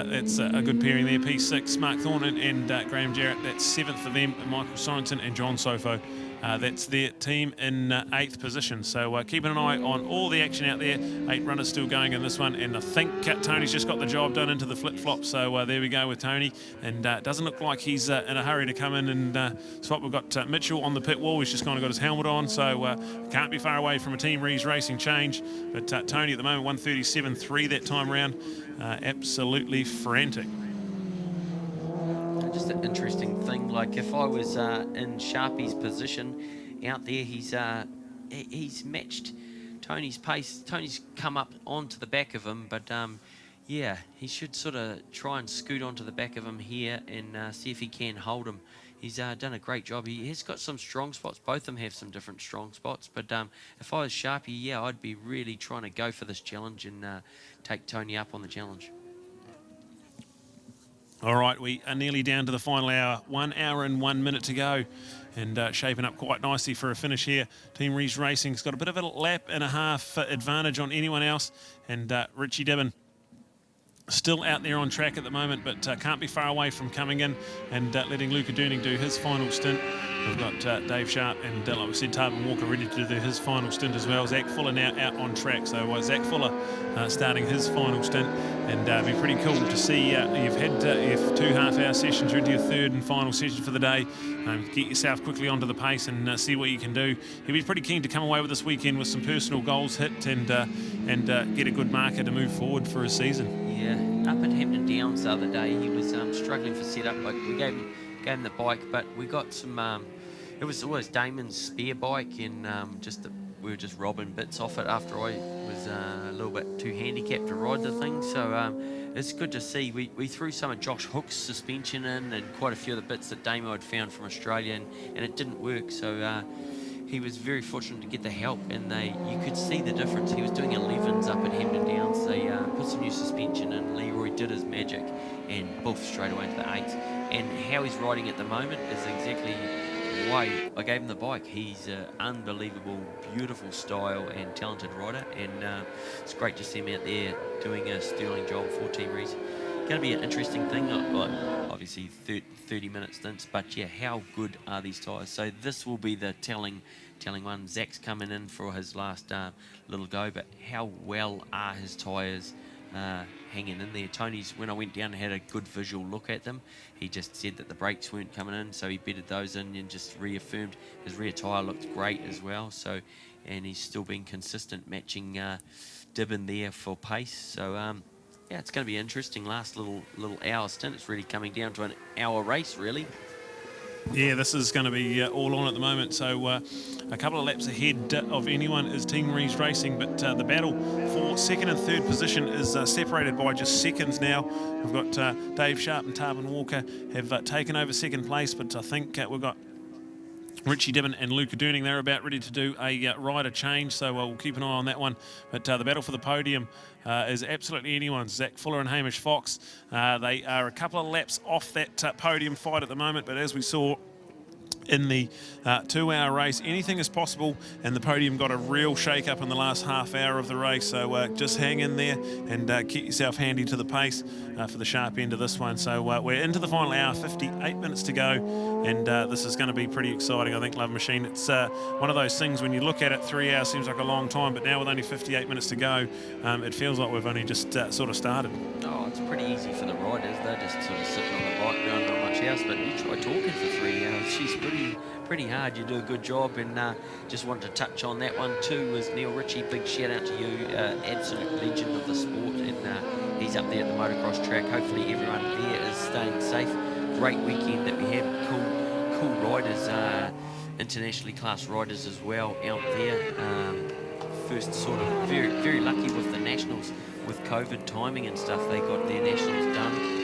S1: That's a good pairing there. P6, Mark Thornton and Graham Jarrett. That's 7th for them. Michael Sorensen and John Sofo. That's their team in 8th position. So keeping an eye on all the action out there. 8 runners still going in this one. And I think Tony's just got the job done into the flip-flop. So there we go with Tony. And doesn't look like he's in a hurry to come in and swap. We've got Mitchell on the pit wall. He's just kind of got his helmet on. So can't be far away from a Team Reeves Racing change. But Tony at the moment, 1:37.3 that time round. Absolutely frantic.
S2: Just an interesting thing, like if I was in Sharpie's position out there, he's matched Tony's pace. Tony's come up onto the back of him, but yeah, he should sort of try and scoot onto the back of him here and see if he can hold him. He's done a great job. He has got some strong spots. Both of them have some different strong spots, but if I was Sharpie, yeah, I'd be really trying to go for this challenge and take Tony up on the challenge.
S1: All right, we are nearly down to the final hour. 1 hour and 1 minute to go, and shaping up quite nicely for a finish here. Team Reeves Racing's got a bit of a lap and a half advantage on anyone else, and Richie Dibben still out there on track at the moment, but can't be far away from coming in and letting Luca Durning do his final stint. We've got Dave Sharp and, like we said, Tarvin Walker ready to do his final stint as well. Zach Fuller now out on track, so Zach Fuller starting his final stint, and it'd be pretty cool to see you've had your 2 half-hour sessions, you're into your third and final session for the day. Get yourself quickly onto the pace and see what you can do. He'll be pretty keen to come away with this weekend with some personal goals hit and get a good marker to move forward for his season.
S2: Yeah, up at Hampton Downs the other day, he was struggling for setup. Like we gave him the bike, but we got some. It was Damon's spare bike, and we were just robbing bits off it after I was a little bit too handicapped to ride the thing. So it's good to see. We threw some of Josh Hook's suspension in, and quite a few of the bits that Damo had found from Australia, and it didn't work. So he was very fortunate to get the help, and you could see the difference. He was doing 11s up at Hampton Downs. They put some new suspension in. Leroy did his magic, and boof, straight away into the 8s. And how he's riding at the moment is exactly why I gave him the bike. He's an unbelievable, beautiful style and talented rider, and it's great to see him out there doing a sterling job for Team Reeves. Going to be an interesting thing, like obviously 30-minute stints, but yeah, how good are these tyres? So this will be the telling one. Zach's coming in for his last little go, but how well are his tyres hanging in there? Tony's, when I went down and had a good visual look at them, he just said that the brakes weren't coming in, so he bedded those in and just reaffirmed his rear tyre looked great as well. So, and he's still been consistent, matching Dibben there for pace. So yeah, it's going to be interesting. Last little hour stint. It's really coming down to an hour race, really.
S1: Yeah, this is going to be all on at the moment. So a couple of laps ahead of anyone is Team Reeves Racing, but the battle for second and third position is separated by just seconds now. We've got Dave Sharp and Tarvin Walker have taken over second place, but I think we've got Richie Dibben and Luca Durning. They're about ready to do a rider change, so we'll keep an eye on that one. But the battle for the podium is absolutely anyone's. Zach Fuller and Hamish Fox. They are a couple of laps off that podium fight at the moment, but as we saw in the 2-hour race, anything is possible, and the podium got a real shake-up in the last half hour of the race, so just hang in there and keep yourself handy to the pace for the sharp end of this one. So we're into the final hour, 58 minutes to go, and this is going to be pretty exciting, I think, Love Machine. It's one of those things, when you look at it, 3 hours seems like a long time, but now with only 58 minutes to go, it feels like we've only just sort of started.
S2: Oh, it's pretty easy for the riders. They're just sort of sitting on the bike doing not much else, but you try talking for 3 hours. She's pretty pretty hard. You do a good job, and just wanted to touch on that one too. Was Neil Ritchie? Big shout out to you, absolute legend of the sport, and he's up there at the motocross track. Hopefully everyone there is staying safe. Great weekend that we had. Cool riders, internationally classed riders as well out there. First sort of very lucky with the nationals with COVID timing and stuff. They got their nationals done.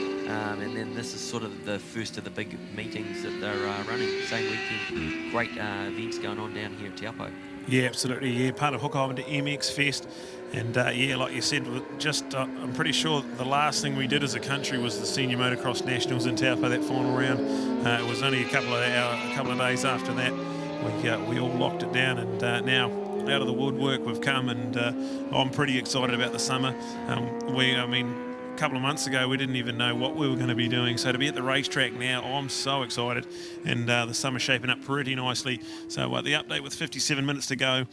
S2: And then this is sort of the first of the big meetings that they're running. Same weekend, great events going on down here at Taupo.
S1: Yeah, absolutely. Yeah, part of Hook Island to MX Fest. And yeah, like you said, just I'm pretty sure the last thing we did as a country was the Senior Motocross Nationals in Taupo, that final round. It was only a couple of days after that we all locked it down, and now out of the woodwork we've come, and I'm pretty excited about the summer. A couple of months ago we didn't even know what we were going to be doing, so to be at the racetrack now, I'm so excited, and the summer's shaping up pretty nicely. So the update with 57 minutes to go,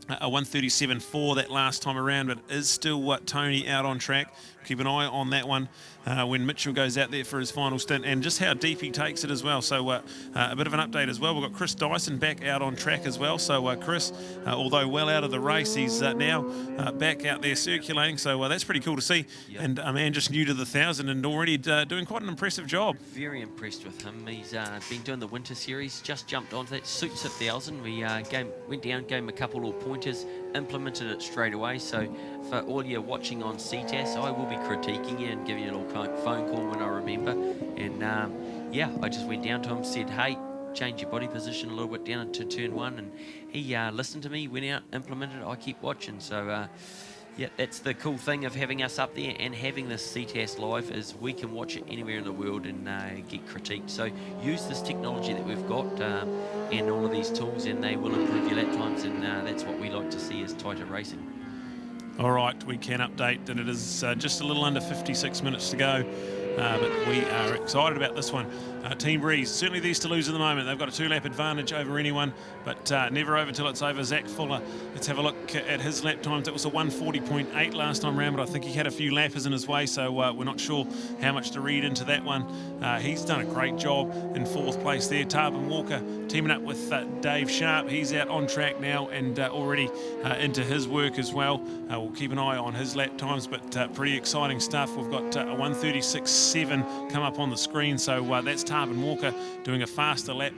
S1: a 1:37.4 that last time around, but it is still Tony out on track. Keep an eye on that one when Mitchell goes out there for his final stint, and just how deep he takes it as well. So a bit of an update as well. We've got Chris Dyson back out on track as well. So Chris, although well out of the race, he's now back out there circulating. So that's pretty cool to see. Yep. And a man just new to the 1,000 and already doing quite an impressive job.
S2: Very impressed with him. He's been doing the winter series, just jumped onto that, suits 1,000. We went down, gave him a couple of pointers, implemented it straight away. So for all you watching on Ctas, I will be critiquing you and giving you a little phone call when I remember. And I just went down to him, said, hey, change your body position a little bit down to turn 1, and he listened to me, went out, implemented it. I keep watching. So yeah, that's the cool thing of having us up there and having this Ctas live, is we can watch it anywhere in the world and get critiqued. So use this technology that we've got and all of these tools, and they will improve your lap times, and that's what we like to see, is tighter racing.
S1: All right, we can update that it is just a little under 56 minutes to go, but we are excited about this one. Team Reeves, certainly these to lose at the moment. They've got a 2-lap advantage over anyone, but never over till it's over. Zach Fuller, let's have a look at his lap times. It was a 1:40.8 last time round, but I think he had a few lappers in his way, so we're not sure how much to read into that one. He's done a great job in 4th place there. Tarvin Walker teaming up with Dave Sharp. He's out on track now and already into his work as well. We'll keep an eye on his lap times, but pretty exciting stuff. We've got a 1:36.7 come up on the screen, so that's Tarvin Walker doing a faster lap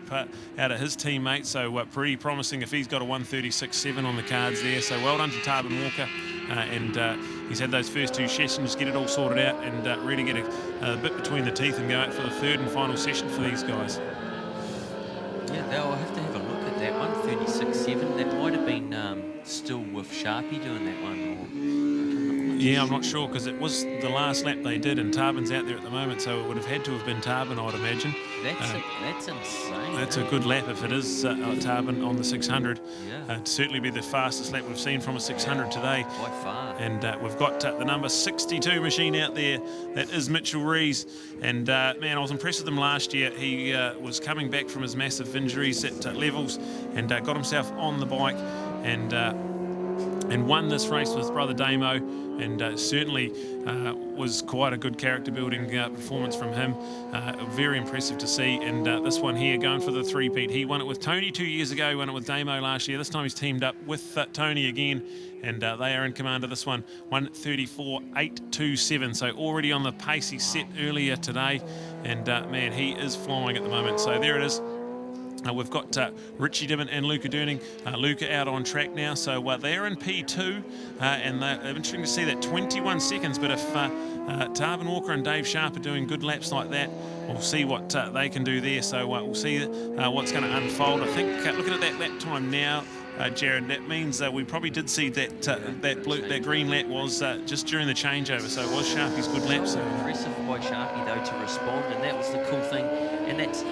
S1: out of his teammate, so pretty promising if he's got a 1:36.7 on the cards there. So well done to Tarvin Walker, and he's had those first 2 sessions, get it all sorted out, and really get a bit between the teeth and go out for the 3rd and final session for these guys.
S2: Yeah, they'll have to have a look at that 1:36.7. That might have been still with Sharpie doing that one, or
S1: Yeah, I'm not sure, because it was the last lap they did, and Tarvin's out there at the moment, so it would have had to have been Tarvin, I'd imagine.
S2: That's insane.
S1: That's a good lap if it is Tarvin on the 600.
S2: Yeah.
S1: It'd certainly be the fastest lap we've seen from a 600 today.
S2: By far.
S1: And we've got the number 62 machine out there. That is Mitchel Reese. And man, I was impressed with him last year. He was coming back from his massive injuries at levels, and got himself on the bike and won this race with brother Damo, and certainly was quite a good character building performance from him. Very impressive to see, and this one here going for the 3-peat. He won it with Tony 2 years ago, he won it with Damo last year. This time he's teamed up with Tony again, and they are in command of this one. 1:34.827, so already on the pace he set earlier today, and man, he is flying at the moment. So there it is. We've got Richie Dibben and Luca Durning. Luca out on track now, so they're in P2, and they're interesting to see that 21 seconds, but if Tarvin Walker and Dave Sharp are doing good laps like that, we'll see what they can do there. So we'll see what's going to unfold. I think looking at that lap time now, Jared, that means we probably did see that green lap was just during the changeover, so it was Sharpie's good lap. So
S2: impressive by Sharpie though to respond, and that was the cool thing, and that's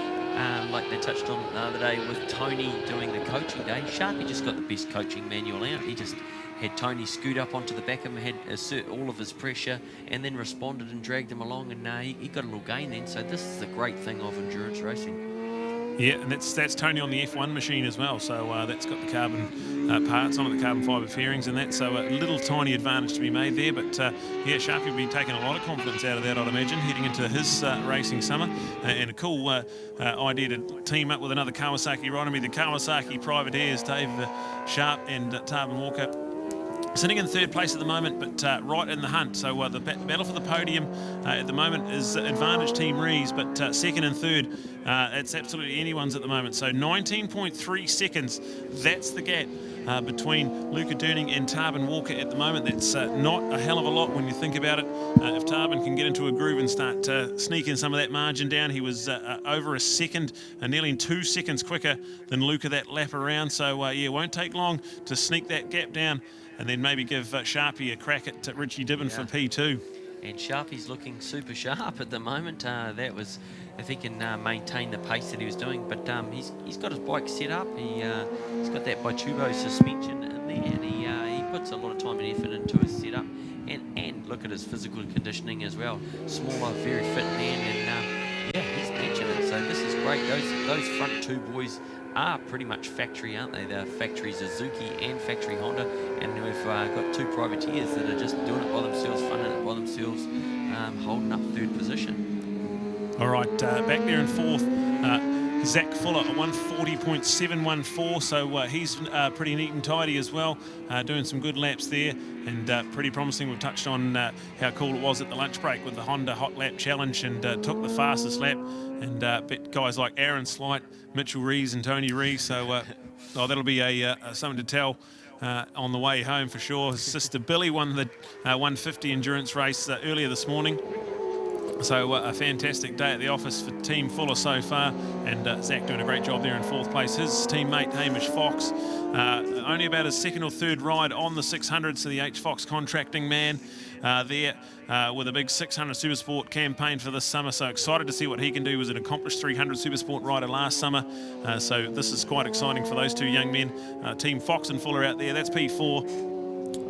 S2: like they touched on the other day with Tony doing the coaching day. Sharpie just got the best coaching manual out. He just had Tony scoot up onto the back of him, had assert all of his pressure, and then responded and dragged him along, and he got a little gain then. So this is the great thing of endurance racing.
S1: Yeah, and that's Tony on the F1 machine as well. So that's got the carbon parts on it, the carbon fibre fairings and that. So a little tiny advantage to be made there. But yeah, Sharpie will be taking a lot of confidence out of that, I'd imagine, heading into his racing summer. And a cool idea to team up with another Kawasaki rider. The Kawasaki privateers, Dave Sharp and Tarvin Walker, sitting in third place at the moment, but right in the hunt. So the battle for the podium at the moment is advantage Team Reeves, but second and third, it's absolutely anyone's at the moment. So 19.3 seconds, that's the gap between Luca Durning and Tarvin Walker at the moment. That's not a hell of a lot when you think about it. If Tarvin can get into a groove and start sneaking some of that margin down, he was over a second, nearly 2 seconds quicker than Luca that lap around. So yeah, won't take long to sneak that gap down, and then maybe give Sharpie a crack at Richie Dibben for P2.
S2: And Sharpie's looking super sharp at the moment. That was, if he can maintain the pace that he was doing. But he's got his bike set up. He's got that Bitubo suspension in there, and he puts a lot of time and effort into his setup. And look at his physical conditioning as well. Smaller, very fit man, and yeah, he's mentioned it. So this is great. Those front two boys are pretty much factory, aren't they? They're factory Suzuki and factory Honda, and we've got two privateers that are just doing it by themselves, funding it by themselves, holding up third position.
S1: All right, back there in fourth, Zach Fuller at 140.714, so he's pretty neat and tidy as well, doing some good laps there, and pretty promising. We've touched on how cool it was at the lunch break with the Honda Hot Lap Challenge, and took the fastest lap, and bet guys like Aaron Slight, Mitchel Reese and Tony Reese, so that'll be something to tell on the way home for sure. His sister Billy won the 150 endurance race earlier this morning. So a fantastic day at the office for Team Fuller so far, and Zach doing a great job there in fourth place. His teammate Hamish Fox, only about his second or third ride on the 600, so the H Fox contracting man there with a big 600 Supersport campaign for this summer. So excited to see what he can do. He was an accomplished 300 Supersport rider last summer, so this is quite exciting for those two young men. Team Fox and Fuller out there. That's P4.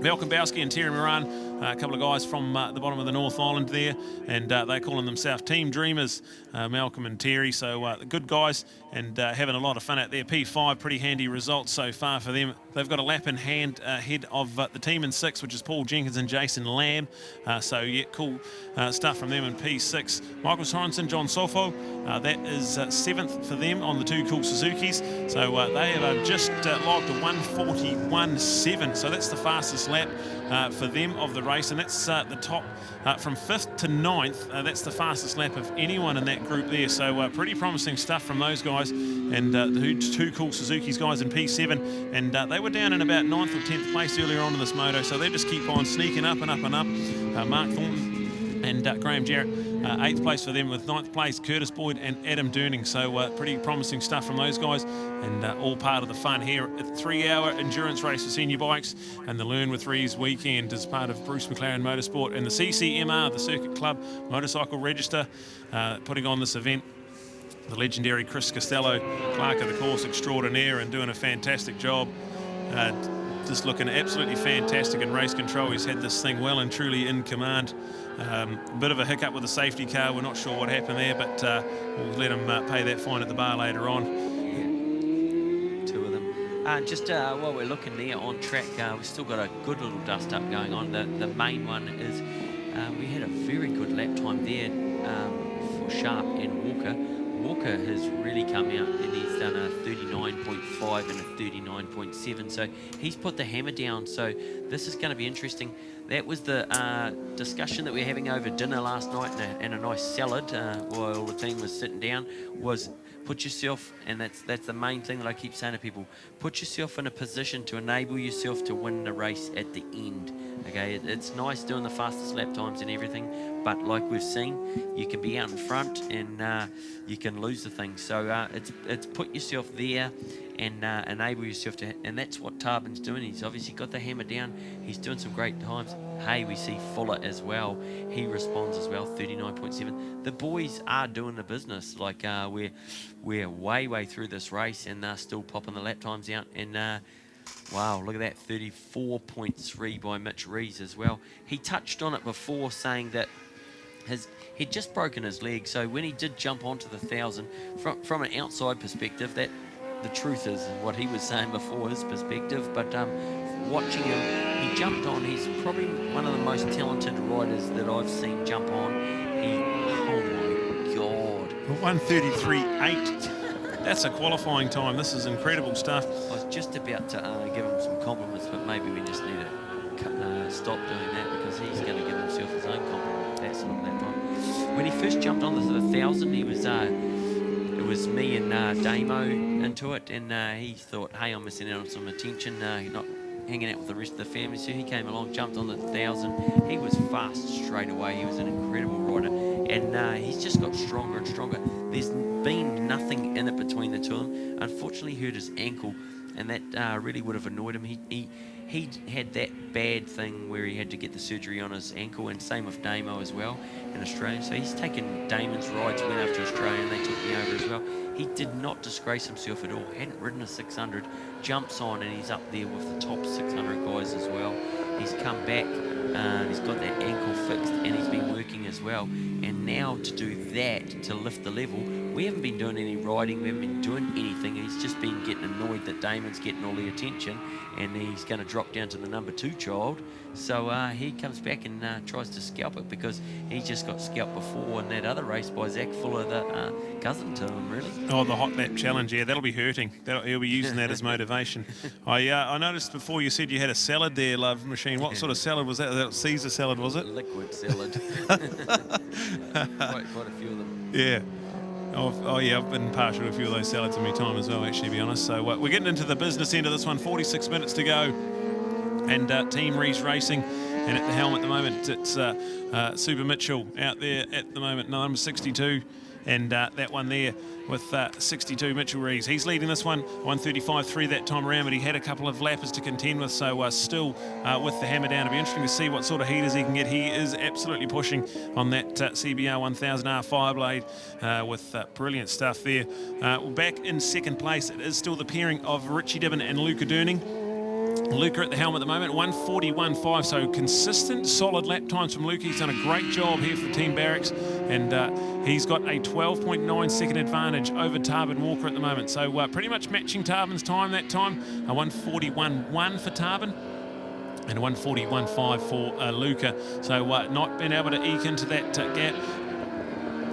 S1: Malcolm Belski and Terry Moran, a couple of guys from the bottom of the North Island there, and they're calling themselves Team Dreamers, Malcolm and Terry, so good guys, and having a lot of fun out there. P5, pretty handy results so far for them. They've got a lap in hand ahead of the team in 6, which is Paul Jenkins and Jason Lamb, so yeah, cool stuff from them in P6. Michael Sorensen, John Sofo, that is 7th for them on the two cool Suzukis, so they have just logged a 141.7, so that's the fastest lap for them of the race, and that's the top from 5th to 9th. That's the fastest lap of anyone in that group there, so pretty promising stuff from those guys, and the two cool Suzuki's guys in P7, and they were down in about 9th or 10th place earlier on in this moto, so they just keep on sneaking up and up and up. Mark Thornton and Graham Jarrett, 8th place for them, with 9th place Curtis Boyd and Adam Durning, so pretty promising stuff from those guys, and all part of the fun here at the 3-hour endurance race for senior bikes, and the Learn with Reeves weekend as part of Bruce Mclaren Motorsport and the CCMR, the Circuit Club Motorcycle Register, putting on this event. The legendary Chris Costello, clerk of the course extraordinaire, and doing a fantastic job. Just looking absolutely fantastic in race control. He's had this thing well and truly in command. A bit of a hiccup with the safety car. We're not sure what happened there, but we'll let him pay that fine at the bar later on.
S2: Yeah, two of them. Just while we're looking there on track, we've still got a good little dust up going on. The main one is we had a very good lap time there for Sharp and Walker. Walker has really come out, and he's done a 39.5 and a 39.7, so he's put the hammer down, so this is going to be interesting. That was the discussion that we were having over dinner last night, and a nice salad while the team was sitting down, was put yourself, and that's the main thing that I keep saying to people, put yourself in a position to enable yourself to win the race at the end. Okay, it's nice doing the fastest lap times and everything, but like we've seen, you can be out in front and you can lose the thing. So it's put yourself there and enable yourself to, and that's what Tarvin's doing. He's obviously got the hammer down. He's doing some great times. Hey, we see Fuller as well. He responds as well, 39.7. The boys are doing the business. Like we're way through this race, and they're still popping the lap times out. And wow, look at that, 34.3 by Mitchel Reese as well. He touched on it before, saying that He'd just broken his leg, so when he did jump onto the 1,000, from an outside perspective, that the truth is what he was saying before his perspective, but watching him, he jumped on. He's probably one of the most talented riders that I've seen jump on. Oh my God.
S1: 1:33.8. That's a qualifying time. This is incredible stuff.
S2: I was just about to give him some compliments, but maybe we just need to stop doing that, because he's going to give himself his own compliment. That's not that time. When he first jumped on the 1,000, he was it was me and Damo into it, and he thought, hey, I'm missing out on some attention, not hanging out with the rest of the family. So he came along, jumped on the 1,000. He was fast straight away. He was an incredible rider, and he's just got stronger and stronger. There's been nothing in it between the two of them. Unfortunately, he hurt his ankle, and that really would have annoyed him. He had that bad thing where he had to get the surgery on his ankle, and same with Damo as well in Australia. So he's taken Damon's rides, went over to Australia, and they took me over as well. He did not disgrace himself at all. Hadn't ridden a 600, jumps on, and he's up there with the top 600 guys as well. He's come back, he's got that ankle fixed, and he's been working as well. And now to do that, to lift the level, we haven't been doing any riding, we haven't been doing anything. He's just been getting annoyed that Damon's getting all the attention, and he's going to drop down to the number 2 child. So he comes back and tries to scalp it, because he just got scalped before in that other race by Zach Fuller, the cousin to him, really.
S1: Oh, the hot lap challenge, yeah, that'll be hurting. He'll be using that as motivation. I noticed before you said you had a salad there, Love Machine. What sort of salad was that? That Caesar salad, was it?
S2: Liquid salad. quite a few of them.
S1: Yeah. Oh yeah, I've been partial to a few of those salads in my time as well, actually, to be honest. So we're getting into the business end of this one. 46 minutes to go, and Team Reese Racing, and at the helm at the moment it's Super Mitchell out there at the moment, number 62, and that one there with 62, Mitchel Reese. He's leading this one, 1:35.3 that time around, but he had a couple of lappers to contend with, so still with the hammer down. It'll be interesting to see what sort of heaters he can get. He is absolutely pushing on that CBR 1000R Fireblade with brilliant stuff there. Back in second place, it is still the pairing of Richie Dibben and Luca Durning. Luca at the helm at the moment, 1:41.5, so consistent, solid lap times from Luca. He's done a great job here for Team Barracks, and he's got a 12.9 second advantage over Tarvin Walker at the moment. So pretty much matching Tarvin's time that time, a 1:41.1 for Tarvin, and a 1:41.5 for Luca. So not been able to eke into that gap.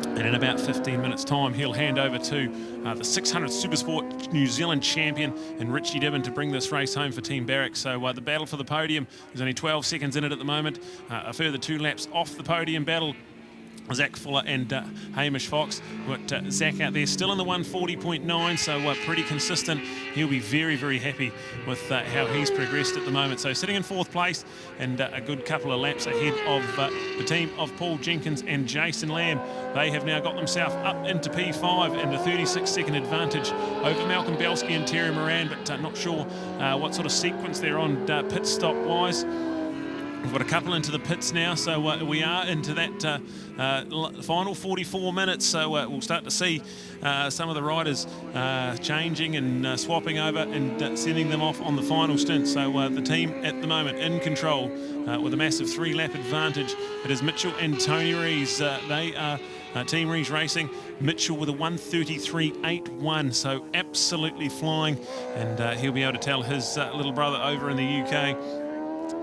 S1: And in about 15 minutes' time, he'll hand over to the 600 Supersport New Zealand champion and Richie Dibben to bring this race home for Team Barracks. So the battle for the podium, there's only 12 seconds in it at the moment. A further 2 laps off the podium battle. Zach Fuller and Hamish Fox. Got Zach out there still in the 1:40.9, so pretty consistent. He'll be very, very happy with how he's progressed at the moment. So sitting in 4th place, and a good couple of laps ahead of the team of Paul Jenkins and Jason Lamb. They have now got themselves up into P5 and a 36-second advantage over Malcolm Belski and Terry Moran, but not sure what sort of sequence they're on pit stop-wise. We've got a couple into the pits now, so we are into that final 44 minutes, so we'll start to see some of the riders changing and swapping over and sending them off on the final stint. So the team at the moment in control with a massive 3-lap advantage. It is Mitchell and Tony Reeves. They are Team Reeves Racing. Mitchell with a 1:33.81, so absolutely flying, and he'll be able to tell his little brother over in the UK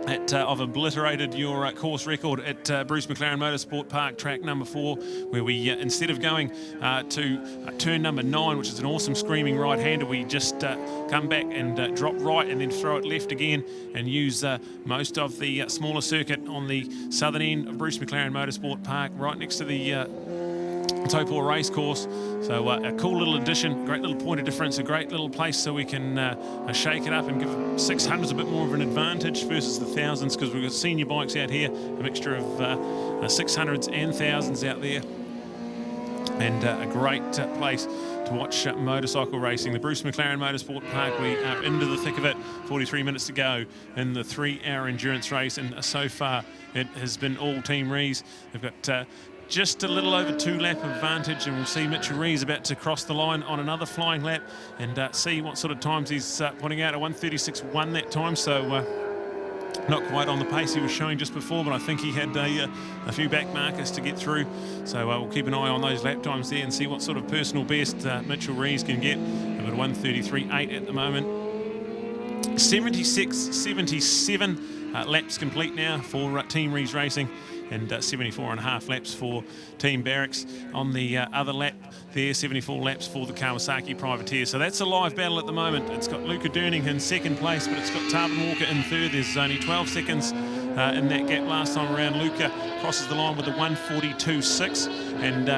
S1: I've obliterated your course record at Bruce Mclaren Motorsport Park, track number 4, where we, instead of going to turn number 9, which is an awesome screaming right-hander, we just come back and drop right and then throw it left again and use most of the smaller circuit on the southern end of Bruce Mclaren Motorsport Park, right next to the Taupo race course. So a cool little addition, great little point of difference, a great little place so we can shake it up and give 600s a bit more of an advantage versus the 1000s, because we've got senior bikes out here, a mixture of 600s and 1000s out there, and a great place to watch motorcycle racing. The Bruce Mclaren Motorsport Park, we are into the thick of it, 43 minutes to go in the 3-hour endurance race, and so far it has been all Team Reeves. They've got just a little over 2-lap advantage, and we'll see Mitchel Reese about to cross the line on another flying lap and see what sort of times he's putting out. A 1:36.1 that time, so Not quite on the pace he was showing just before, but I think he had a few back markers to get through. So we'll keep an eye on those lap times there and see what sort of personal best Mitchel Reese can get. About 1:33.8 at the moment. 76-77 laps complete now for Team Reeves Racing, and 74.5 laps for Team Barracks. On the other lap there, 74 laps for the Kawasaki Privateer. So that's a live battle at the moment. It's got Luca Durning in second place, but it's got Tarvin Walker in third. There's only 12 seconds in that gap last time around. Luca crosses the line with a 1:42.6, and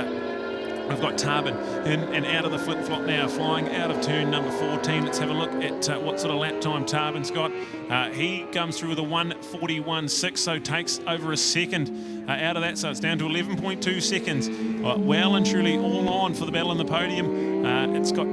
S1: we've got Tarvin in and out of the flip-flop now, flying out of turn number 14. Let's have a look at what sort of lap time Tarvin's got. He comes through with a 1:41.6, so takes over a second out of that, so it's down to 11.2 seconds. Well and truly all on for the battle on the podium. It's got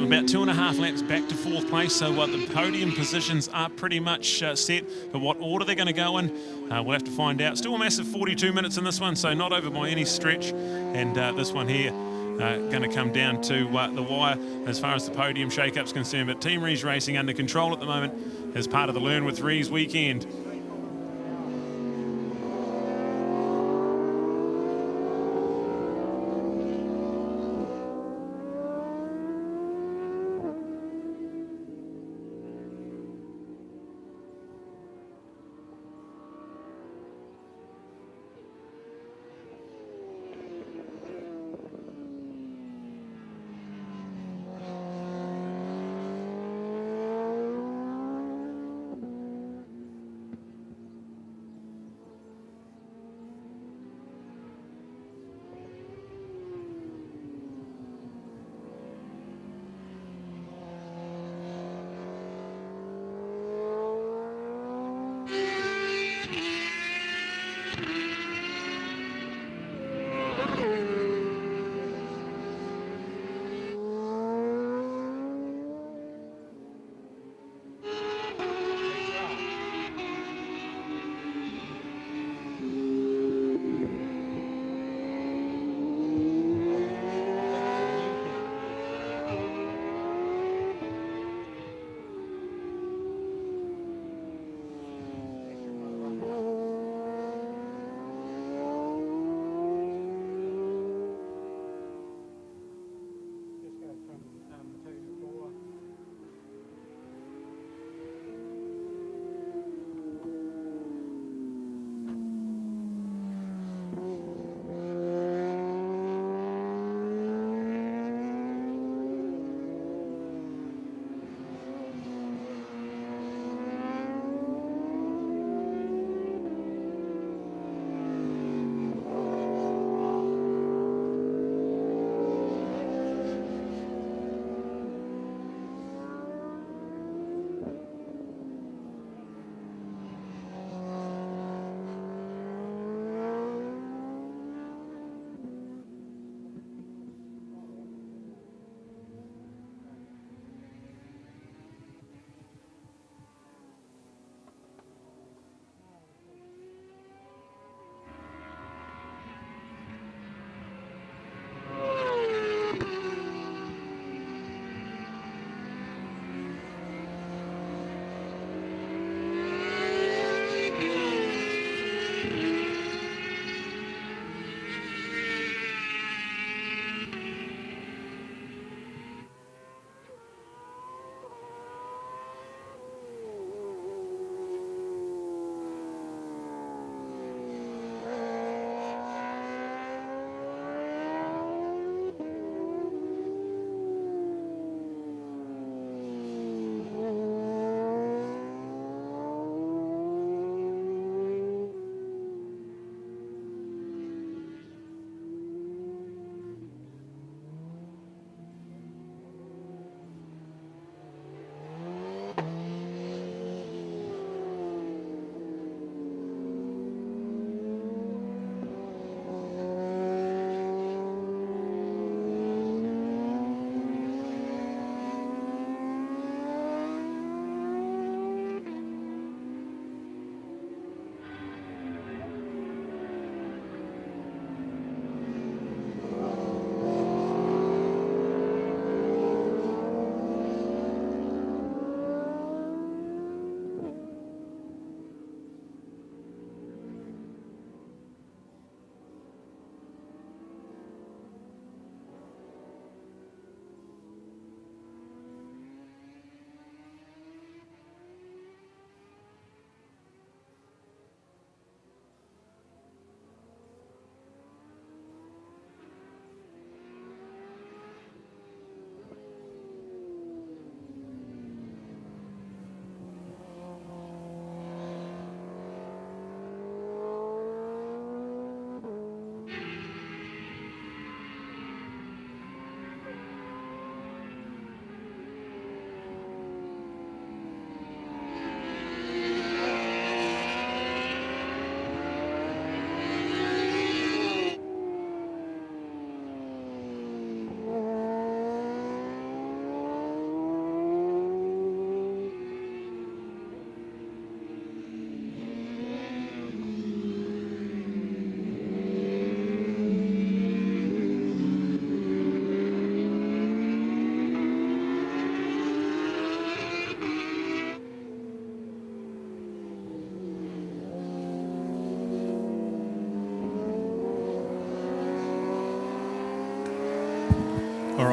S1: about 2.5 laps back to fourth place, so the podium positions are pretty much set. But what order they're going to go in, we'll have to find out. Still a massive 42 minutes in this one, so not over by any stretch. And this one here going to come down to the wire as far as the podium shake-up's concerned. But Team Reeves Racing under control at the moment as part of the Learn with Reeves weekend.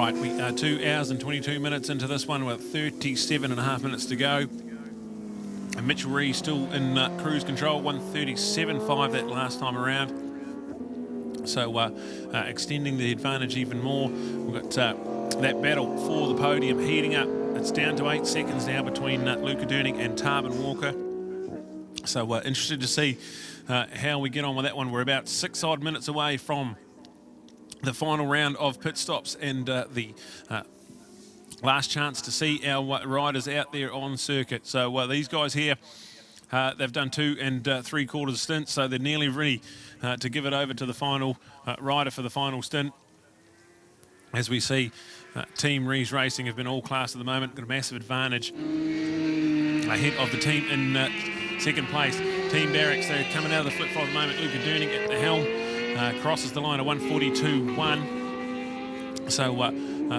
S1: Right, we are 2 hours and 22 minutes into this one with 37.5 minutes to go. And Mitchel Reese still in cruise control, 137.5 that last time around. So extending the advantage even more. We've got that battle for the podium heating up. It's down to 8 seconds now between Luca Durning and Tarvin Walker. So interested to see how we get on with that one. We're about 6 odd minutes away from the final round of pit stops and the last chance to see our riders out there on circuit. So these guys here, they've done 2 3/4 stints, so they're nearly ready to give it over to the final rider for the final stint. As we see, Team Reeves Racing have been all class at the moment, got a massive advantage ahead of the team in second place. Team Barracks, they're coming out of the flip-flop at the moment. Luca Durning at the helm. Crosses the line of 142.1. So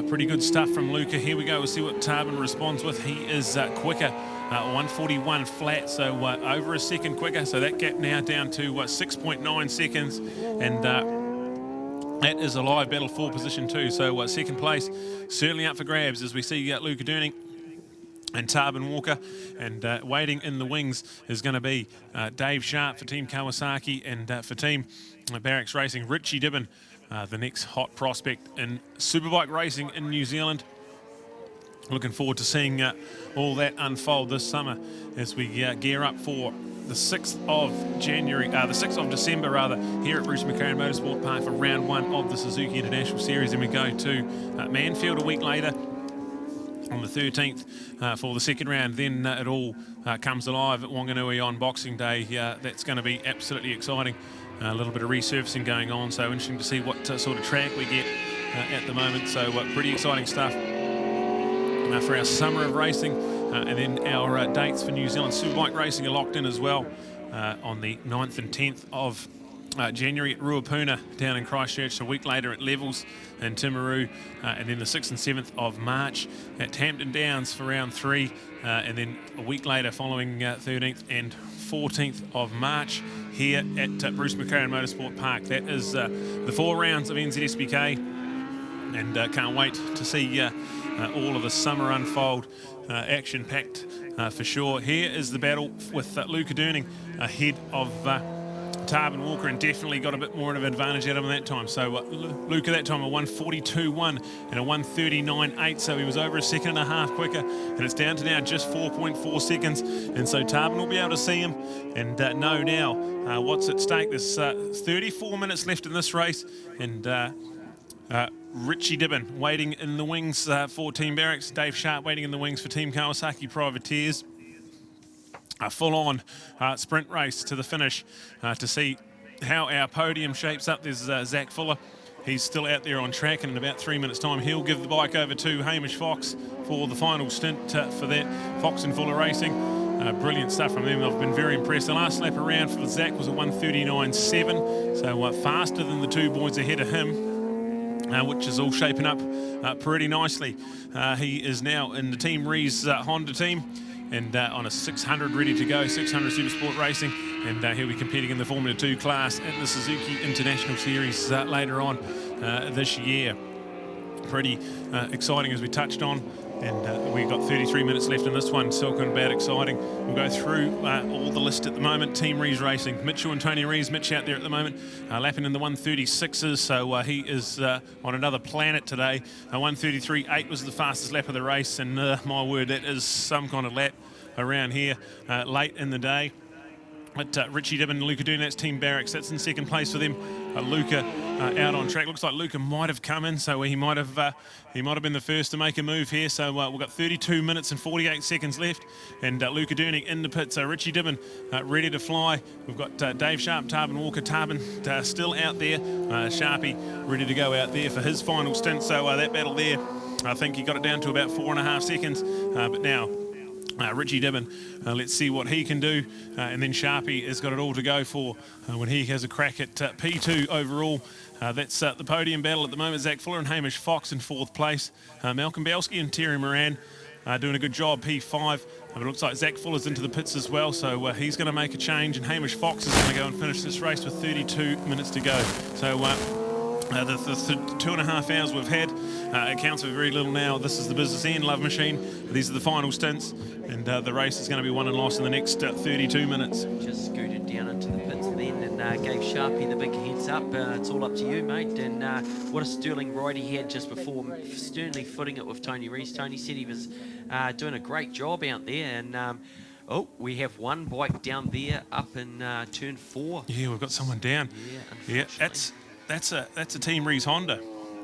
S1: pretty good stuff from Luca. Here we go. We'll see what Tarvin responds with. He is quicker, 141 flat, so over a second quicker. So that gap now down to 6.9 seconds. And that is a live battle for position 2. So second place certainly up for grabs as we see Luca Durning and Tarvin Walker, and waiting in the wings is going to be Dave Sharp for Team Kawasaki, and for Team Barracks Racing, Richie Dibben, the next hot prospect in superbike racing in New Zealand. Looking forward to seeing all that unfold this summer as we gear up for the 6th of December rather, here at Bruce McLaren Motorsport Park for round 1 of the Suzuki International Series. And we go to Manfield a week later on the 13th for the second round. Then it all comes alive at Wanganui on Boxing Day. That's going to be absolutely exciting. A little bit of resurfacing going on, so interesting to see what sort of track we get at the moment. So pretty exciting stuff for our summer of racing. And then our dates for New Zealand Superbike racing are locked in as well on the 9th and 10th of January at Ruapuna down in Christchurch, a week later at Levels in Timaru, and then the 6th and 7th of March at Hampton Downs for round 3, and then a week later following 13th and 14th of March here at Bruce McLaren Motorsport Park. That is the 4 rounds of NZSBK, and can't wait to see all of the summer unfold, action-packed for sure. Here is the battle with Luca Durning ahead of Tarvin Walker, and definitely got a bit more of an advantage out of him that time. So Luca that time a 142.1 and a 139.8, so he was over a second and a half quicker, and it's down to now just 4.4 seconds. And so Tarvin will be able to see him and know now what's at stake. There's 34 minutes left in this race, and Richie Dibben waiting in the wings for Team Barracks, Dave Sharp waiting in the wings for Team Kawasaki Privateers. A full-on sprint race to the finish to see how our podium shapes up. There's Zach Fuller. He's still out there on track, and in about 3 minutes' time, he'll give the bike over to Hamish Fox for the final stint for that. Fox and Fuller Racing. Brilliant stuff from them. I've been very impressed. The last lap around for Zach was a 139.7, so faster than the 2 boys ahead of him, which is all shaping up pretty nicely. He is now in the Team Reeves Honda team, and on a 600 ready to go, 600 Supersport Racing, and he'll be competing in the Formula 2 class at the Suzuki International Series later on this year. Pretty exciting, as we touched on, and we've got 33 minutes left in this one. Talking about exciting, we'll go through all the list at the moment. Team Reeves Racing, Mitchell and Tony Reeves. Mitch out there at the moment, lapping in the 136s, so he is on another planet today. 133.8 was the fastest lap of the race, and my word, that is some kind of lap around here late in the day. But Richie Dibben and Luca Durning, that's Team Barracks. That's in second place for them. Luca out on track. Looks like Luca might have come in, so he might have been the first to make a move here. So we've got 32 minutes and 48 seconds left, and Luca Durning in the pit. So Richie Dibben ready to fly. We've got Dave Sharp, Tarvin Walker, Tarvin still out there. Sharpie ready to go out there for his final stint. So that battle there, I think he got it down to about 4.5 seconds. But now Richie Dibben, let's see what he can do, and then Sharpie has got it all to go for when he has a crack at P2 overall. That's the podium battle at the moment. Zach Fuller and Hamish Fox in 4th place. Malcolm Belski and Terry Moran doing a good job, P5. But it looks like Zach Fuller's into the pits as well, so he's going to make a change, and Hamish Fox is going to go and finish this race with 32 minutes to go. So The 2.5 hours we've had accounts for very little now. This is the business end, Love Machine. These are the final stints, and the race is going to be won and lost in the next 32 minutes.
S2: Just scooted down into the pits then and gave Sharpie the big heads up. It's all up to you, mate. And what a sterling ride he had just before, sternly footing it with Tony Reese. Tony said he was doing a great job out there, and oh, we have one bike down there up in turn 4.
S1: Yeah, we've got someone down. Yeah, that's a Team Reese Honda.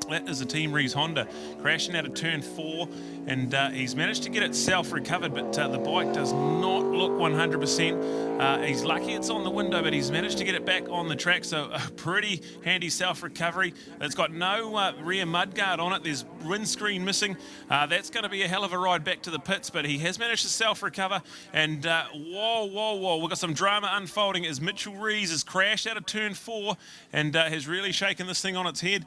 S1: That is a Team Reese Honda crashing out of turn 4, and he's managed to get it self-recovered, but the bike does not look 100%. He's lucky it's on the window, but he's managed to get it back on the track, so a pretty handy self-recovery. It's got no rear mudguard on it. There's windscreen missing. That's going to be a hell of a ride back to the pits, but he has managed to self-recover, and whoa, we've got some drama unfolding as Mitchel Reese has crashed out of turn 4 and has really shaken this thing on its head.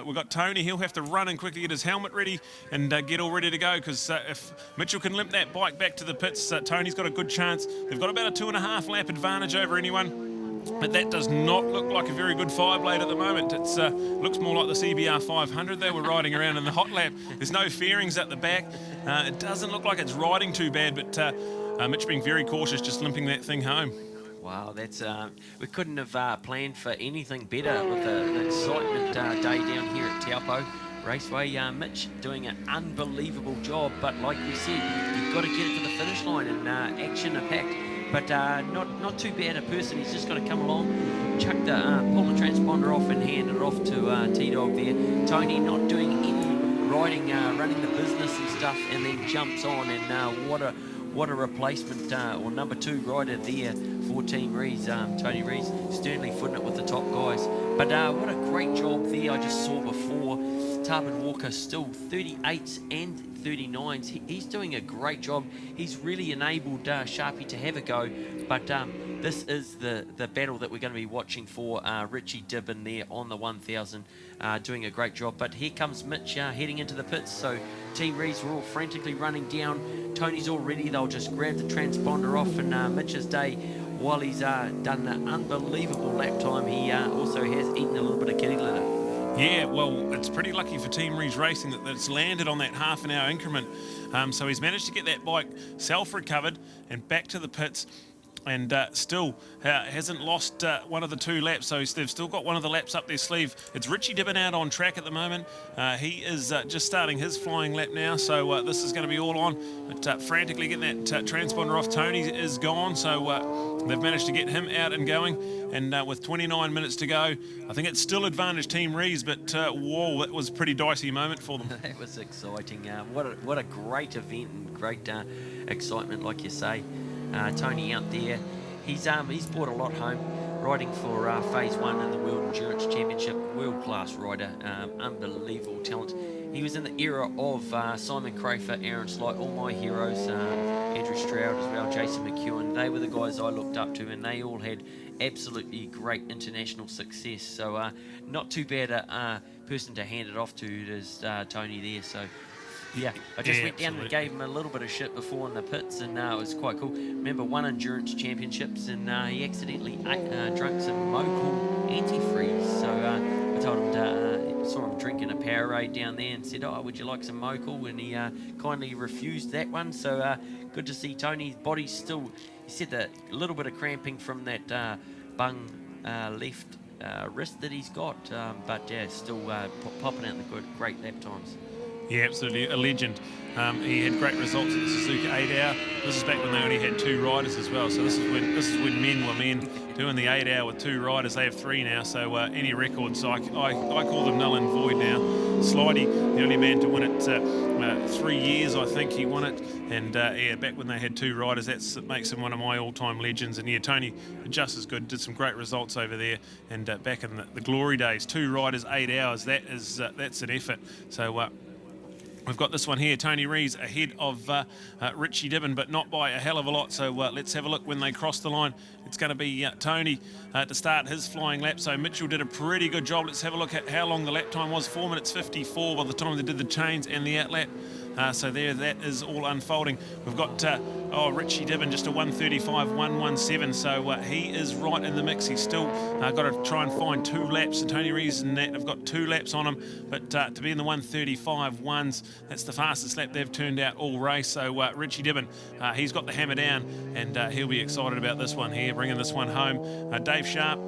S1: We've got Tony. He'll have to run and quickly get his helmet ready and get all ready to go, because if Mitchell can limp that bike back to the pits, Tony's got a good chance. They've got about a 2.5 lap advantage over anyone, but that does not look like a very good 5-blade at the moment. It looks more like the CBR 500 they were riding around in the hot lap. There's no fairings at the back. It doesn't look like it's riding too bad, but Mitch being very cautious, just limping that thing home.
S2: Wow, that's we couldn't have planned for anything better with the excitement day down here at Taupo Raceway. Mitch doing an unbelievable job, but like we said, you've got to get it to the finish line, and action packed. But not too bad a person. He's just got to come along, pull the transponder off and hand it off to T-Dog there. Tony not doing any riding, running the business and stuff, and then jumps on, and what a replacement, or number 2 rider there for Team Reese, Tony Reese, sternly footing it with the top guys. But what a great job there. I just saw before, Tarvin Walker still 38s and 39s. He's doing a great job. He's really enabled Sharpie to have a go. But this is the battle that we're going to be watching for. Richie Dibben there on the 1000, doing a great job. But here comes Mitch heading into the pits. So Team Reese were all frantically running down. Tony's all ready. They'll just grab the transponder off, and Mitch's day, while he's done an unbelievable lap time, he also has eaten a little bit of kitty litter.
S1: Yeah, well, it's pretty lucky for Team Reese Racing that it's landed on that half-an-hour increment. So he's managed to get that bike self-recovered and back to the pits, and still hasn't lost one of the 2 laps, so they've still got one of the laps up their sleeve. It's Richie Dibben out on track at the moment. He is just starting his flying lap now, so this is going to be all on. But frantically getting that transponder off. Tony is gone, so they've managed to get him out and going. And with 29 minutes to go, I think it's still advantage Team Reese, but whoa, that was a pretty dicey moment for them.
S2: That was exciting. What a great event and great excitement, like you say. Tony out there, he's brought a lot home, riding for Phase 1 in the World Endurance Championship. World-class rider, unbelievable talent. He was in the era of Simon Crafer, Aaron Slight, all my heroes, Andrew Stroud as well, Jason McEwen. They were the guys I looked up to, and they all had absolutely great international success. So not too bad a person to hand it off to is Tony there. So yeah, I just went down and gave him a little bit of shit before in the pits, and it was quite cool. Remember, won endurance championships, and he accidentally drank some Mocal antifreeze. So I told him saw him drinking a Powerade down there and said, "Oh, would you like some Mocal?" And he kindly refused that one. So good to see Tony's body's still. He said that a little bit of cramping from that bung left wrist that he's got, but yeah, still popping out the great lap times.
S1: Yeah, absolutely, a legend. He had great results at the Suzuka 8 Hour. This is back when they only had 2 riders as well. So this is when men were men doing the 8 Hour with 2 riders. They have 3 now. So any records, I call them null and void now. Slidey, the only man to win it 3 years, I think he won it. And yeah, back when they had 2 riders, that makes him one of my all-time legends. And yeah, Tony, just as good, did some great results over there. And back in the glory days, 2 riders, 8 hours. That's an effort. So. We've got this one here, Tony Reese ahead of Richie Dibben, but not by a hell of a lot. So let's have a look when they cross the line. It's going to be Tony to start his flying lap. So Mitchell did a pretty good job. Let's have a look at how long the lap time was. 4 minutes 54 by the time they did the chains and the outlap. So there, that is all unfolding. We've got Richie Dibben, just a 1:35.117. So he is right in the mix. He's still got to try and find 2 laps. And Tony Reeves and Nat have got 2 laps on him. But to be in the 1:35.1s, that's the fastest lap they've turned out all race. So Richie Dibben, he's got the hammer down, and he'll be excited about this one here, bringing this one home. Dave Sharp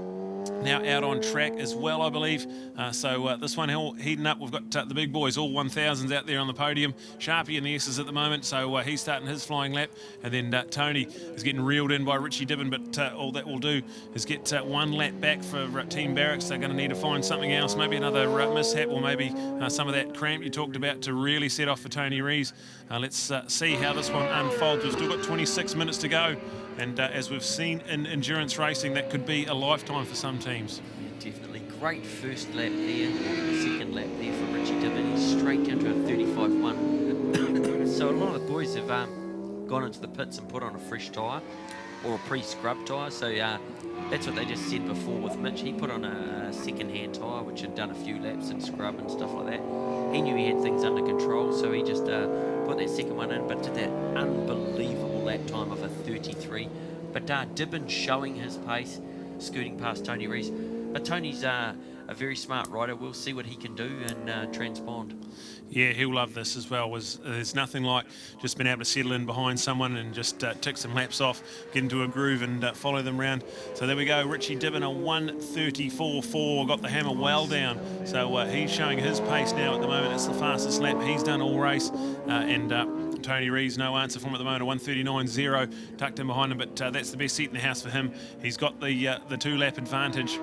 S1: now out on track as well, I believe. So this one heating up. We've got the big boys, all 1000s out there on the podium. Sharpie in the S's at the moment, so he's starting his flying lap. And then Tony is getting reeled in by Richie Dibben, but all that will do is get 1 lap back for Team Barracks. They're going to need to find something else, maybe another mishap, or maybe some of that cramp you talked about to really set off for Tony Reeves. Let's see how this one unfolds. We've still got 26 minutes to go. And as we've seen in endurance racing, that could be a lifetime for some teams.
S2: Yeah, definitely. Great first lap there, second lap there for Richie Dibben. He's straight down to a 35.1. So a lot of the boys have gone into the pits and put on a fresh tyre or a pre-scrub tyre. So that's what they just said before with Mitch. He put on a second-hand tyre, which had done a few laps and scrub and stuff like that. He knew he had things under control, so he just put that second one in, but did that unbelievable lap time of a 33. But Dibben showing his pace, scooting past Tony Reese. But Tony's a very smart rider. We'll see what he can do and transpond.
S1: Yeah, he'll love this as well. There's nothing like just being able to settle in behind someone and just tick some laps off, get into a groove and follow them round. So there we go, Richie Dibben, a 1:34.4, got the hammer well down. So he's showing his pace now at the moment. It's the fastest lap he's done all race. Tony Reeves, no answer from him at the moment, a 1:39.0 tucked in behind him, but that's the best seat in the house for him. He's got the 2-lap advantage.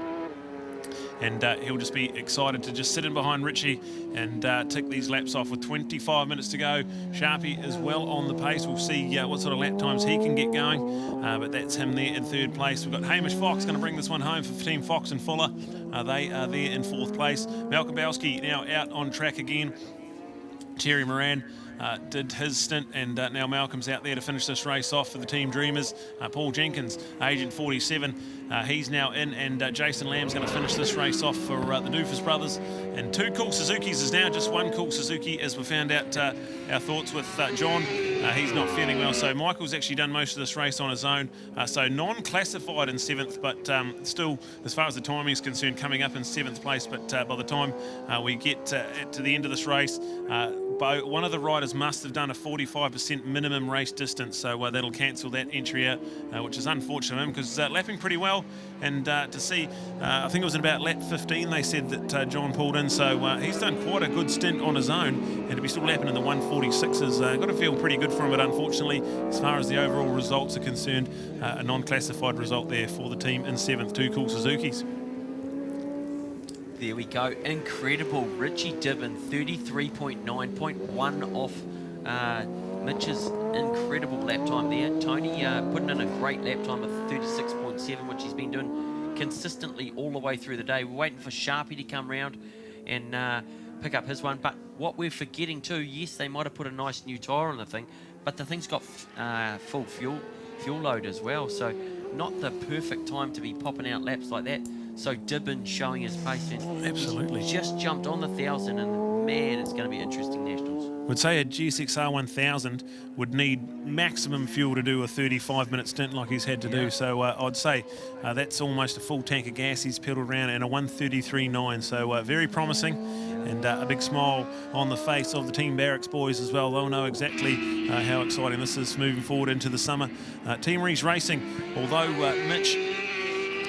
S1: And he'll just be excited to just sit in behind Richie and tick these laps off with 25 minutes to go. Sharpie is well on the pace. We'll see what sort of lap times he can get going. But that's him there in 3rd place. We've got Hamish Fox going to bring this one home for Team Fox and Fuller. They are there in 4th place. Malcolm Belski now out on track again. Terry Moran did his stint, and now Malcolm's out there to finish this race off for the Team Dreamers. Paul Jenkins, Agent 47, he's now in, and Jason Lamb's going to finish this race off for the Doofus brothers. And 2 cool Suzukis is now just 1 cool Suzuki, as we found out our thoughts with John. He's not feeling well, so Michael's actually done most of this race on his own. So non-classified in 7th, but still, as far as the timing is concerned, coming up in 7th place. But by the time we get to the end of this race, one of the riders must have done a 45% minimum race distance, so that'll cancel that entry out, which is unfortunate for him because lapping pretty well. And to see, I think it was in about lap 15 they said that John pulled in, so he's done quite a good stint on his own, and to be still lapping in the 1:46s, got to feel pretty good for him. But unfortunately, as far as the overall results are concerned, a non-classified result there for the team in 7th, 2 cool Suzukis.
S2: There we go. Incredible. Richie Dibben, 33.9.1 off Mitch's incredible lap time there. Tony putting in a great lap time of 36.7, which he's been doing consistently all the way through the day. We're waiting for Sharpie to come round and pick up his one. But what we're forgetting too, yes, they might have put a nice new tyre on the thing, but the thing's got full fuel load as well. So not the perfect time to be popping out laps like that. So Dibben showing his pace.
S1: Absolutely.
S2: Just jumped on the 1,000, and man, it's going to be interesting nationals.
S1: Would say a GSX-R 1000 would need maximum fuel to do a 35-minute stint like he's had to do. So I'd say that's almost a full tank of gas he's pedalled around, and a 1:33.9. So very promising, and a big smile on the face of the Team Barracks boys as well. They'll know exactly how exciting this is moving forward into the summer. Team Reeves Racing, although Mitch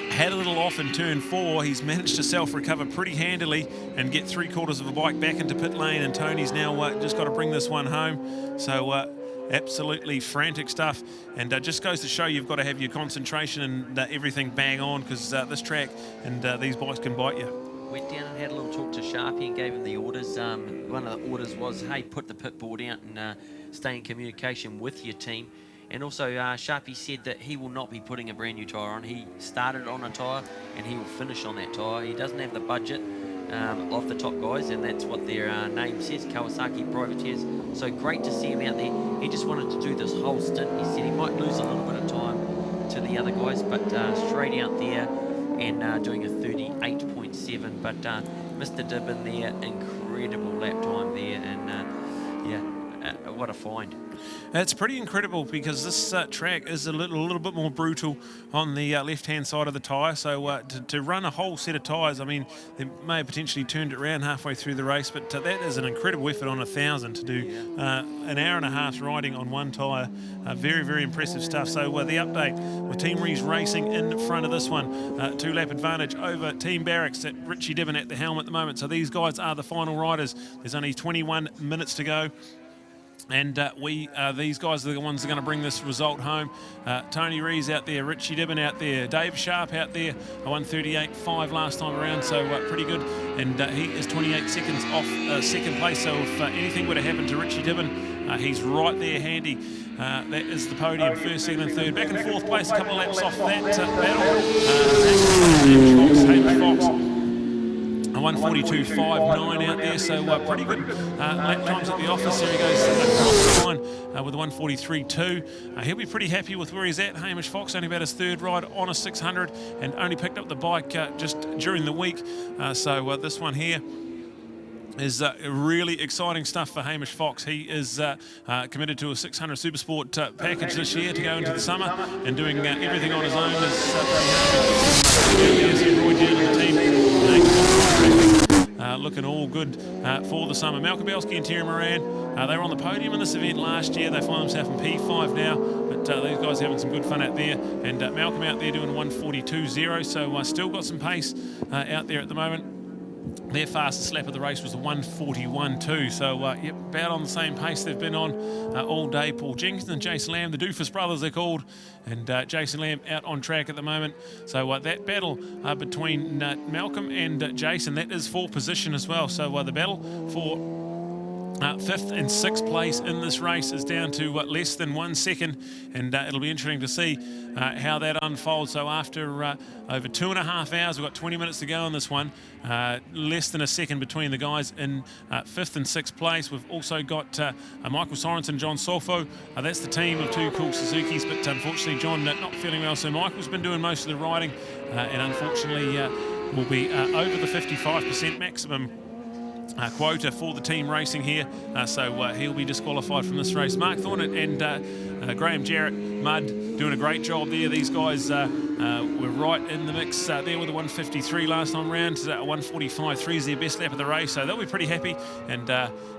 S1: had a little off in turn 4, he's managed to self-recover pretty handily and get 3/4 of a bike back into pit lane, and Tony's now just got to bring this one home. So absolutely frantic stuff, and just goes to show you've got to have your concentration and everything bang on, because this track and these bikes can bite you.
S2: Went down and had a little talk to Sharpie and gave him the orders. One of the orders was, hey, put the pit board out and stay in communication with your team. And also, Sharpie said that he will not be putting a brand new tyre on. He started on a tyre and he will finish on that tyre. He doesn't have the budget of the top guys, and that's what their name says, Kawasaki Privateers. So great to see him out there. He just wanted to do this whole stint. He said he might lose a little bit of time to the other guys, but straight out there and doing a 38.7. But Mr. Dibben there, incredible lap time there, and yeah, what a find.
S1: It's pretty incredible because this track is a little bit more brutal on the left-hand side of the tyre. So to run a whole set of tyres, I mean, they may have potentially turned it around halfway through the race, but that is an incredible effort on 1,000 to do an hour and a half's riding on one tyre. Very, very impressive stuff. So the update with Team Reeves racing in front of this one, 2-lap advantage over Team Barracks at Richie Dibben at the helm at the moment. So these guys are the final riders. There's only 21 minutes to go. And these guys are the ones that are going to bring this result home. Tony Reeves out there, Richie Dibben out there, Dave Sharp out there, a 1:38.5 last time around, so pretty good. And he is 28 seconds off second place, so if anything were to happen to Richie Dibben, he's right there handy. That is the podium, first, second and third. Back in fourth place, a couple of laps off that battle. Hamish Fox. A 1:42.59 out there, so pretty good lap times at the office. There he goes across the line with a 1:43.2. He'll be pretty happy with where he's at. Hamish Fox, only about his third ride on a 600 and only picked up the bike just during the week. So this one here is really exciting stuff for Hamish Fox. He is committed to a 600 Supersport package this year to go into the summer and doing everything on his own. Looking all good for the summer. Malcolm Belski and Terry Moran, they were on the podium in this event last year. They find themselves in P5 now, but these guys are having some good fun out there. And Malcolm out there doing 1:42.0, so still got some pace out there at the moment. Their fastest lap of the race was a 1:41.2, so yep, about on the same pace they've been on all day. Paul Jenkins and Jason Lamb, the Doofus brothers they're called, and Jason Lamb out on track at the moment. So that battle between Malcolm and Jason, that is for position as well. So the battle for fifth and sixth place in this race is down to less than 1 second, and it'll be interesting to see how that unfolds. So after over 2.5 hours, we've got 20 minutes to go on this one. Less than a second between the guys in fifth and sixth place. We've also got Michael Sorensen, John Solfo. That's the team of two cool Suzukis, but unfortunately John not feeling well, so Michael's been doing most of the riding, and unfortunately will be over the 55% maximum quota for the team racing here, so he'll be disqualified from this race. Mark Thornton and Graham Jarrett, Mudd, doing a great job there. These guys were right in the mix there with a 1:53 last time round. 1:45.3 is their best lap of the race, so they'll be pretty happy and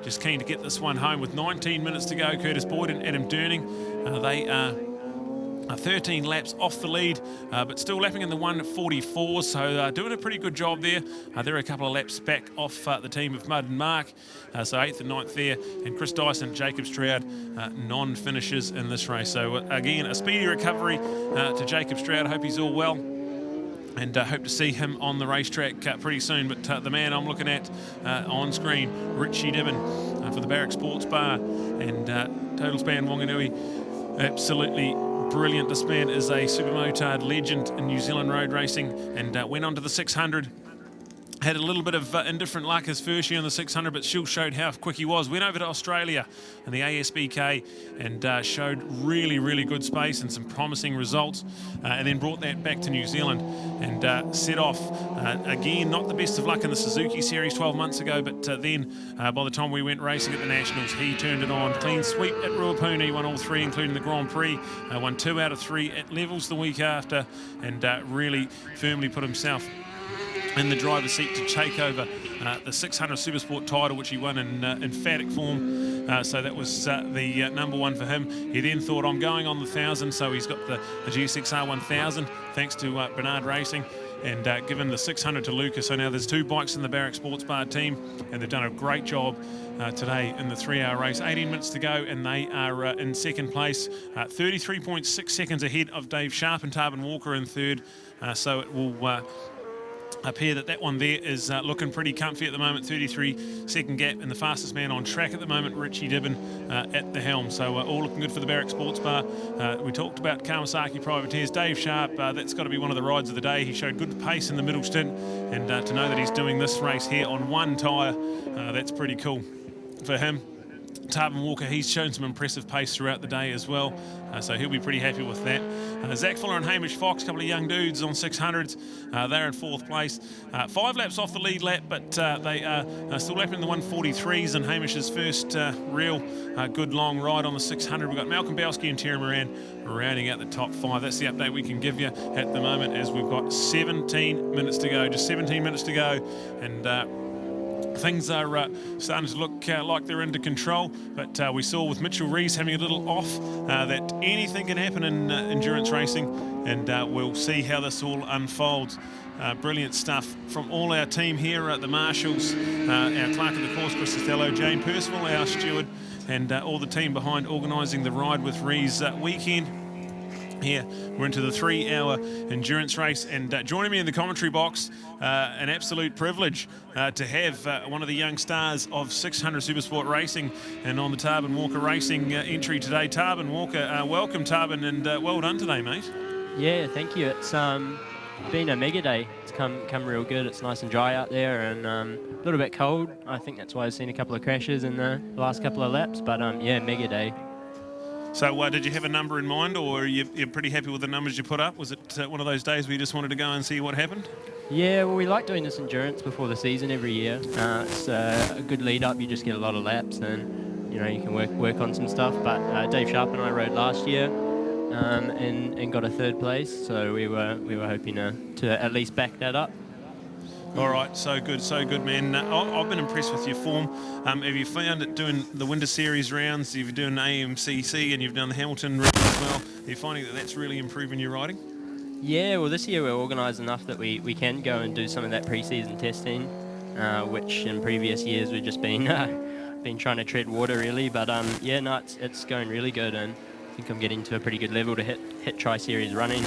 S1: just keen to get this one home with 19 minutes to go. Curtis Boyd and Adam Durning, they are 13 laps off the lead, but still lapping in the 1:44, so doing a pretty good job there. They're a couple of laps back off the team of Mudd and Mark, so 8th and 9th there, and Chris Dyson, Jacob Stroud, non-finishers in this race. So again, a speedy recovery to Jacob Stroud. Hope he's all well, and hope to see him on the racetrack pretty soon. But the man I'm looking at on screen, Richie Dibben for the Barrack Sports Bar, and Total Span Wanganui, absolutely brilliant. This man is a supermotard legend in New Zealand road racing, and went on to the 600. Had a little bit of indifferent luck his first year on the 600, but still showed how quick he was. Went over to Australia in the ASBK and showed really, really good space and some promising results, and then brought that back to New Zealand and set off. Again, not the best of luck in the Suzuki Series 12 months ago, but then by the time we went racing at the Nationals, he turned it on. Clean sweep at Ruapuni, won all 3, including the Grand Prix. Won 2 out of 3 at Levels the week after, and really firmly put himself in the driver's seat to take over the 600 Supersport title, which he won in emphatic form. So that was the number one for him. He then thought, I'm going on the 1,000, so he's got the GSXR 1000, thanks to Bernard Racing, and given the 600 to Lucas. So now there's 2 bikes in the Barrack Sports Bar team, and they've done a great job today in the 3-hour race. 18 minutes to go, and they are in second place, 33.6 seconds ahead of Dave Sharp and Tarvin Walker in third. So it will appear that one there is looking pretty comfy at the moment. 33-second gap, and the fastest man on track at the moment, Richie Dibben, at the helm. So all looking good for the Barrack Sports Bar. We talked about Kawasaki Privateers. Dave Sharp, that's got to be one of the rides of the day. He showed good pace in the middle stint, and to know that he's doing this race here on one tyre, that's pretty cool for him. Tarvin Walker, he's shown some impressive pace throughout the day as well, so he'll be pretty happy with that. Zach Fuller and Hamish Fox, a couple of young dudes on 600s, they're in 4th place. 5 laps off the lead lap, but they are still lapping the 143s, and Hamish's first real good long ride on the 600. We've got Malcolm Belski and Terry Moran rounding out the top 5. That's the update we can give you at the moment, as we've got 17 minutes to go, just 17 minutes to go, and things are starting to look like they're under control, but we saw with Mitchel Reese having a little off that anything can happen in endurance racing, and we'll see how this all unfolds. Brilliant stuff from all our team here at the Marshals, our clerk of the course, Chris Costello, Jane Percival, our steward, and all the team behind organising the Ride with Reeves weekend. Here we're into the 3-hour endurance race, and joining me in the commentary box, an absolute privilege to have one of the young stars of 600 Supersport racing and on the Tarvin Walker Racing entry today. Tarvin Walker, welcome Tarvin, and well done today, mate.
S5: Yeah, thank you. It's been a mega day. It's come real good. It's nice and dry out there, and a little bit cold. I think that's why I've seen a couple of crashes in the last couple of laps, but yeah, mega day.
S1: So did you have a number in mind, or you're pretty happy with the numbers you put up? Was it one of those days where you just wanted to go and see what happened?
S5: Yeah, well, we like doing this endurance before the season every year. It's a good lead up. You just get a lot of laps, and you can work on some stuff. But Dave Sharp and I rode last year and got a 3rd place, so we were hoping to at least back that up.
S1: All right, so good, man. I've been impressed with your form. Have you found it doing the Winter Series rounds, you've done AMCC and you've done the Hamilton round as well, are you finding that that's really improving your riding?
S5: Yeah, well, this year we're organised enough that we can go and do some of that pre-season testing, which in previous years we've just been trying to tread water really. But yeah, no, it's going really good, and I think I'm getting to a pretty good level to hit Tri-Series running.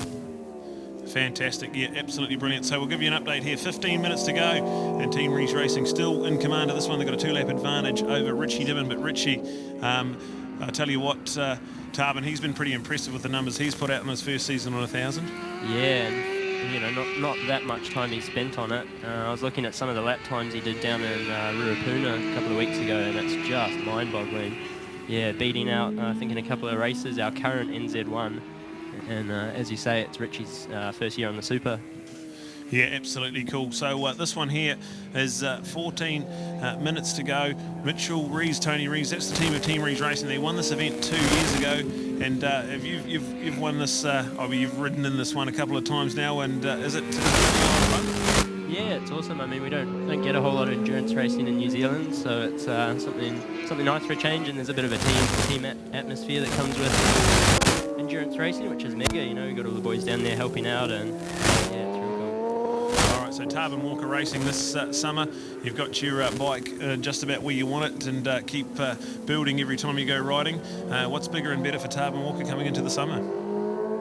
S1: Fantastic, yeah, absolutely brilliant. So we'll give you an update here. 15 minutes to go, and Team Reeves Racing still in command of this one. They've got a 2-lap advantage over Richie Dibben, but Richie, I tell you what, Tarvin, he's been pretty impressive with the numbers he's put out in his first season on 1,000.
S5: Yeah, and not that much time he spent on it. I was looking at some of the lap times he did down in Ruapuna a couple of weeks ago, and it's just mind-boggling. Yeah, beating out, I think in a couple of races, our current NZ1. And as you say, it's Richie's first year on the Super.
S1: Yeah, absolutely cool. So this one here is 14 minutes to go. Mitchel Reese, Tony Reeves, that's the team of Team Reeves Racing. They won this event 2 years ago, and you've won this. You've ridden in this one a couple of times now, and is it fun?
S5: Yeah, it's awesome. I mean, we don't get a whole lot of endurance racing in New Zealand, so it's something nice for a change, and there's a bit of a team atmosphere that comes with endurance racing, which is mega. We've got all the boys down there helping out, and yeah, it's real cool.
S1: All right, so Tarvin Walker Racing this summer, you've got your bike just about where you want it, and keep building every time you go riding. What's bigger and better for Tarvin Walker coming into the summer?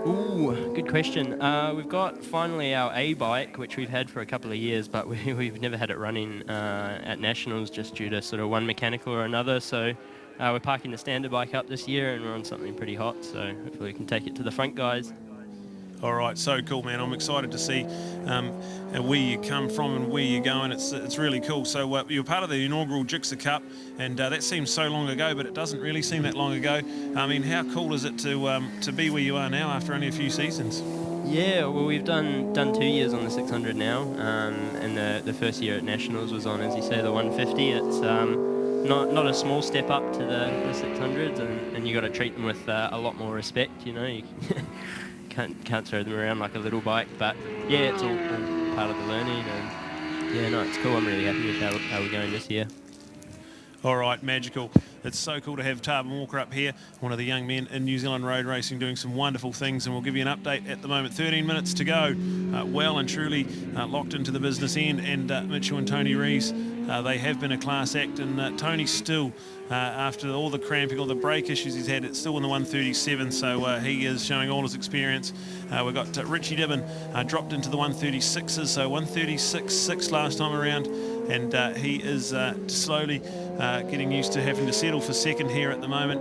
S5: Ooh, good question. We've got finally our A bike, which we've had for a couple of years, but we've never had it running at Nationals just due to sort of one mechanical or another. So we're parking the standard bike up this year, and we're on something pretty hot, so hopefully we can take it to the front guys.
S1: All right, so cool, man. I'm excited to see where you come from and where you're going. It's really cool. So you were part of the inaugural Jigsaw Cup, and that seems so long ago, but it doesn't really seem that long ago. I mean, how cool is it to be where you are now after only a few seasons?
S5: Yeah, well, we've done 2 years on the 600 now, and the first year at Nationals was on, as you say, the 150. It's not a small step up to the 600s, and you got to treat them with a lot more respect. You can't throw them around like a little bike, but yeah, it's all part of the learning, and yeah, no, it's cool. I'm really happy with how we're going this year.
S1: All right, magical. It's so cool to have Tarvin Walker up here, one of the young men in New Zealand road racing, doing some wonderful things, and we'll give you an update at the moment. 13 minutes to go, well and truly locked into the business end, and Mitchel and Tony Reese, they have been a class act, and Tony's still, after all the cramping, all the brake issues he's had, it's still in the 137, so he is showing all his experience. We've got Richie Dibben dropped into the 136s, so 136.6 last time around, and he is slowly getting used to having to settle for second here at the moment,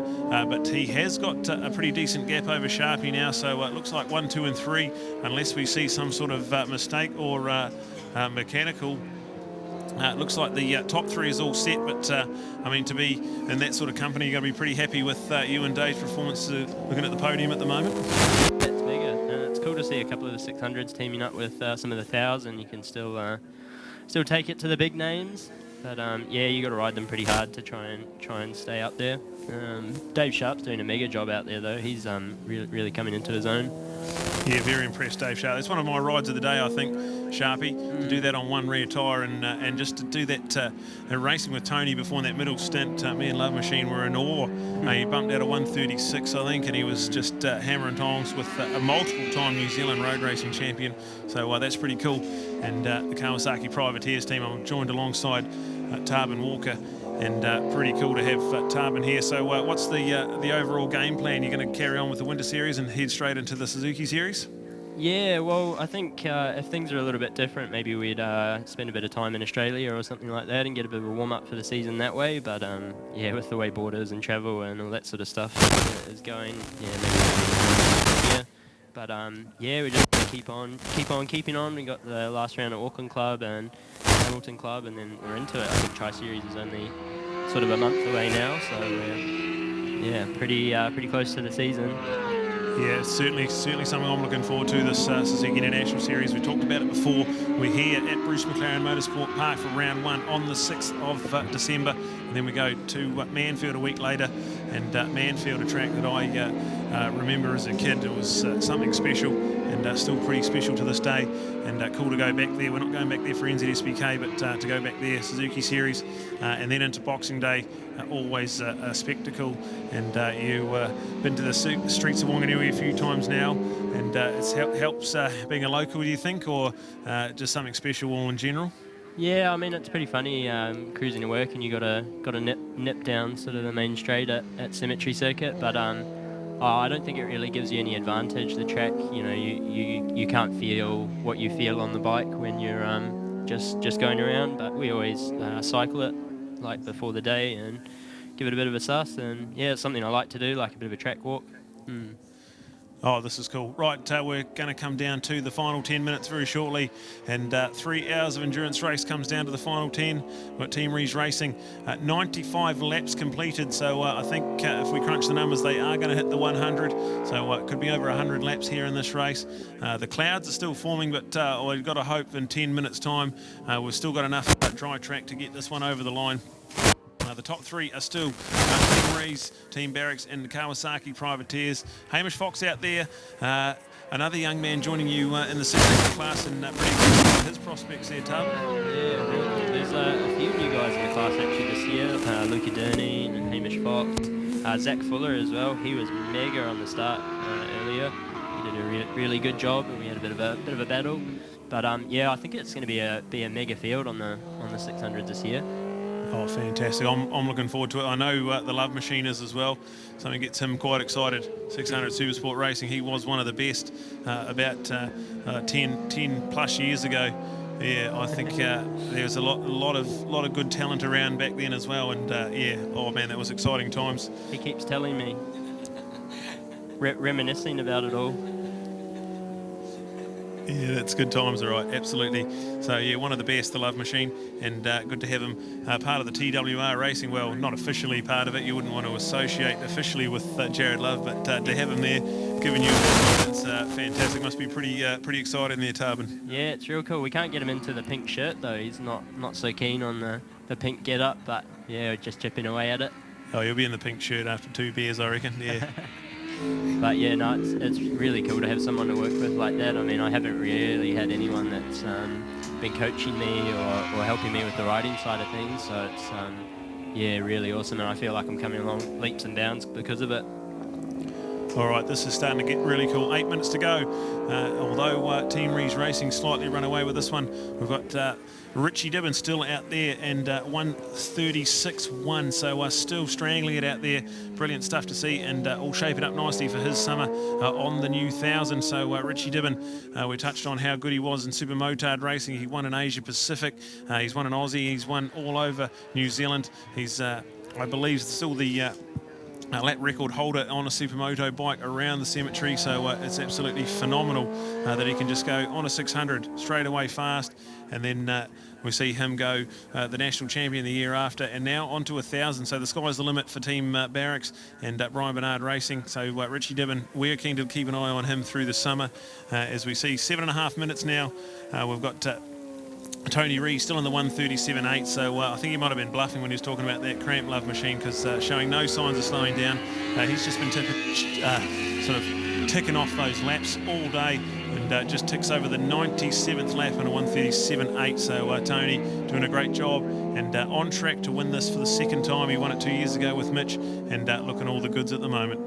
S1: but he has got a pretty decent gap over Sharpie now, so it looks like 1, 2 and 3, unless we see some sort of mistake or mechanical It looks like the top 3 is all set, but I mean, to be in that sort of company, you've got to be pretty happy with you and Dave's performance looking at the podium at the moment.
S5: That's bigger, and it's cool to see a couple of the 600s teaming up with some of the 1000. You can still take it to the big names, but yeah, you got to ride them pretty hard to try and stay up there. Dave Sharp's doing a mega job out there though. He's really coming into his own.
S1: Yeah, very impressed, Dave Sharp. It's one of my rides of the day, I think, Sharpie, to do that on one rear tyre and just to do that racing with Tony before in that middle stint. Me and Love Machine were in awe. He bumped out a 136, I think, and he was just hammering tongs with a multiple-time New Zealand road racing champion. So that's pretty cool. And the Kawasaki Privateers team, I'm joined alongside Tarvin Walker. And pretty cool to have Tarvin here. So what's the overall game plan? You're going to carry on with the Winter Series and head straight into the Suzuki Series?
S5: Yeah, well, I think if things are a little bit different, maybe we'd spend a bit of time in Australia or something like that and get a bit of a warm-up for the season that way. But yeah, with the way borders and travel and all that sort of stuff is going, yeah, maybe yeah. But yeah, we just keep on keeping on. We got the last round at Auckland Club and Hamilton Club, and then we're into it. I think Tri-Series is only sort of a month away now, so we're yeah, pretty close to the season.
S1: Yeah, certainly something I'm looking forward to, this Suzuki International Series. We talked about it before. We're here at Bruce Mclaren Motorsport Park for round 1 on the 6th of December, and then we go to Manfield a week later. And Manfield, a track that I remember as a kid, it was something special, and still pretty special to this day, and cool to go back there. We're not going back there for NZSBK, but to go back there, Suzuki Series, and then into Boxing Day, always a spectacle. And you've been to the streets of Wanganui a few times now, and it helps being a local, do you think, or just something special all in general?
S5: Yeah, I mean, it's pretty funny cruising to work and you got to nip down sort of the main straight at Cemetery Circuit, but I don't think it really gives you any advantage. The track, you know, you can't feel what you feel on the bike when you're just going around. But we always cycle it like before the day and give it a bit of a suss. And yeah, it's something I like to do, like a bit of a track walk.
S1: Oh, this is cool. Right, we're going to come down to the final 10 minutes very shortly, and 3 hours of endurance race comes down to the final 10. We've got Team Reeves Racing, 95 laps completed, so I think if we crunch the numbers, they are going to hit the 100, so it could be over 100 laps here in this race. The clouds are still forming, but we've got to hope in 10 minutes' time we've still got enough dry track to get this one over the line. The top 3 are still Team Reeves, Team Barracks and the Kawasaki Privateers. Hamish Fox out there, another young man joining you in the 600 class, and pretty good his prospects there, Tub.
S5: Yeah, there's a few new guys in the class actually this year. Luca Durney and Hamish Fox. Zach Fuller as well. He was mega on the start earlier. He did a really good job, and we had a bit of a battle. But yeah, I think it's going to be a mega field on the 600s this year.
S1: Oh, fantastic. I'm looking forward to it. I know the Love Machine is as well. Something gets him quite excited. 600 Supersport Racing, he was one of the best about 10 plus years ago. Yeah, I think there was a lot of good talent around back then as well. And yeah, oh man, that was exciting times.
S5: He keeps telling me, reminiscing about it all.
S1: Yeah, that's good times, all right, absolutely. So, yeah, one of the best, the Love Machine, and good to have him part of the TWR racing. Well, not officially part of it. You wouldn't want to associate officially with Jared Love, but to have him there, giving you it's fantastic. Must be pretty exciting there, Tarvin.
S5: Yeah, it's real cool. We can't get him into the pink shirt, though. He's not so keen on the pink get-up, but, yeah, just chipping away at it.
S1: Oh, he'll be in the pink shirt after 2 beers, I reckon, yeah.
S5: But yeah, no, it's really cool to have someone to work with like that. I mean, I haven't really had anyone that's been coaching me or helping me with the riding side of things. So it's yeah, really awesome, and I feel like I'm coming along leaps and bounds because of it.
S1: All right, this is starting to get really cool. 8 minutes to go. Although Team Reeves Racing slightly run away with this one, we've got Richie Dibben still out there, and 1:36.1, so still strangling it out there. Brilliant stuff to see, and all shaping up nicely for his summer on the new 1000. So Richie Dibben, we touched on how good he was in Super Motard racing. He won in Asia Pacific, he's won in Aussie, he's won all over New Zealand. He's, I believe, still the lap record holder on a supermoto bike around the cemetery, so it's absolutely phenomenal that he can just go on a 600 straight away fast, and then we see him go the national champion the year after, and now onto 1,000. So the sky's the limit for Team Barracks and Brian Bernard Racing. So Richie Dibben, we're keen to keep an eye on him through the summer. As we see 7.5 minutes now, we've got Tony Reeves still in the 1:37.8, so I think he might have been bluffing when he was talking about that cramp love machine, because showing no signs of slowing down. He's just been sort of ticking off those laps all day, and just ticks over the 97th lap on a 1:37.8. So Tony doing a great job, and on track to win this for the second time. He won it 2 years ago with Mitch, and looking all the goods at the moment.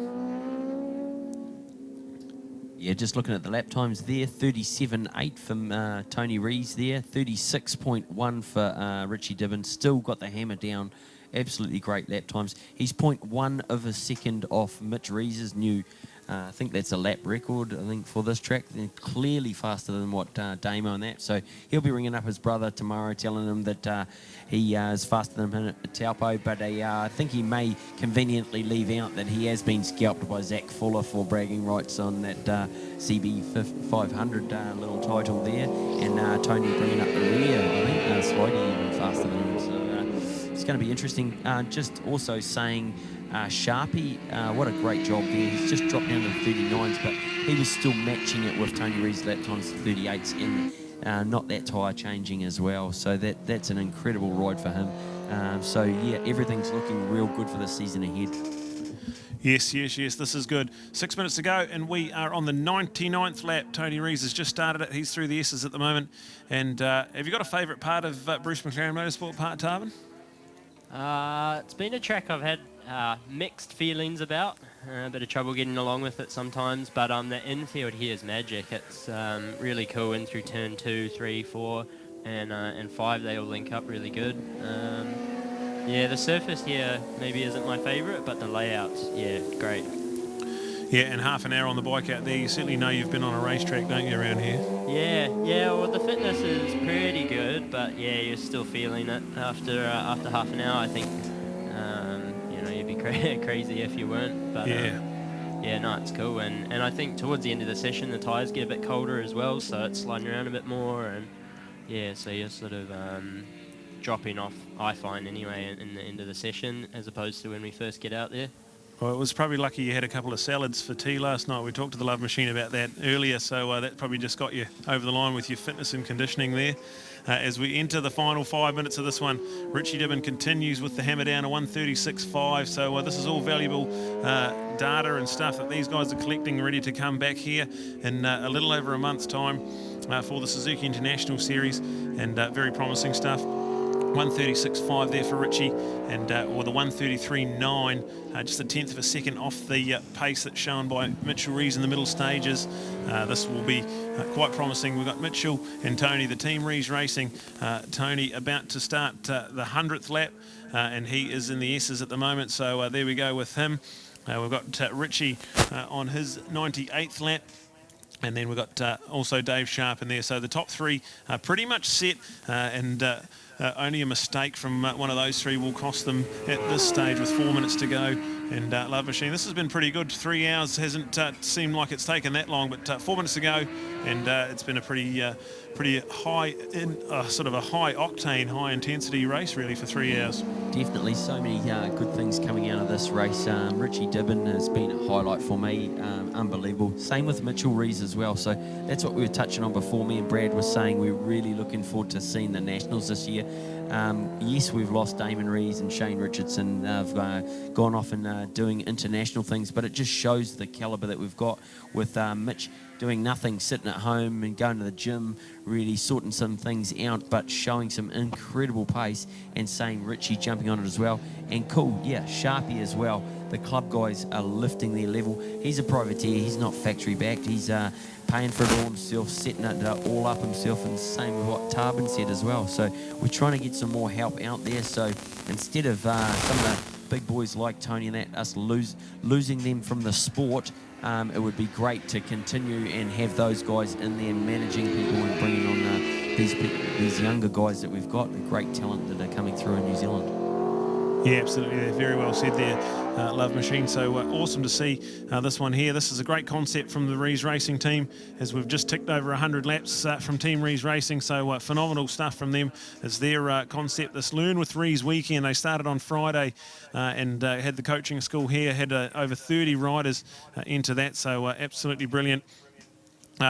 S2: Yeah, just looking at the lap times there, 37.8 from Tony Reeves there, 36.1 for Richie Dibben. Still got the hammer down. Absolutely great lap times. He's 0.1 of a second off Mitch Reeves' new, I think that's a lap record, I think, for this track. They're clearly faster than what Damo on that. So he'll be ringing up his brother tomorrow, telling him that he is faster than him at Taupo, but I think he may conveniently leave out that he has been scalped by Zach Fuller for bragging rights on that CB 500 little title there, and Tony bringing up the rear, I think, slightly even faster than him. So it's going to be interesting. Just also saying Sharpie, what a great job there. He's just dropped down to 39s, but he was still matching it with Tony Reeves' lap times 38s, and not that tyre changing as well. So that's an incredible ride for him. So yeah, everything's looking real good for the season ahead.
S1: Yes, this is good. 6 minutes to go, and we are on the 99th lap. Tony Reeves has just started it. He's through the S's at the moment. And have you got a favourite part of Bruce McLaren Motorsport part, Tarvin?
S5: It's been a track I've had mixed feelings about. A bit of trouble getting along with it sometimes, but the infield here is magic. It's really cool in through turn 2, 3, 4, and 5. They all link up really good. Yeah, the surface here maybe isn't my favourite, but the layouts, yeah, great.
S1: Yeah, and half an hour on the bike out there. You certainly know you've been on a racetrack, don't you, around here?
S5: Yeah. Well, the fitness is pretty good, but yeah, you're still feeling it after half an hour. I think you'd be crazy if you weren't. But yeah, no, it's cool. And I think towards the end of the session, the tyres get a bit colder as well, so it's sliding around a bit more. And yeah, so you're sort of dropping off, I find anyway, in the end of the session, as opposed to when we first get out there.
S1: Well, it was probably lucky you had a couple of salads for tea last night. We talked to the Love Machine about that earlier, so that probably just got you over the line with your fitness and conditioning there. As we enter the final 5 minutes of this one, Richie Dibben continues with the hammer down, a 1:36.5. So this is all valuable data and stuff that these guys are collecting, ready to come back here in a little over a month's time for the Suzuki International Series, and very promising stuff. 1:36.5 there for Richie, and or the 1:33.9, just a tenth of a second off the pace that's shown by Mitchel Reese in the middle stages. This will be quite promising. We've got Mitchell and Tony, the Team Reese Racing. Tony about to start the 100th lap, and he is in the S's at the moment, so there we go with him. We've got Richie on his 98th lap. And then we've got also Dave Sharp in there. So the top three are pretty much set, and only a mistake from one of those three will cost them at this stage with 4 minutes to go. And Love Machine, this has been pretty good. 3 hours hasn't seemed like it's taken that long, but 4 minutes to go, and it's been a pretty high, sort of a high octane, high intensity race really for 3 hours.
S2: Definitely so many good things coming out of this race. Richie Dibben has been a highlight for me, unbelievable. Same with Mitchel Reese as well. So that's what we were touching on before. Me and Brad were saying we're really looking forward to seeing the Nationals this year. Yes, we've lost Damon Rees and Shane Richardson. They've gone off and doing international things, but it just shows the calibre that we've got with Mitch doing nothing, sitting at home and going to the gym, really sorting some things out, but showing some incredible pace, and saying Richie jumping on it as well. And cool, yeah, Sharpie as well. The club guys are lifting their level. He's a privateer, he's not factory backed. He's paying for it all himself, setting it all up himself, and same with what Tarvin said as well. So we're trying to get some more help out there. So instead of some of the big boys like Tony and that, us losing them from the sport, it would be great to continue and have those guys in there managing people and bringing on these younger guys that we've got, the great talent that are coming through in New Zealand.
S1: Yeah, absolutely. Very well said there, Love Machine. So awesome to see this one here. This is a great concept from the Reeves Racing team, as we've just ticked over 100 laps from Team Reeves Racing. So phenomenal stuff from them. It's their concept, this Learn with Reeves weekend. They started on Friday and had the coaching school here, had over 30 riders enter that. So absolutely brilliant.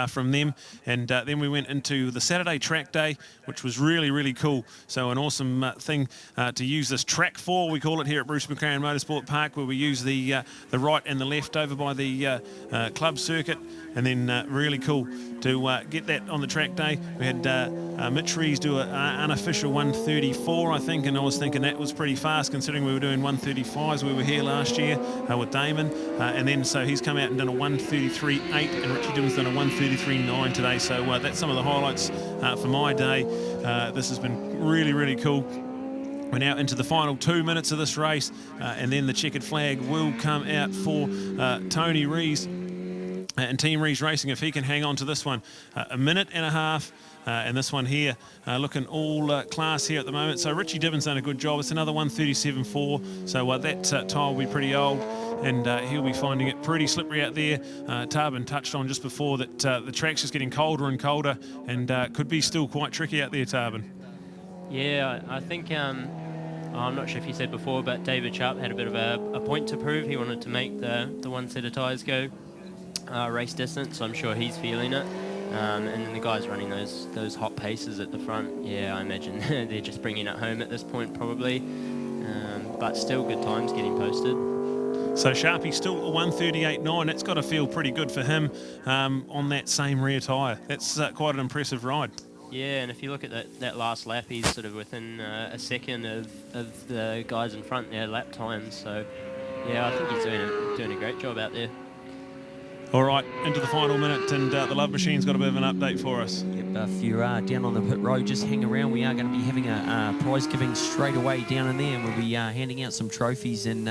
S1: From them, and then we went into the Saturday track day, which was really cool. So an awesome thing to use this track for, we call it here at Bruce Mclaren Motorsport Park, where we use the right and the left over by the club circuit, and then really cool to get that on the track day. We had Mitchel Reese do an unofficial 1:34, I think, and I was thinking that was pretty fast considering we were doing 1:35s. We were here last year with Damon, and then so he's come out and done a 1:33.8, and Richie Dibben's done a 1:33.9 today. So that's some of the highlights for my day. This has been really cool. We're now into the final 2 minutes of this race, and then the checkered flag will come out for Tony Reese and Team Reeves Racing, if he can hang on to this one. A minute and a half, and this one here looking all class here at the moment. So Richie Dibben's done a good job. It's another 1:37.4, so that tyre will be pretty old, and he'll be finding it pretty slippery out there. Tarvin touched on just before that the track's just getting colder and colder, and could be still quite tricky out there, Tarvin.
S5: Yeah, I think, I'm not sure if you said before, but David Sharp had a bit of a point to prove. He wanted to make the one set of tyres go race distance, so I'm sure he's feeling it. And then the guys running those hot paces at the front, yeah, I imagine they're just bringing it home at this point probably. But still good times getting posted.
S1: So Sharpie still a 1:38.9. That's got to feel pretty good for him on that same rear tyre. That's quite an impressive ride.
S5: Yeah, and if you look at that last lap, he's sort of within a second of the guys in front, their lap times. So yeah, I think he's doing a great job out there.
S1: All right, into the final minute, and the Love Machine's got a bit of an update for us.
S6: Yep, if you're down on the pit road, just hang around. We are going to be having a prize giving straight away down in there, and we'll be handing out some trophies, and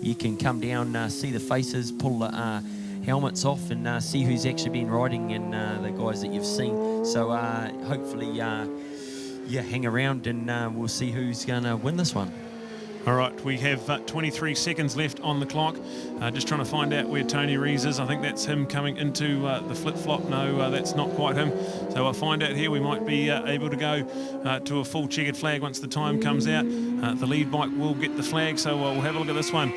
S6: you can come down, see the faces, pull the helmets off, and see who's actually been riding and the guys that you've seen. So hopefully, yeah, hang around, and we'll see who's going to win this one.
S1: All right, we have 23 seconds left on the clock. Just trying to find out where Tony Reese is. I think that's him coming into the flip-flop. No, that's not quite him. So I'll find out here. We might be able to go to a full checkered flag once the time comes out. The lead bike will get the flag, so we'll have a look at this one.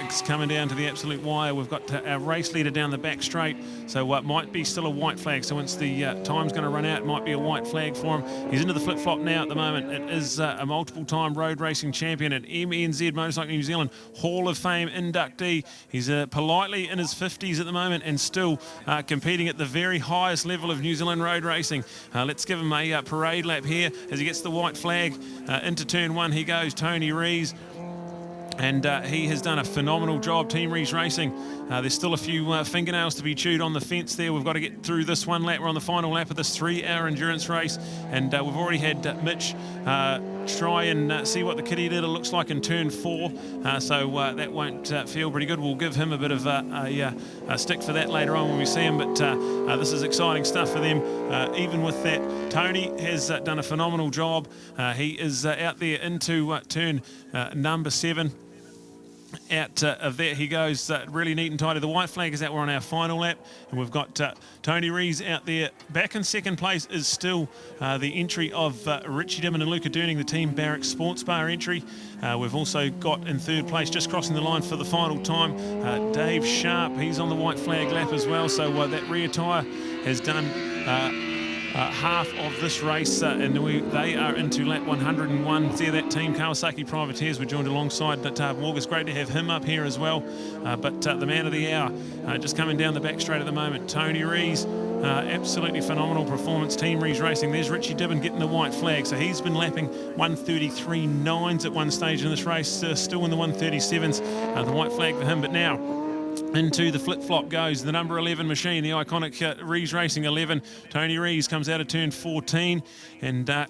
S1: It's coming down to the absolute wire. We've got our race leader down the back straight, so it might be still a white flag. So once the time's going to run out, it might be a white flag for him. He's into the flip-flop now at the moment. It is a multiple-time road racing champion at MNZ Motorcycle New Zealand Hall of Fame inductee. He's politely in his 50s at the moment and still competing at the very highest level of New Zealand road racing. Let's give him a parade lap here as he gets the white flag. Into turn one he goes, Tony Reese. And he has done a phenomenal job, Team Reeves Racing. There's still a few fingernails to be chewed on the fence there. We've got to get through this one lap. We're on the final lap of this 3-hour endurance race. And we've already had Mitch try and see what the kitty litter looks like in turn 4. So that won't feel pretty good. We'll give him a bit of a stick for that later on when we see him. But this is exciting stuff for them. Even with that, Tony has done a phenomenal job. He is out there into turn number 7. Out of there he goes, really neat and tidy. The white flag is out. We're on our final lap, and we've got Tony Reese out there. Back in second place is still the entry of Richie Dibben and Luca Durning, the Team Barrack Sports Bar entry. We've also got in third place, just crossing the line for the final time, Dave Sharp. He's on the white flag lap as well, so that rear tyre has done half of this race, and they are into lap 101. There, that team, Kawasaki Privateers, we're joined alongside Tarvin Walker. It's great to have him up here as well. But the man of the hour, just coming down the back straight at the moment, Tony Reese. Absolutely phenomenal performance, Team Reeves Racing. There's Richie Dibben getting the white flag. So he's been lapping 1:33.9s at one stage in this race, still in the 1:37s. The white flag for him, but now into the flip-flop goes the number 11 machine, the iconic Reeves Racing 11. Tony Reese comes out of turn 14, and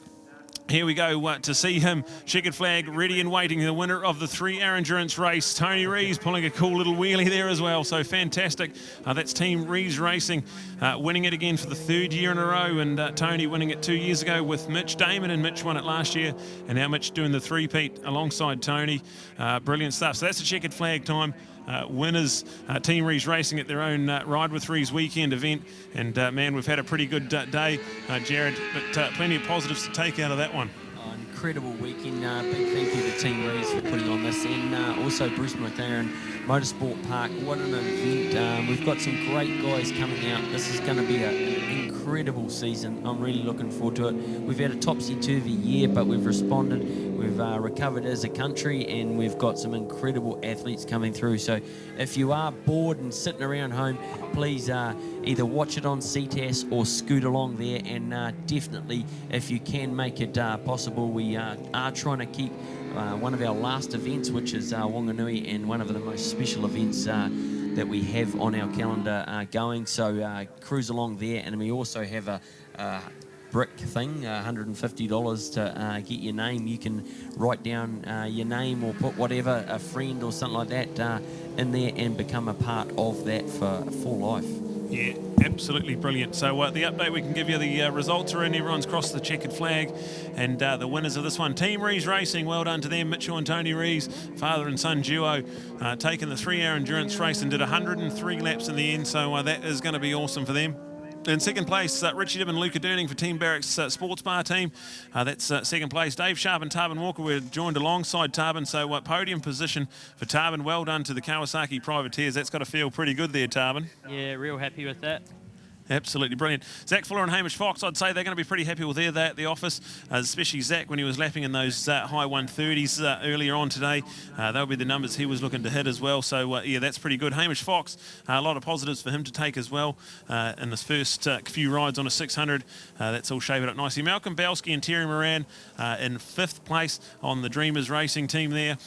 S1: Here we go to see him. Checkered flag ready and waiting. The winner of the 3-hour endurance race, Tony Reeves, pulling a cool little wheelie there as well. So fantastic. That's Team Reeves Racing, winning it again for the 3rd year in a row. And Tony winning it 2 years ago with Mitch Damon, and Mitch won it last year. And now Mitch doing the three-peat alongside Tony. Brilliant stuff. So that's a checkered flag time. Winners, Team Reeves Racing at their own Ride with Reeves weekend event. And man, we've had a pretty good day, Jared, but plenty of positives to take out of that one.
S6: Incredible weekend. Big thank you to Team Reeves for putting on this, and also Bruce Mclaren, Motorsport Park. What an event. We've got some great guys coming out. This is going to be an incredible season. I'm really looking forward to it. We've had a topsy-turvy year, but we've responded. We've recovered as a country, and we've got some incredible athletes coming through. So if you are bored and sitting around home, please either watch it on Ctas or scoot along there, and definitely, if you can make it possible, we are trying to keep one of our last events, which is Wanganui, and one of the most special events that we have on our calendar going. So cruise along there, and we also have a brick thing, $150 to get your name. You can write down your name or put whatever, a friend or something like that in there, and become a part of that for life.
S1: Yeah, absolutely brilliant. So the update we can give you, the results are in. Everyone's crossed the checkered flag, and the winners of this one, Team Reeves Racing, well done to them. Mitchell and Tony Reeves, father and son duo, taking the 3-hour endurance race and did 103 laps in the end. So that is going to be awesome for them. In second place, Richie Dibben and Luca Durning for Team Barracks Sports Bar team. That's second place. Dave Sharp and Tarvin Walker were joined alongside Tarvin. So podium position for Tarvin. Well done to the Kawasaki Privateers. That's got to feel pretty good there, Tarvin.
S5: Yeah, real happy with that.
S1: Absolutely brilliant. Zach Fuller and Hamish Fox, I'd say they're going to be pretty happy with their day at the office, especially Zach when he was lapping in those high 130s earlier on today. They'll be the numbers he was looking to hit as well. So, yeah, that's pretty good. Hamish Fox, a lot of positives for him to take as well in this first few rides on a 600. That's all shaping up nicely. Malcolm Belski and Terry Moran in 5th place on the Dreamers Racing team there.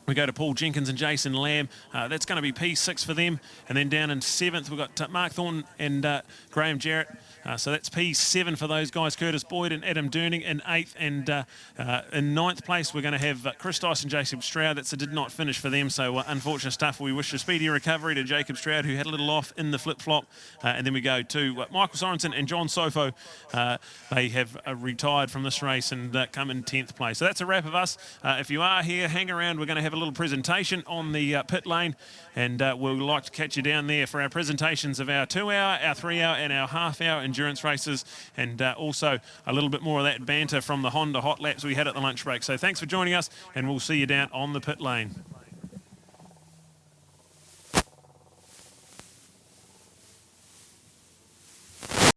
S1: We go to Paul Jenkins and Jason Lamb. That's going to be P6 for them. And then down in 7th, we've got Mark Thornton and Graham Jarrett. So that's P7 for those guys. Curtis Boyd and Adam Durning in 8th. And in 9th place, we're going to have Chris Dyson, Jacob Stroud. That's a did not finish for them. So unfortunate stuff. We wish a speedy recovery to Jacob Stroud, who had a little off in the flip-flop. And then we go to Michael Sorensen and John Sofo. They have retired from this race and come in 10th place. So that's a wrap of us. If you are here, hang around. We're going to have a little presentation on the pit lane, and we'll like to catch you down there for our presentations of our 2-hour, our 3-hour and our half-hour endurance races, and also a little bit more of that banter from the Honda hot laps we had at the lunch break. So thanks for joining us, and we'll see you down on the pit lane.